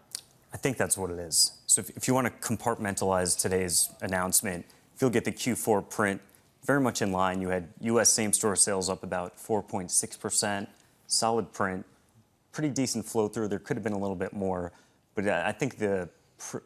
[SPEAKER 16] I think that's what it is. So if you want to compartmentalize today's announcement, if you'll get the Q4 print, very much in line. You had U.S. same-store sales up about 4.6%, solid print, pretty decent flow-through. There could have been a little bit more, but I think the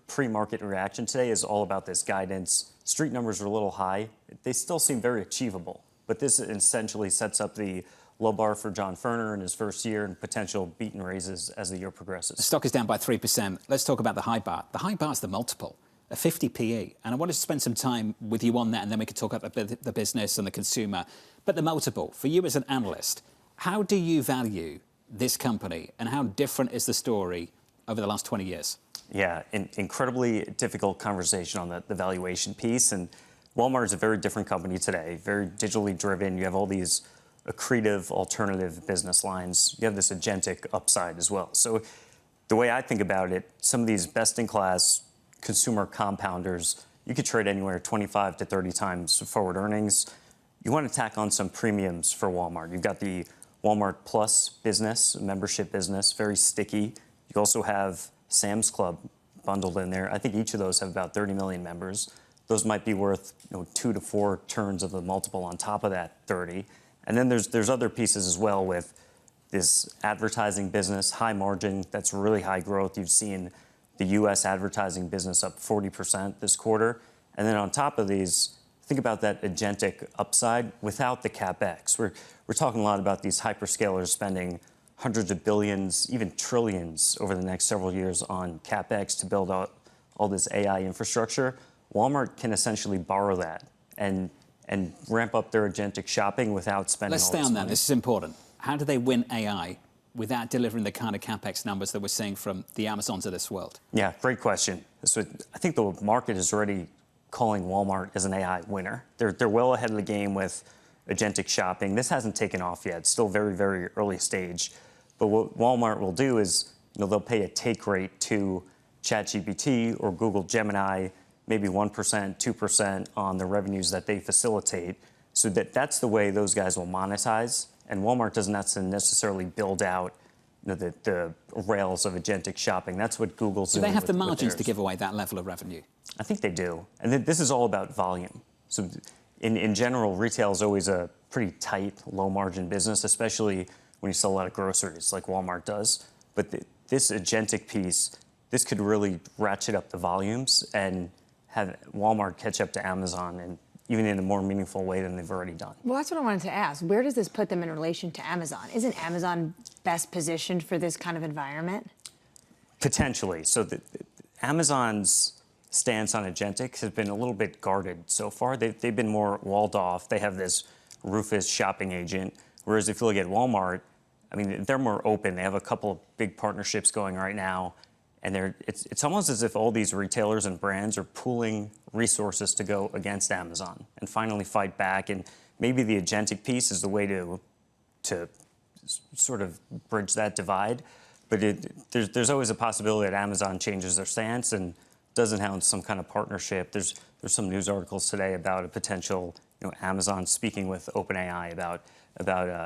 [SPEAKER 16] pre-market reaction today is all about this guidance. Street numbers are a little high. They still seem very achievable, but this essentially sets up the low bar for John Furner in his first year and potential beat and raises as the year progresses.
[SPEAKER 7] The stock is down by 3%. Let's talk about the high bar. The high bar is the multiple, a 50 PE. And I wanted to spend some time with you on that, and then we could talk about the business and the consumer. But the multiple, for you as an analyst, how do you value this company, and how different is the story over the last 20 years?
[SPEAKER 16] Yeah, an incredibly difficult conversation on the valuation piece. And Walmart is a very different company today, very digitally driven. You have all these accretive alternative business lines. You have this agentic upside as well. So the way I think about it, some of these best-in-class consumer compounders, you could trade anywhere 25 to 30 times forward earnings. You want to tack on some premiums for Walmart. You've got the Walmart Plus business, membership business, very sticky. You also have Sam's Club bundled in there. I think each of those have about 30 million members. Those might be worth 2 to 4 turns of the multiple on top of that 30. And then there's other pieces as well with this advertising business, high margin, that's really high growth. You've seen the U.S. advertising business up 40% this quarter. And then on top of these, think about that agentic upside without the CapEx. We're talking a lot about these hyperscalers spending hundreds of billions, even trillions over the next several years on CapEx to build out all this AI infrastructure. Walmart can essentially borrow that and ramp up their agentic shopping without spending all this money.
[SPEAKER 7] Let's stay on that. This is important. How do they win AI without delivering the kind of CapEx numbers that we're seeing from the Amazons of this world?
[SPEAKER 16] Yeah, great question. So I think the market is already calling Walmart as an AI winner. They're well ahead of the game with agentic shopping. This hasn't taken off yet. It's still very, very early stage. But what Walmart will do is, they'll pay a take rate to ChatGPT or Google Gemini, maybe 1%, 2% on the revenues that they facilitate. So that's the way those guys will monetize. And Walmart doesn't have to necessarily build out the rails of agentic shopping. That's what Google's doing.
[SPEAKER 7] Do they have the margins to give away that level of revenue?
[SPEAKER 16] I think they do. And this is all about volume. So in general, retail is always a pretty tight, low-margin business, especially when you sell a lot of groceries like Walmart does. But this agentic piece, this could really ratchet up the volumes and have Walmart catch up to Amazon, and even in a more meaningful way than they've already done.
[SPEAKER 8] Well, that's what I wanted to ask. Where does this put them in relation to Amazon? Isn't Amazon best positioned for this kind of environment?
[SPEAKER 16] Potentially. So Amazon's stance on agentic has been a little bit guarded so far. They've been more walled off. They have this Rufus shopping agent, whereas if you look at Walmart, I mean, they're more open. They have a couple of big partnerships going right now. And it's almost as if all these retailers and brands are pooling resources to go against Amazon and finally fight back. And maybe the agentic piece is the way to sort of bridge that divide. But there's always a possibility that Amazon changes their stance and doesn't have some kind of partnership. There's some news articles today about a potential, Amazon speaking with OpenAI about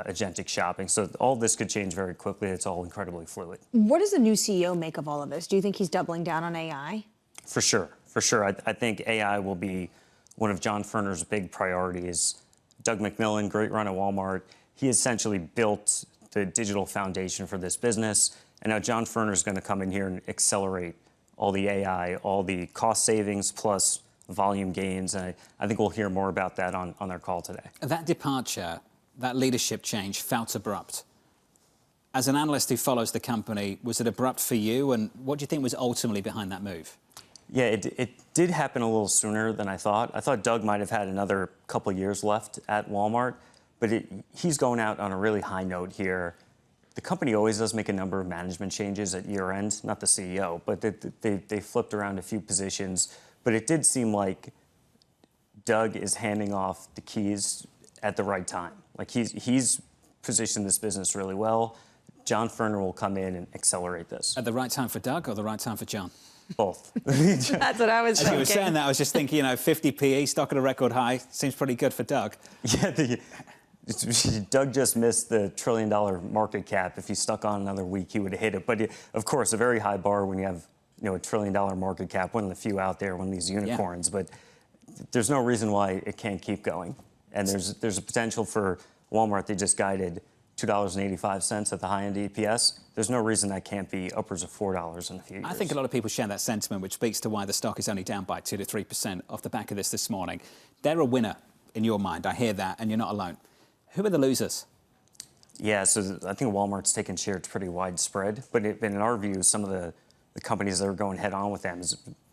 [SPEAKER 16] agentic shopping. So all this could change very quickly. It's all incredibly fluid.
[SPEAKER 8] What does the new CEO make of all of this? Do you think he's doubling down on AI?
[SPEAKER 16] For sure. I think AI will be one of John Furner's big priorities. Doug McMillon, great run at Walmart. He essentially built the digital foundation for this business. And now John Furner's going to come in here and accelerate all the AI, all the cost savings plus volume gains. And I think we'll hear more about that on their call today.
[SPEAKER 7] That departure, that leadership change felt abrupt. As an analyst who follows the company, was it abrupt for you? And what do you think was ultimately behind that move?
[SPEAKER 16] Yeah, it did happen a little sooner than I thought. I thought Doug might have had another couple years left at Walmart, but he's going out on a really high note here. The company always does make a number of management changes at year end, not the CEO, but they flipped around a few positions. But it did seem like Doug is handing off the keys at the right time. Like he's positioned this business really well. John Furner will come in and accelerate this.
[SPEAKER 7] At the right time for Doug or the right time for John?
[SPEAKER 16] Both.
[SPEAKER 8] That's what I was thinking.
[SPEAKER 7] As you were saying that, I was just thinking, 50 PE, stock at a record high, seems pretty good for Doug.
[SPEAKER 16] Yeah, Doug just missed the $1 trillion market cap. If he stuck on another week, he would have hit it. But of course, a very high bar when you have a $1 trillion market cap, one of the few out there, one of these unicorns. Yeah. But there's no reason why it can't keep going. And there's a potential for Walmart. They just guided $2.85 at the high end EPS. There's no reason that can't be upwards of $4 in a few years.
[SPEAKER 7] I think a lot of people share that sentiment, which speaks to why the stock is only down by 2 to 3% off the back of this morning. They're a winner in your mind. I hear that, and you're not alone. Who are the losers?
[SPEAKER 16] Yeah, so I think Walmart's taken share. It's pretty widespread. But in our view, some of the companies that are going head on with them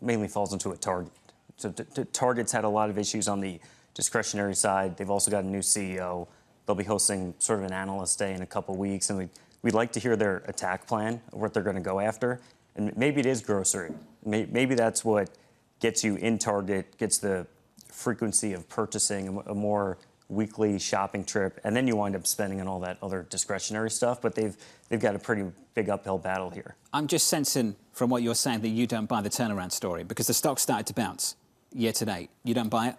[SPEAKER 16] mainly falls into a Target. So Target's had a lot of issues on the discretionary side. They've also got a new CEO. They'll be hosting sort of an analyst day in a couple weeks, and we'd like to hear their attack plan of what they're going to go after. And maybe it is grocery. Maybe that's what gets you in Target, gets the frequency of purchasing, a more weekly shopping trip, and then you wind up spending on all that other discretionary stuff. But they've got a pretty big uphill battle here. I'm
[SPEAKER 7] just sensing from what you're saying that you don't buy the turnaround story because the stock started to bounce year to date. You don't buy it?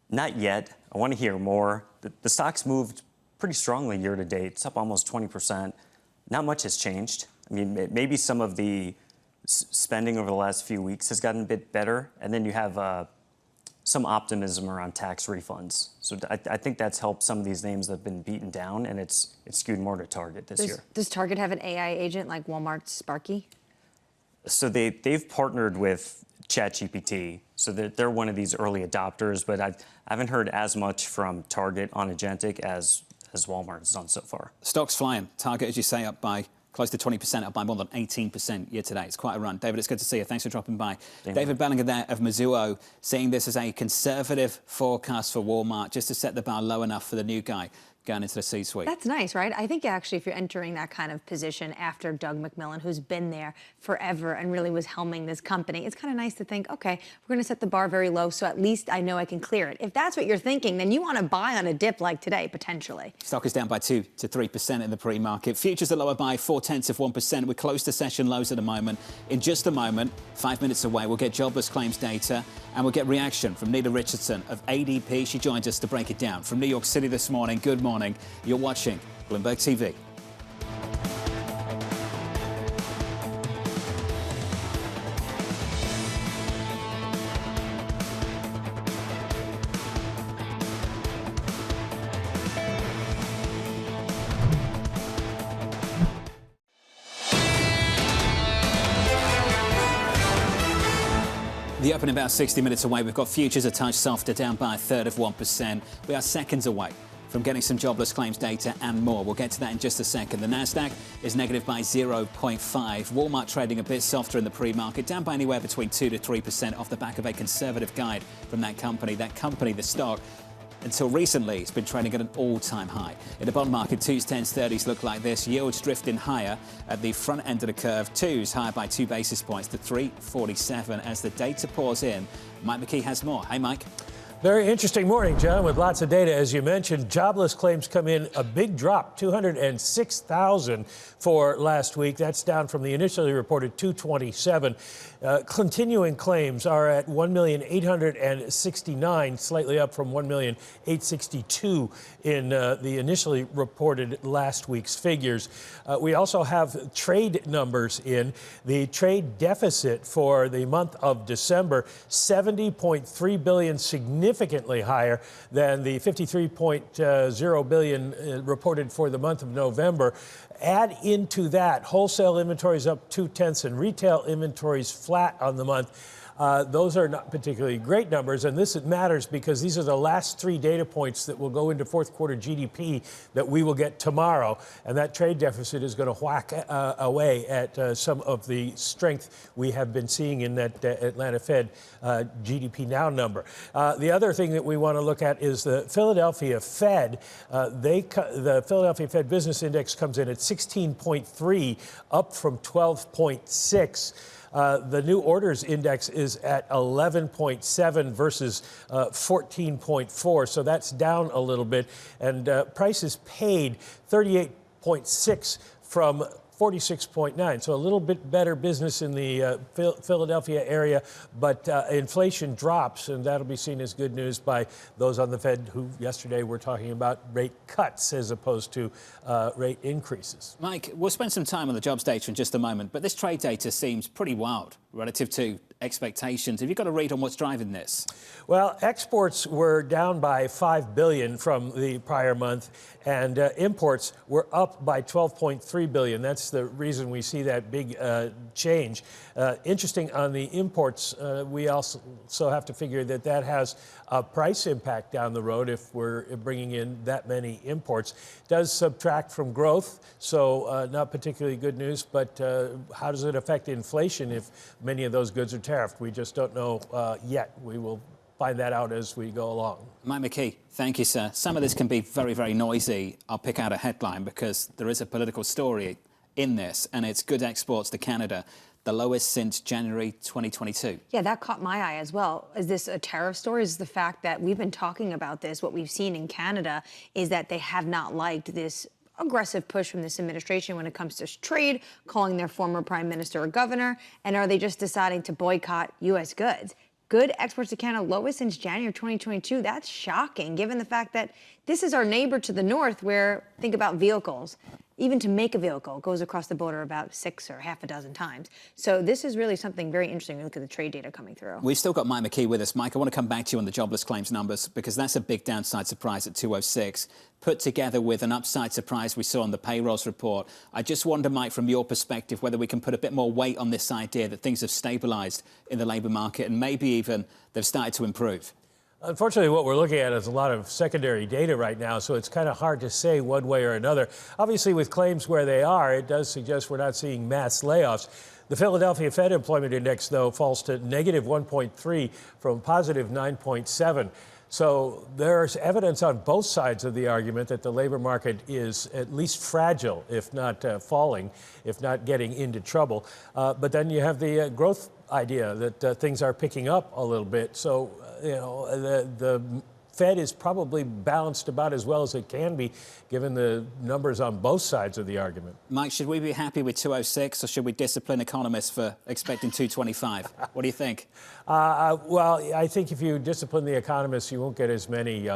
[SPEAKER 16] Not yet. I want to hear more. The stock's moved pretty strongly year to date. It's up almost 20%. Not much has changed. I mean, maybe some of the spending over the last few weeks has gotten a bit better, and then you have some optimism around tax refunds. So I think that's helped some of these names that have been beaten down, and it's skewed more to Target this year.
[SPEAKER 8] Does Target have an AI agent like Walmart's Sparky?
[SPEAKER 16] So they've partnered with ChatGPT, so they're one of these early adopters, but I haven't heard as much from Target on agentic as Walmart has done so far.
[SPEAKER 7] Stock's flying. Target, as you say, up by close to 20%, up by more than 18% year to date. It's quite a run. David, it's good to see you. Thanks for dropping by. David Bellinger there of Mizuho, seeing this as a conservative forecast for Walmart, just to set the bar low enough for the new guy going into the C-suite.
[SPEAKER 8] That's nice, right? I think actually if you're entering that kind of position after Doug McMillon, who's been there forever and really was helming this company, it's kind of nice to think, okay, we're going to set the bar very low, so at least I know I can clear it. If that's what you're thinking, then you want to buy on a dip like today, potentially.
[SPEAKER 7] Stock is down by 2 to 3% in the pre-market. Futures are lower by 0.4%. We're close to session lows at the moment. In just a moment, 5 minutes away, we'll get jobless claims data and we'll get reaction from Nela Richardson of ADP. She joins us to break it down. From New York City this morning, good morning. You're watching Bloomberg TV. The open about 60 minutes away. We've got futures a touch softer, down by 1/3%. We are seconds away from getting some jobless claims data and more. We'll get to that in just a second. The Nasdaq is negative by 0.5. Walmart trading a bit softer in the pre-market, down by anywhere between 2 to 3% off the back of a conservative guide from that company. That company, the stock, until recently, it's been trading at an all-time high. In the bond market, 2s, 10s, 30s look like this. Yields drifting higher at the front end of the curve. 2s higher by 2 basis points to 347 as the data pours in. Mike McKee has more. Hey, Mike.
[SPEAKER 17] Very interesting morning, John, with lots of data. As you mentioned, jobless claims come in a big drop, 206,000 for last week. That's down from the initially reported 227. Continuing claims are at 1,869,000, slightly up from 1,862,000 in the initially reported last week's figures. We also have trade numbers in. The trade deficit for the month of December, $70.3 billion, significantly higher than the $53.0 billion reported for the month of November. Add into that wholesale inventories up 0.2 and retail inventories flat on the month. Those are not particularly great numbers, and this matters because these are the last 3 data points that will go into fourth quarter GDP that we will get tomorrow, and that trade deficit is going to whack away at some of the strength we have been seeing in that Atlanta Fed GDP Now number. The other thing that we want to look at is the Philadelphia Fed. The Philadelphia Fed Business Index comes in at 16.3, up from 12.6. The new orders index is at 11.7 versus 14.4, so that's down a little bit. And prices paid 38.6 from 46.9, so a little bit better business in the Philadelphia area, but inflation drops, and that'll be seen as good news by those on the Fed who yesterday were talking about rate cuts as opposed to rate increases.
[SPEAKER 7] Mike, we'll spend some time on the jobs data in just a moment, but this trade data seems pretty wild relative to expectations. Have you got a read on what's driving this?
[SPEAKER 17] Well, exports were down by $5 billion from the prior month, and imports were up by $12.3 billion. That's the reason we see that big change. Interesting, on the imports, we also have to figure that that has a price impact down the road if we're bringing in that many imports. It does subtract from growth, so not particularly good news, but how does it affect inflation if many of those goods are tariffed? We just don't know yet. We will find that out as we go along.
[SPEAKER 7] Mike McKee, thank you, sir. Some of this can be very, very noisy. I'll pick out a headline because there is a political story in this, and it's good exports to Canada, the lowest since January 2022.
[SPEAKER 8] Yeah, that caught my eye as well. Is this a tariff story? Is the fact that we've been talking about this, what we've seen in Canada is that they have not liked this aggressive push from this administration when it comes to trade, calling their former prime minister a governor, and are they just deciding to boycott U.S. goods? Good exports to Canada, lowest since January 2022. That's shocking, given the fact that this is our neighbor to the north where, think about vehicles. Even to make a vehicle goes across the border about 6 or half a dozen times. So this is really something very interesting when you look at the trade data coming through.
[SPEAKER 7] We've still got Mike McKee with us. Mike, I want to come back to you on the jobless claims numbers because that's a big downside surprise at 206, put together with an upside surprise we saw on the payrolls report. I just wonder, Mike, from your perspective, whether we can put a bit more weight on this idea that things have stabilised in the labour market and maybe even they've started to improve.
[SPEAKER 17] Unfortunately, what we're looking at is a lot of secondary data right now, so it's kind of hard to say one way or another. Obviously, with claims where they are, it does suggest we're not seeing mass layoffs. The Philadelphia Fed Employment Index, though, falls to negative 1.3 from positive 9.7. So there's evidence on both sides of the argument that the labor market is at least fragile, if not falling, if not getting into trouble. But then you have the growth idea that things are picking up a little bit. So, the Fed is probably balanced about as well as it can be, given the numbers on both sides of the argument.
[SPEAKER 7] Mike, should we be happy with 206 or should we discipline economists for expecting 225? What do you think?
[SPEAKER 17] Well, I think if you discipline the economists, you won't get as many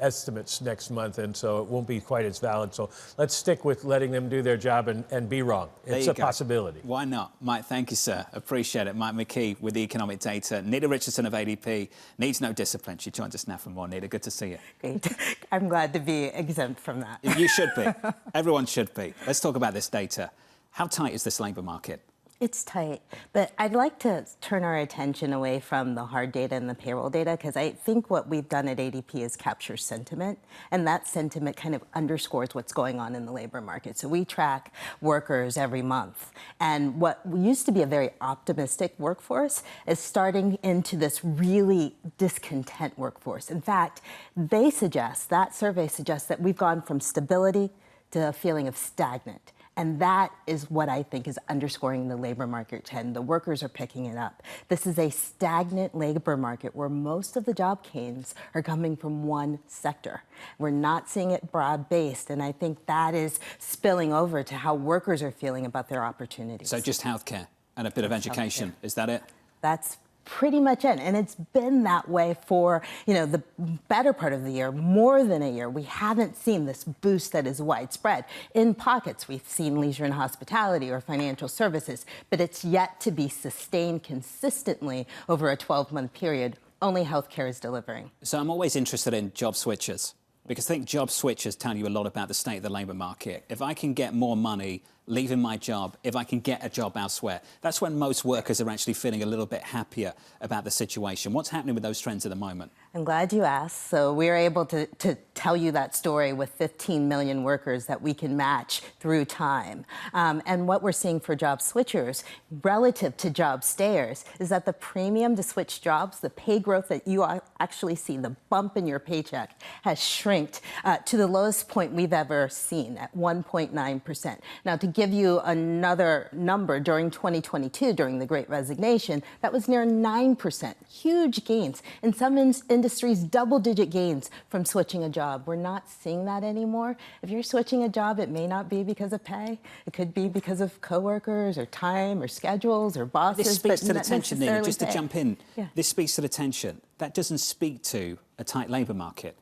[SPEAKER 17] estimates next month, and so it won't be quite as valid. So let's stick with letting them do their job and be wrong. It's a possibility.
[SPEAKER 7] Why not? Mike, thank you, sir. Appreciate it. Mike McKee with the economic data. Nela Richardson of ADP needs no discipline. She joins us now for more. Nela, good to see you.
[SPEAKER 18] Great. I'm glad to be exempt from that.
[SPEAKER 7] You should be. Everyone should be. Let's talk about this data. How tight is this labour market?
[SPEAKER 18] It's tight, but I'd like to turn our attention away from the hard data and the payroll data, because I think what we've done at ADP is capture sentiment, and that sentiment kind of underscores what's going on in the labor market. So we track workers every month, and what used to be a very optimistic workforce is starting into this really discontent workforce. In fact, that survey suggests that we've gone from stability to a feeling of stagnant. And that is what I think is underscoring the labor market trend. The workers are picking it up. This is a stagnant labor market where most of the job gains are coming from one sector. We're not seeing it broad-based, and I think that is spilling over to how workers are feeling about their opportunities.
[SPEAKER 7] So just healthcare and a bit of education, is that it?
[SPEAKER 18] That's pretty much it. And it's been that way for, the better part of the year, more than a year. We haven't seen this boost that is widespread. In pockets, we've seen leisure and hospitality or financial services, but it's yet to be sustained consistently over a 12-month period. Only healthcare is delivering.
[SPEAKER 7] So I'm always interested in job switchers, because I think job switchers tell you a lot about the state of the labour market. If I can get more money leaving my job if I can get a job elsewhere. That's when most workers are actually feeling a little bit happier about the situation. What's happening with those trends at the moment?
[SPEAKER 18] I'm glad you asked. So we're able to tell you that story with 15 million workers that we can match through time. And what we're seeing for job switchers relative to job stayers is that the premium to switch jobs, the pay growth that you actually see, the bump in your paycheck, has shrinked to the lowest point we've ever seen at 1.9%. Now, to give you another number, during 2022, during the Great Resignation, that was near 9%. Huge gains. In some industries, double-digit gains from switching a job. We're not seeing that anymore. If you're switching a job, it may not be because of pay. It could be because of coworkers or time or schedules or bosses.
[SPEAKER 7] This speaks to the tension, Nela, just to jump in.
[SPEAKER 18] Yeah.
[SPEAKER 7] This speaks to the tension. That doesn't speak to a tight labour market.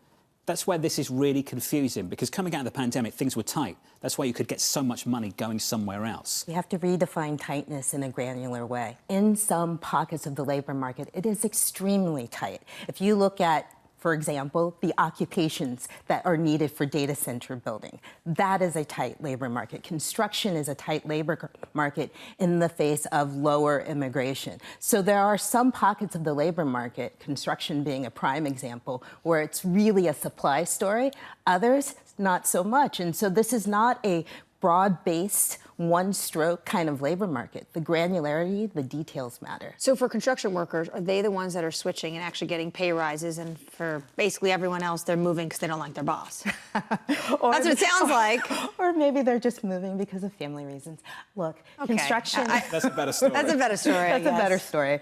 [SPEAKER 7] That's where this is really confusing, because coming out of the pandemic, things were tight. That's why you could get so much money going somewhere else.
[SPEAKER 18] We have to redefine tightness in a granular way. In some pockets of the labor market, it is extremely tight. If you look at, for example, the occupations that are needed for data center building, that is a tight labor market. Construction is a tight labor market in the face of lower immigration. So there are some pockets of the labor market, construction being a prime example, where it's really a supply story. Others, not so much. And so this is not a broad-based, one-stroke kind of labor market. The granularity, the details matter.
[SPEAKER 8] So for construction workers, are they the ones that are switching and actually getting pay rises? And for basically everyone else, they're moving because they don't like their boss? That's what it sounds like.
[SPEAKER 18] Or maybe they're just moving because of family reasons. Look, construction...
[SPEAKER 7] That's a better story.
[SPEAKER 8] That's a better story,
[SPEAKER 18] That's a better story.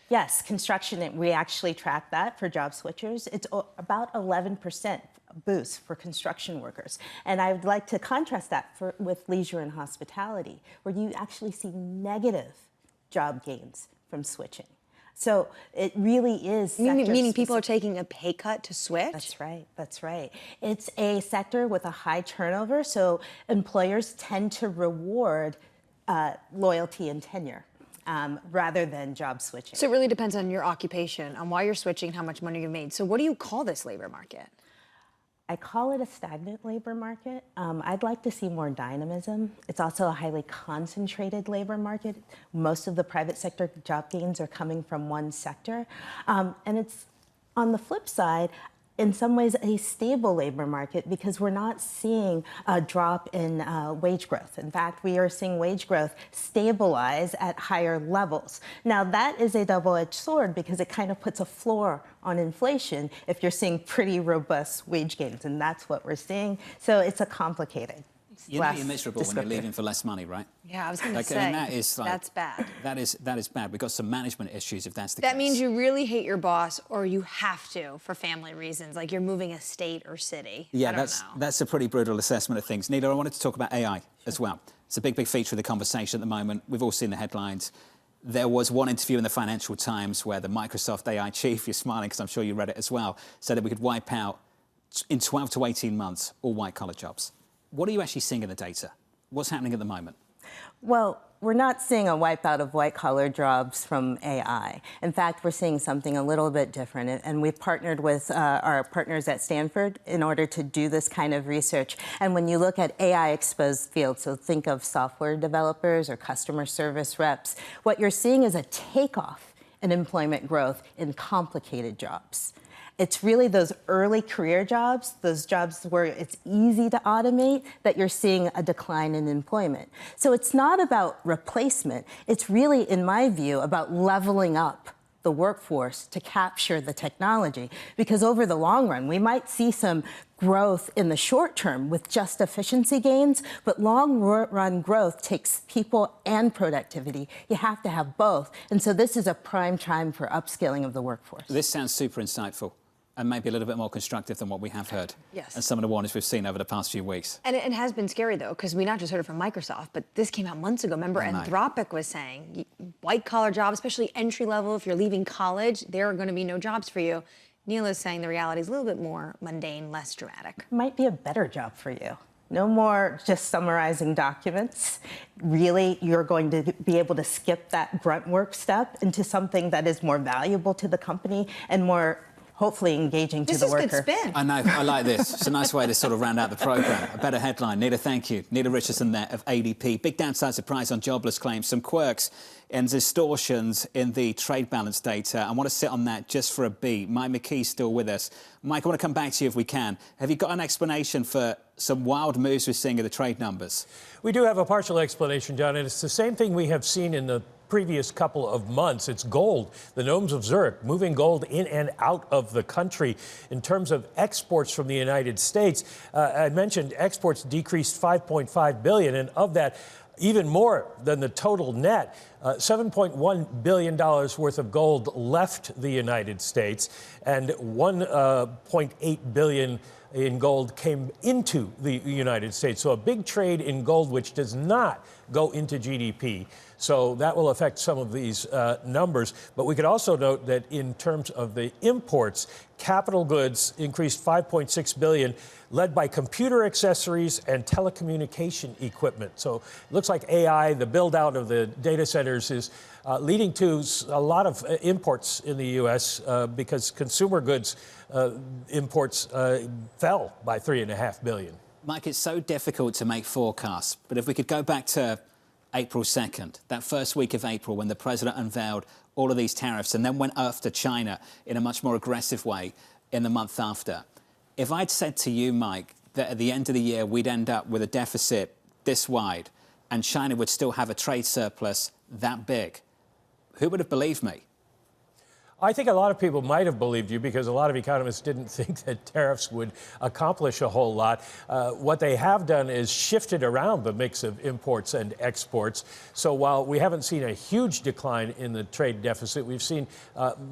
[SPEAKER 18] Yes, construction, we actually track that for job switchers. It's about 11% boost for construction workers. And I would like to contrast that with leisure and hospitality, where you actually see negative job gains from switching. So it really is
[SPEAKER 8] meaning people are taking a pay cut to switch?
[SPEAKER 18] That's right. That's right. It's a sector with a high turnover, so employers tend to reward loyalty and tenure. Rather than job switching.
[SPEAKER 8] So it really depends on your occupation, on why you're switching, how much money you made. So what do you call this labor market?
[SPEAKER 18] I call it a stagnant labor market. I'd like to see more dynamism. It's also a highly concentrated labor market. Most of the private sector job gains are coming from one sector. And it's, on the flip side, in some ways a stable labor market, because we're not seeing a drop in wage growth. In fact, we are seeing wage growth stabilize at higher levels. Now, that is a double-edged sword, because it kind of puts a floor on inflation if you're seeing pretty robust wage gains, and that's what we're seeing. So it's a complicated.
[SPEAKER 7] You know you're miserable when you're leaving for less money, right?
[SPEAKER 8] Yeah, I was going to say,
[SPEAKER 7] I mean, that is
[SPEAKER 8] that's bad.
[SPEAKER 7] That is bad. We've got some management issues if that's the case.
[SPEAKER 8] That means you really hate your boss, or you have to for family reasons, like you're moving a state or city.
[SPEAKER 7] Yeah, that's a pretty brutal assessment of things. Nela, I wanted to talk about AI as well. It's a big feature of the conversation at the moment. We've all seen the headlines. There was one interview in the Financial Times where the Microsoft AI chief, you're smiling because I'm sure you read it as well, said that we could wipe out, in 12 to 18 months, all white-collar jobs. What are you actually seeing in the data? What's happening at the moment?
[SPEAKER 18] Well, we're not seeing a wipeout of white-collar jobs from AI. In fact, we're seeing something a little bit different. And we've partnered with our partners at Stanford in order to do this kind of research. And when you look at AI-exposed fields, so think of software developers or customer service reps, what you're seeing is a takeoff in employment growth in complicated jobs. It's really those early career jobs, those jobs where it's easy to automate, that you're seeing a decline in employment. So it's not about replacement. It's really, in my view, about leveling up the workforce to capture the technology. Because over the long run, we might see some growth in the short term with just efficiency gains, but long run growth takes people and productivity. You have to have both. And so this is a prime time for upskilling of the workforce.
[SPEAKER 7] This sounds super insightful and maybe a little bit more constructive than what we have heard.
[SPEAKER 8] Yes.
[SPEAKER 7] And some of the warnings we've seen over the past few weeks.
[SPEAKER 8] And it has been scary, though, because we not just heard it from Microsoft, but this came out months ago. Remember, Anthropic was saying white-collar jobs, especially entry-level, if you're leaving college, there are going to be no jobs for you. Nela's saying the reality is a little bit more mundane, less dramatic.
[SPEAKER 18] Might be a better job for you. No more just summarizing documents. Really, you're going to be able to skip that grunt work step into something that is more valuable to the company and more hopefully engaging to the worker.
[SPEAKER 8] This is good spin.
[SPEAKER 7] I know, I like this. It's a nice way to sort of round out the programme. A better headline. Nela, thank you. Nela Richardson there of ADP. Big downside surprise on jobless claims. Some quirks and distortions in the trade balance data. I want to sit on that just for a beat. Mike McKee's still with us. Mike, I want to come back to you if we can. Have you got an explanation for some wild moves we're seeing in the trade numbers?
[SPEAKER 17] We do have a partial explanation, John, and it's the same thing we have seen in the previous couple of months. It's gold. The Gnomes of Zurich moving gold in and out of the country. In terms of exports from the United States, I mentioned exports decreased 5.5 billion, and of that, even more than the total net, $7.1 billion worth of gold left the United States, and 1.8 billion in gold came into the United States. So a big trade in gold, which does not go into GDP. So that will affect some of these numbers. But we could also note that in terms of the imports, capital goods increased 5.6 billion, led by computer accessories and telecommunication equipment. So it looks like AI, the build out of the data centers, is leading to a lot of imports in the U.S. Because consumer goods imports fell by 3.5 billion.
[SPEAKER 7] Mike, it's so difficult to make forecasts, but if we could go back to April 2nd, that first week of April when the president unveiled all of these tariffs and then went after China in a much more aggressive way in the month after. If I'd said to you, Mike, that at the end of the year we'd end up with a deficit this wide and China would still have a trade surplus that big, who would have believed me?
[SPEAKER 17] I think a lot of people might have believed you because a lot of economists didn't think that tariffs would accomplish a whole lot. What they have done is shifted around the mix of imports and exports. So while we haven't seen a huge decline in the trade deficit, we've seen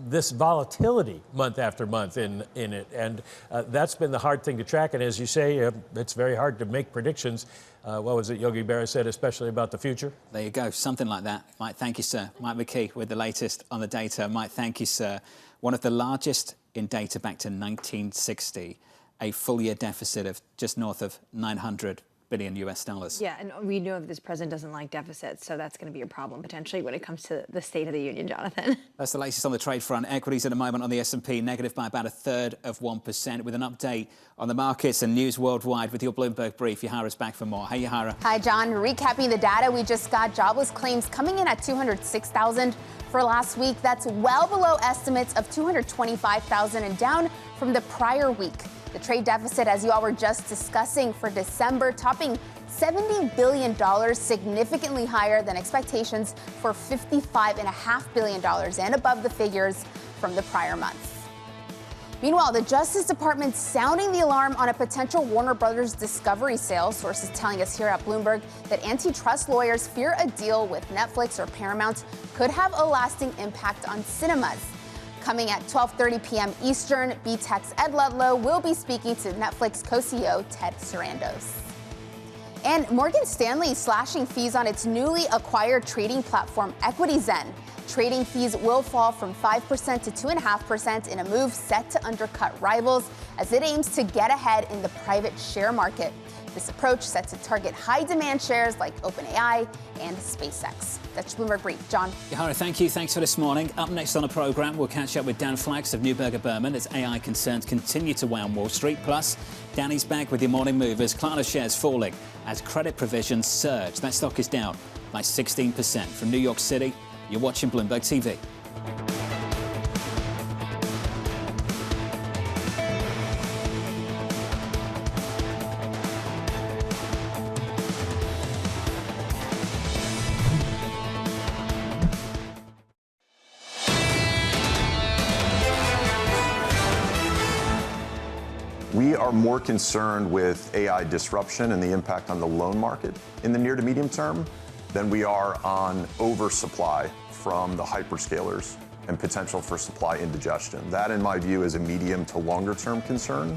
[SPEAKER 17] this volatility month after month in it. And that's been the hard thing to track. And as you say, it's very hard to make predictions. What was it Yogi Berra said, especially about the future?
[SPEAKER 7] There you go, something like that. Mike, thank you, sir. Mike McKee with the latest on the data. Mike, thank you, sir. One of the largest in data back to 1960, a full year deficit of just north of 900 billion US dollars.
[SPEAKER 8] Yeah, and we know that this president doesn't like deficits, so that's going to be a problem potentially when it comes to the State of the Union, Jonathan.
[SPEAKER 7] That's the latest on the trade front. Equities at the moment on the S&P negative by about 1/3%. With an update on the markets and news worldwide with your Bloomberg brief, Yahara's back for more. Hey, Yahara.
[SPEAKER 10] Hi, John. Recapping the data we just got, jobless claims coming in at 206,000 for last week. That's well below estimates of 225,000 and down from the prior week. The trade deficit, as you all were just discussing, for December, topping $70 billion, significantly higher than expectations for $55.5 billion and above the figures from the prior month. Meanwhile, the Justice Department sounding the alarm on a potential Warner Brothers Discovery sale. Sources telling us here at Bloomberg that antitrust lawyers fear a deal with Netflix or Paramount could have a lasting impact on cinemas. Coming at 12:30 p.m. Eastern, BTEC's Ed Ludlow will be speaking to Netflix co-CEO Ted Sarandos. And Morgan Stanley slashing fees on its newly acquired trading platform EquityZen. Trading fees will fall from 5% to 2.5% in a move set to undercut rivals as it aims to get ahead in the private share market. This approach set to target high-demand shares like OpenAI and SpaceX. That's Bloomberg Brief. John.
[SPEAKER 7] Yahara, thank you. Thanks for this morning. Up next on the programme, we'll catch up with Dan Flax of Neuberger Berman as AI concerns continue to weigh on Wall Street. Plus, Danny's back with your morning movers. Klarna shares falling as credit provisions surge. That stock is down by 16%. From New York City, you're watching Bloomberg TV.
[SPEAKER 13] We are more concerned with AI disruption and the impact on the loan market in the near to medium term than we are on oversupply from the hyperscalers and potential for supply indigestion. That, in my view, is a medium to longer term concern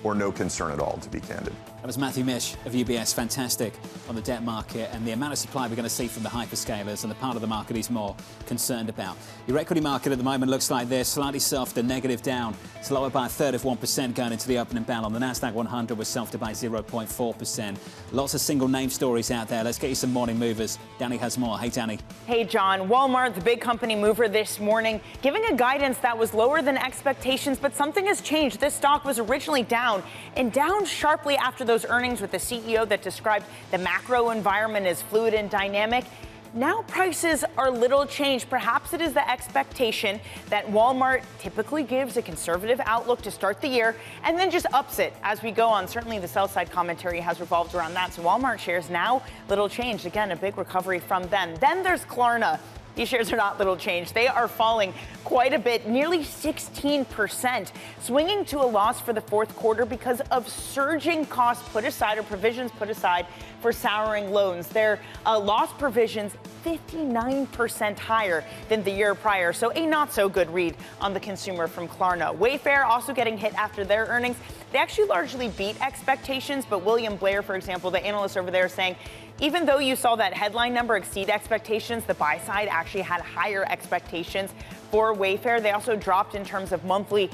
[SPEAKER 13] or no concern at all, to be candid.
[SPEAKER 7] That was Matthew Mish of UBS. Fantastic on the debt market and the amount of supply we're going to see from the hyperscalers and the part of the market he's more concerned about. Your equity market at the moment looks like this, slightly softer, negative down. It's lower by a third of 1% going into the opening bell. On the Nasdaq 100 was softer by 0.4%. Lots of single name stories out there. Let's get you some morning movers. Danny has more. Hey, Danny.
[SPEAKER 3] Hey, John. Walmart, the big company mover this morning, giving a guidance that was lower than expectations, but something has changed. This stock was originally down and down sharply after those earnings with the CEO that described the macro environment as fluid and dynamic. Now prices are little changed. Perhaps it is the expectation that Walmart typically gives a conservative outlook to start the year and then just ups it as we go on. Certainly the sell side commentary has revolved around that. So Walmart shares now little changed. Again, a big recovery from them. Then there's Klarna. These shares are not little change. They are falling quite a bit, nearly 16%, swinging to a loss for the fourth quarter because of surging costs put aside or provisions put aside for souring loans. Their loss provisions 59% higher than the year prior. So a not so good read on the consumer from Klarna. Wayfair also getting hit after their earnings. They actually largely beat expectations, but William Blair, for example, the analyst over there, saying even though you saw that headline number exceed expectations, the buy side actually had higher expectations for Wayfair. They also dropped in terms of monthly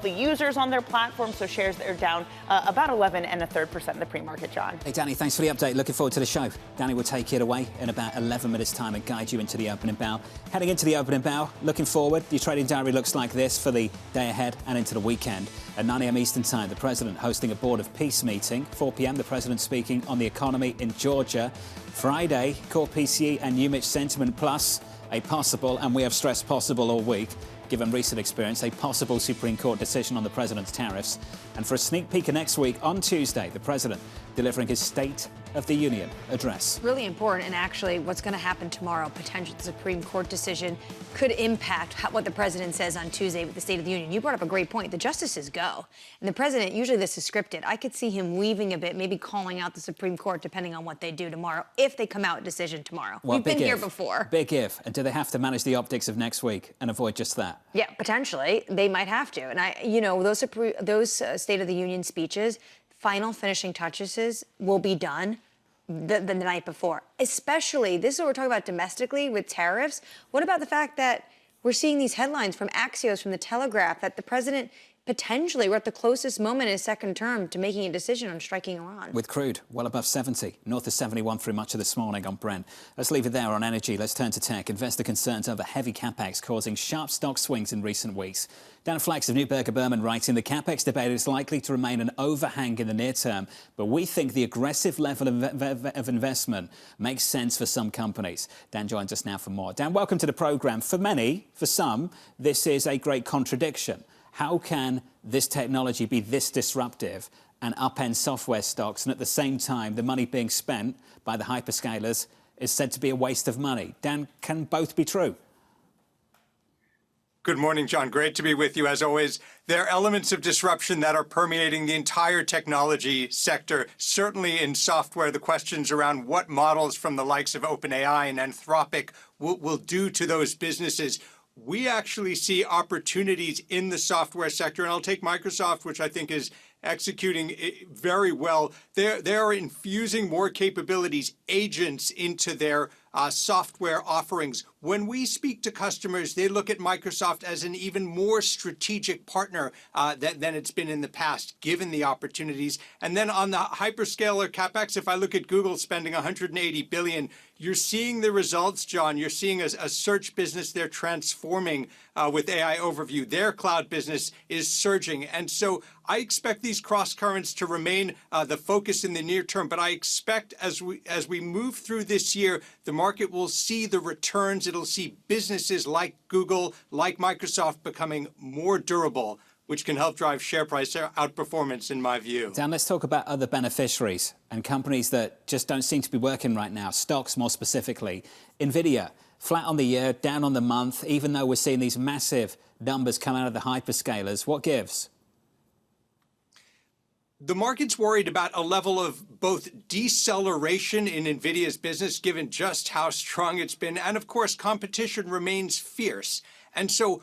[SPEAKER 3] users on their platform, so shares are down about 11.33% in the pre-market, John.
[SPEAKER 7] Hey, Danny, thanks for the update. Looking forward to the show. Danny will take it away in about 11 minutes' time and guide you into the opening bell. Heading into the opening bell, looking forward, your trading diary looks like this for the day ahead and into the weekend. At 9 a.m. Eastern Time, the President hosting a Board of Peace meeting. 4 p.m., the President speaking on the economy in Georgia. Friday, core PCE and new Mish sentiment, plus a possible, and we have stressed possible all week, given recent experience, a possible Supreme Court decision on the President's tariffs. And for a sneak peek of next week, on Tuesday, the President delivering his State of the Union address.
[SPEAKER 8] Really important, and actually what's going to happen tomorrow, potential Supreme Court decision, could impact what the president says on Tuesday with the State of the Union. You brought up a great point. The justices go, and the president, usually this is scripted. I could see him weaving a bit, maybe calling out the Supreme Court depending on what they do tomorrow, if they come out with a decision tomorrow.
[SPEAKER 7] Well,
[SPEAKER 8] we've been here before.
[SPEAKER 7] Big if. And do they have to manage the optics of next week and avoid just that?
[SPEAKER 8] Yeah, potentially. They might have to. And those State of the Union speeches, final finishing touches will be done the night before. Especially, this is what we're talking about domestically with tariffs. What about the fact that we're seeing these headlines from Axios, from the Telegraph, that the president potentially we're at the closest moment in his second term to making a decision on striking Iran?
[SPEAKER 7] With crude well above 70, north of 71 through much of this morning on Brent. Let's leave it there on energy. Let's turn to tech. Investor concerns over heavy capex causing sharp stock swings in recent weeks. Dan Flax of Neuberger Berman writing the capex debate is likely to remain an overhang in the near term, but we think the aggressive level of investment makes sense for some companies. Dan joins us now for more. Dan, welcome to the program. For many, for some, this is a great contradiction. How can this technology be this disruptive and upend software stocks, and at the same time, the money being spent by the hyperscalers is said to be a waste of money? Dan, can both be true?
[SPEAKER 2] Good morning, John. Great to be with you, as always. There are elements of disruption that are permeating the entire technology sector. Certainly in software, the questions around what models from the likes of OpenAI and Anthropic will do to those businesses. We actually see opportunities in the software sector, and I'll take Microsoft, which I think is executing very well. They're infusing more capabilities, agents into their software offerings. When we speak to customers, they look at Microsoft as an even more strategic partner than it's been in the past, given the opportunities. And then on the hyperscaler CapEx, if I look at Google spending $180 billion, you're seeing the results, John. You're seeing a search business they're transforming with AI Overview. Their cloud business is surging. And so I expect these cross currents to remain the focus in the near term. But I expect as we move through this year, the market will see the returns. It'll see businesses like Google, like Microsoft becoming more durable, which can help drive share price outperformance, in my view.
[SPEAKER 7] Dan, let's talk about other beneficiaries and companies that just don't seem to be working right now, stocks more specifically. NVIDIA, flat on the year, down on the month, even though we're seeing these massive numbers come out of the hyperscalers. What gives?
[SPEAKER 2] The market's worried about a level of both deceleration in NVIDIA's business, given just how strong it's been. And of course, competition remains fierce. And so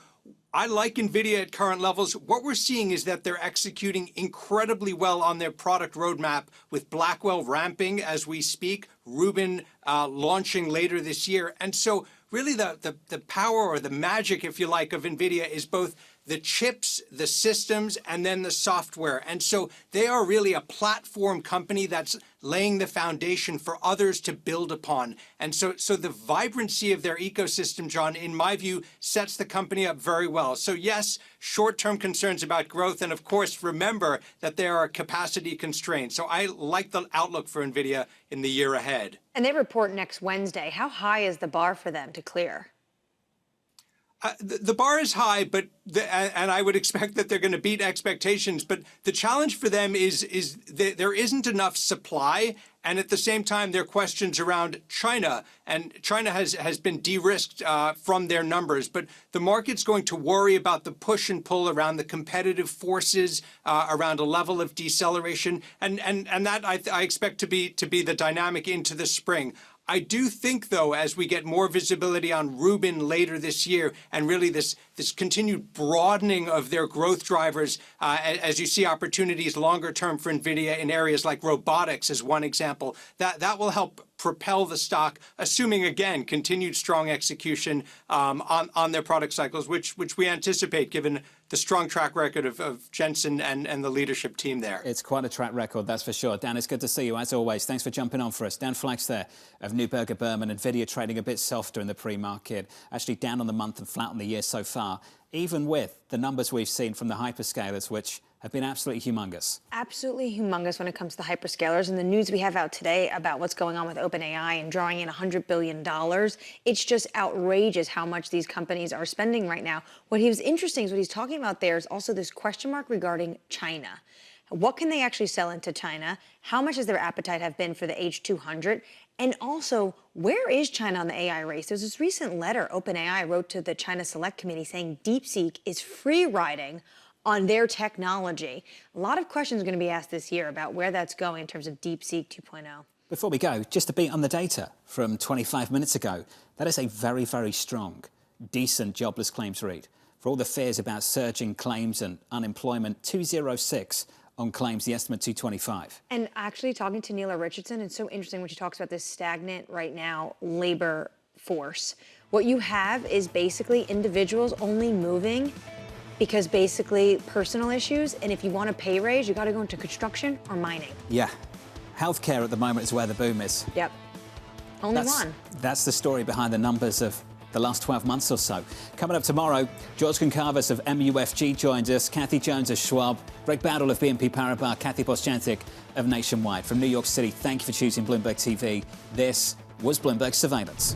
[SPEAKER 2] I like NVIDIA at current levels. What we're seeing is that they're executing incredibly well on their product roadmap, with Blackwell ramping as we speak, Rubin launching later this year. And so really the power, or the magic, if you like, of NVIDIA is both the chips, the systems, and then the software. And so they are really a platform company that's laying the foundation for others to build upon. And so the vibrancy of their ecosystem, John, in my view, sets the company up very well. So yes, short-term concerns about growth. And of course, remember that there are capacity constraints. So I like the outlook for NVIDIA in the year ahead.
[SPEAKER 8] And they report next Wednesday. How high is the bar for them to clear?
[SPEAKER 2] The bar is high, and I would expect that they're going to beat expectations. But the challenge for them is there isn't enough supply, and at the same time, there are questions around China, and China has been de-risked from their numbers. But the market's going to worry about the push and pull around the competitive forces, around a level of deceleration, and that I expect to be the dynamic into the spring. I do think, though, as we get more visibility on Rubin later this year, and really this continued broadening of their growth drivers, as you see opportunities longer term for NVIDIA in areas like robotics as one example, that will help propel the stock, assuming, again, continued strong execution on their product cycles, which we anticipate given the strong track record of Jensen and the leadership team there.
[SPEAKER 7] It's quite a track record, that's for sure. Dan, it's good to see you, as always. Thanks for jumping on for us. Dan Flax there of Neuberger, Berman. NVIDIA trading a bit softer in the pre-market, actually down on the month and flat on the year so far, even with the numbers we've seen from the hyperscalers, which have been absolutely humongous.
[SPEAKER 8] Absolutely humongous when it comes to the hyperscalers. And the news we have out today about what's going on with OpenAI and drawing in $100 billion, it's just outrageous how much these companies are spending right now. What was interesting is what he's talking about there is also this question mark regarding China. What can they actually sell into China? How much has their appetite have been for the H200? And also, where is China on the AI race? There's this recent letter OpenAI wrote to the China Select Committee saying DeepSeek is free riding on their technology. A lot of questions are going to be asked this year about where that's going in terms of DeepSeek 2.0.
[SPEAKER 7] Before we go, just a beat on the data from 25 minutes ago. That is a very, very strong, decent jobless claims read. For all the fears about surging claims and unemployment, 206 on claims, the estimate 225.
[SPEAKER 8] And actually talking to Nela Richardson, it's so interesting when she talks about this stagnant right now labor force. What you have is basically individuals only moving because basically personal issues, and if you want a pay raise, you got to go into construction or mining.
[SPEAKER 7] Yeah. Healthcare at the moment is where the boom is.
[SPEAKER 8] Yep. Only one.
[SPEAKER 7] That's the story behind the numbers of the last 12 months or so. Coming up tomorrow, George Goncalves of MUFG joins us, Kathy Jones of Schwab, Greg Battle of BNP Paribas, Kathy Boschantic of Nationwide. From New York City, thank you for choosing Bloomberg TV. This was Bloomberg Surveillance.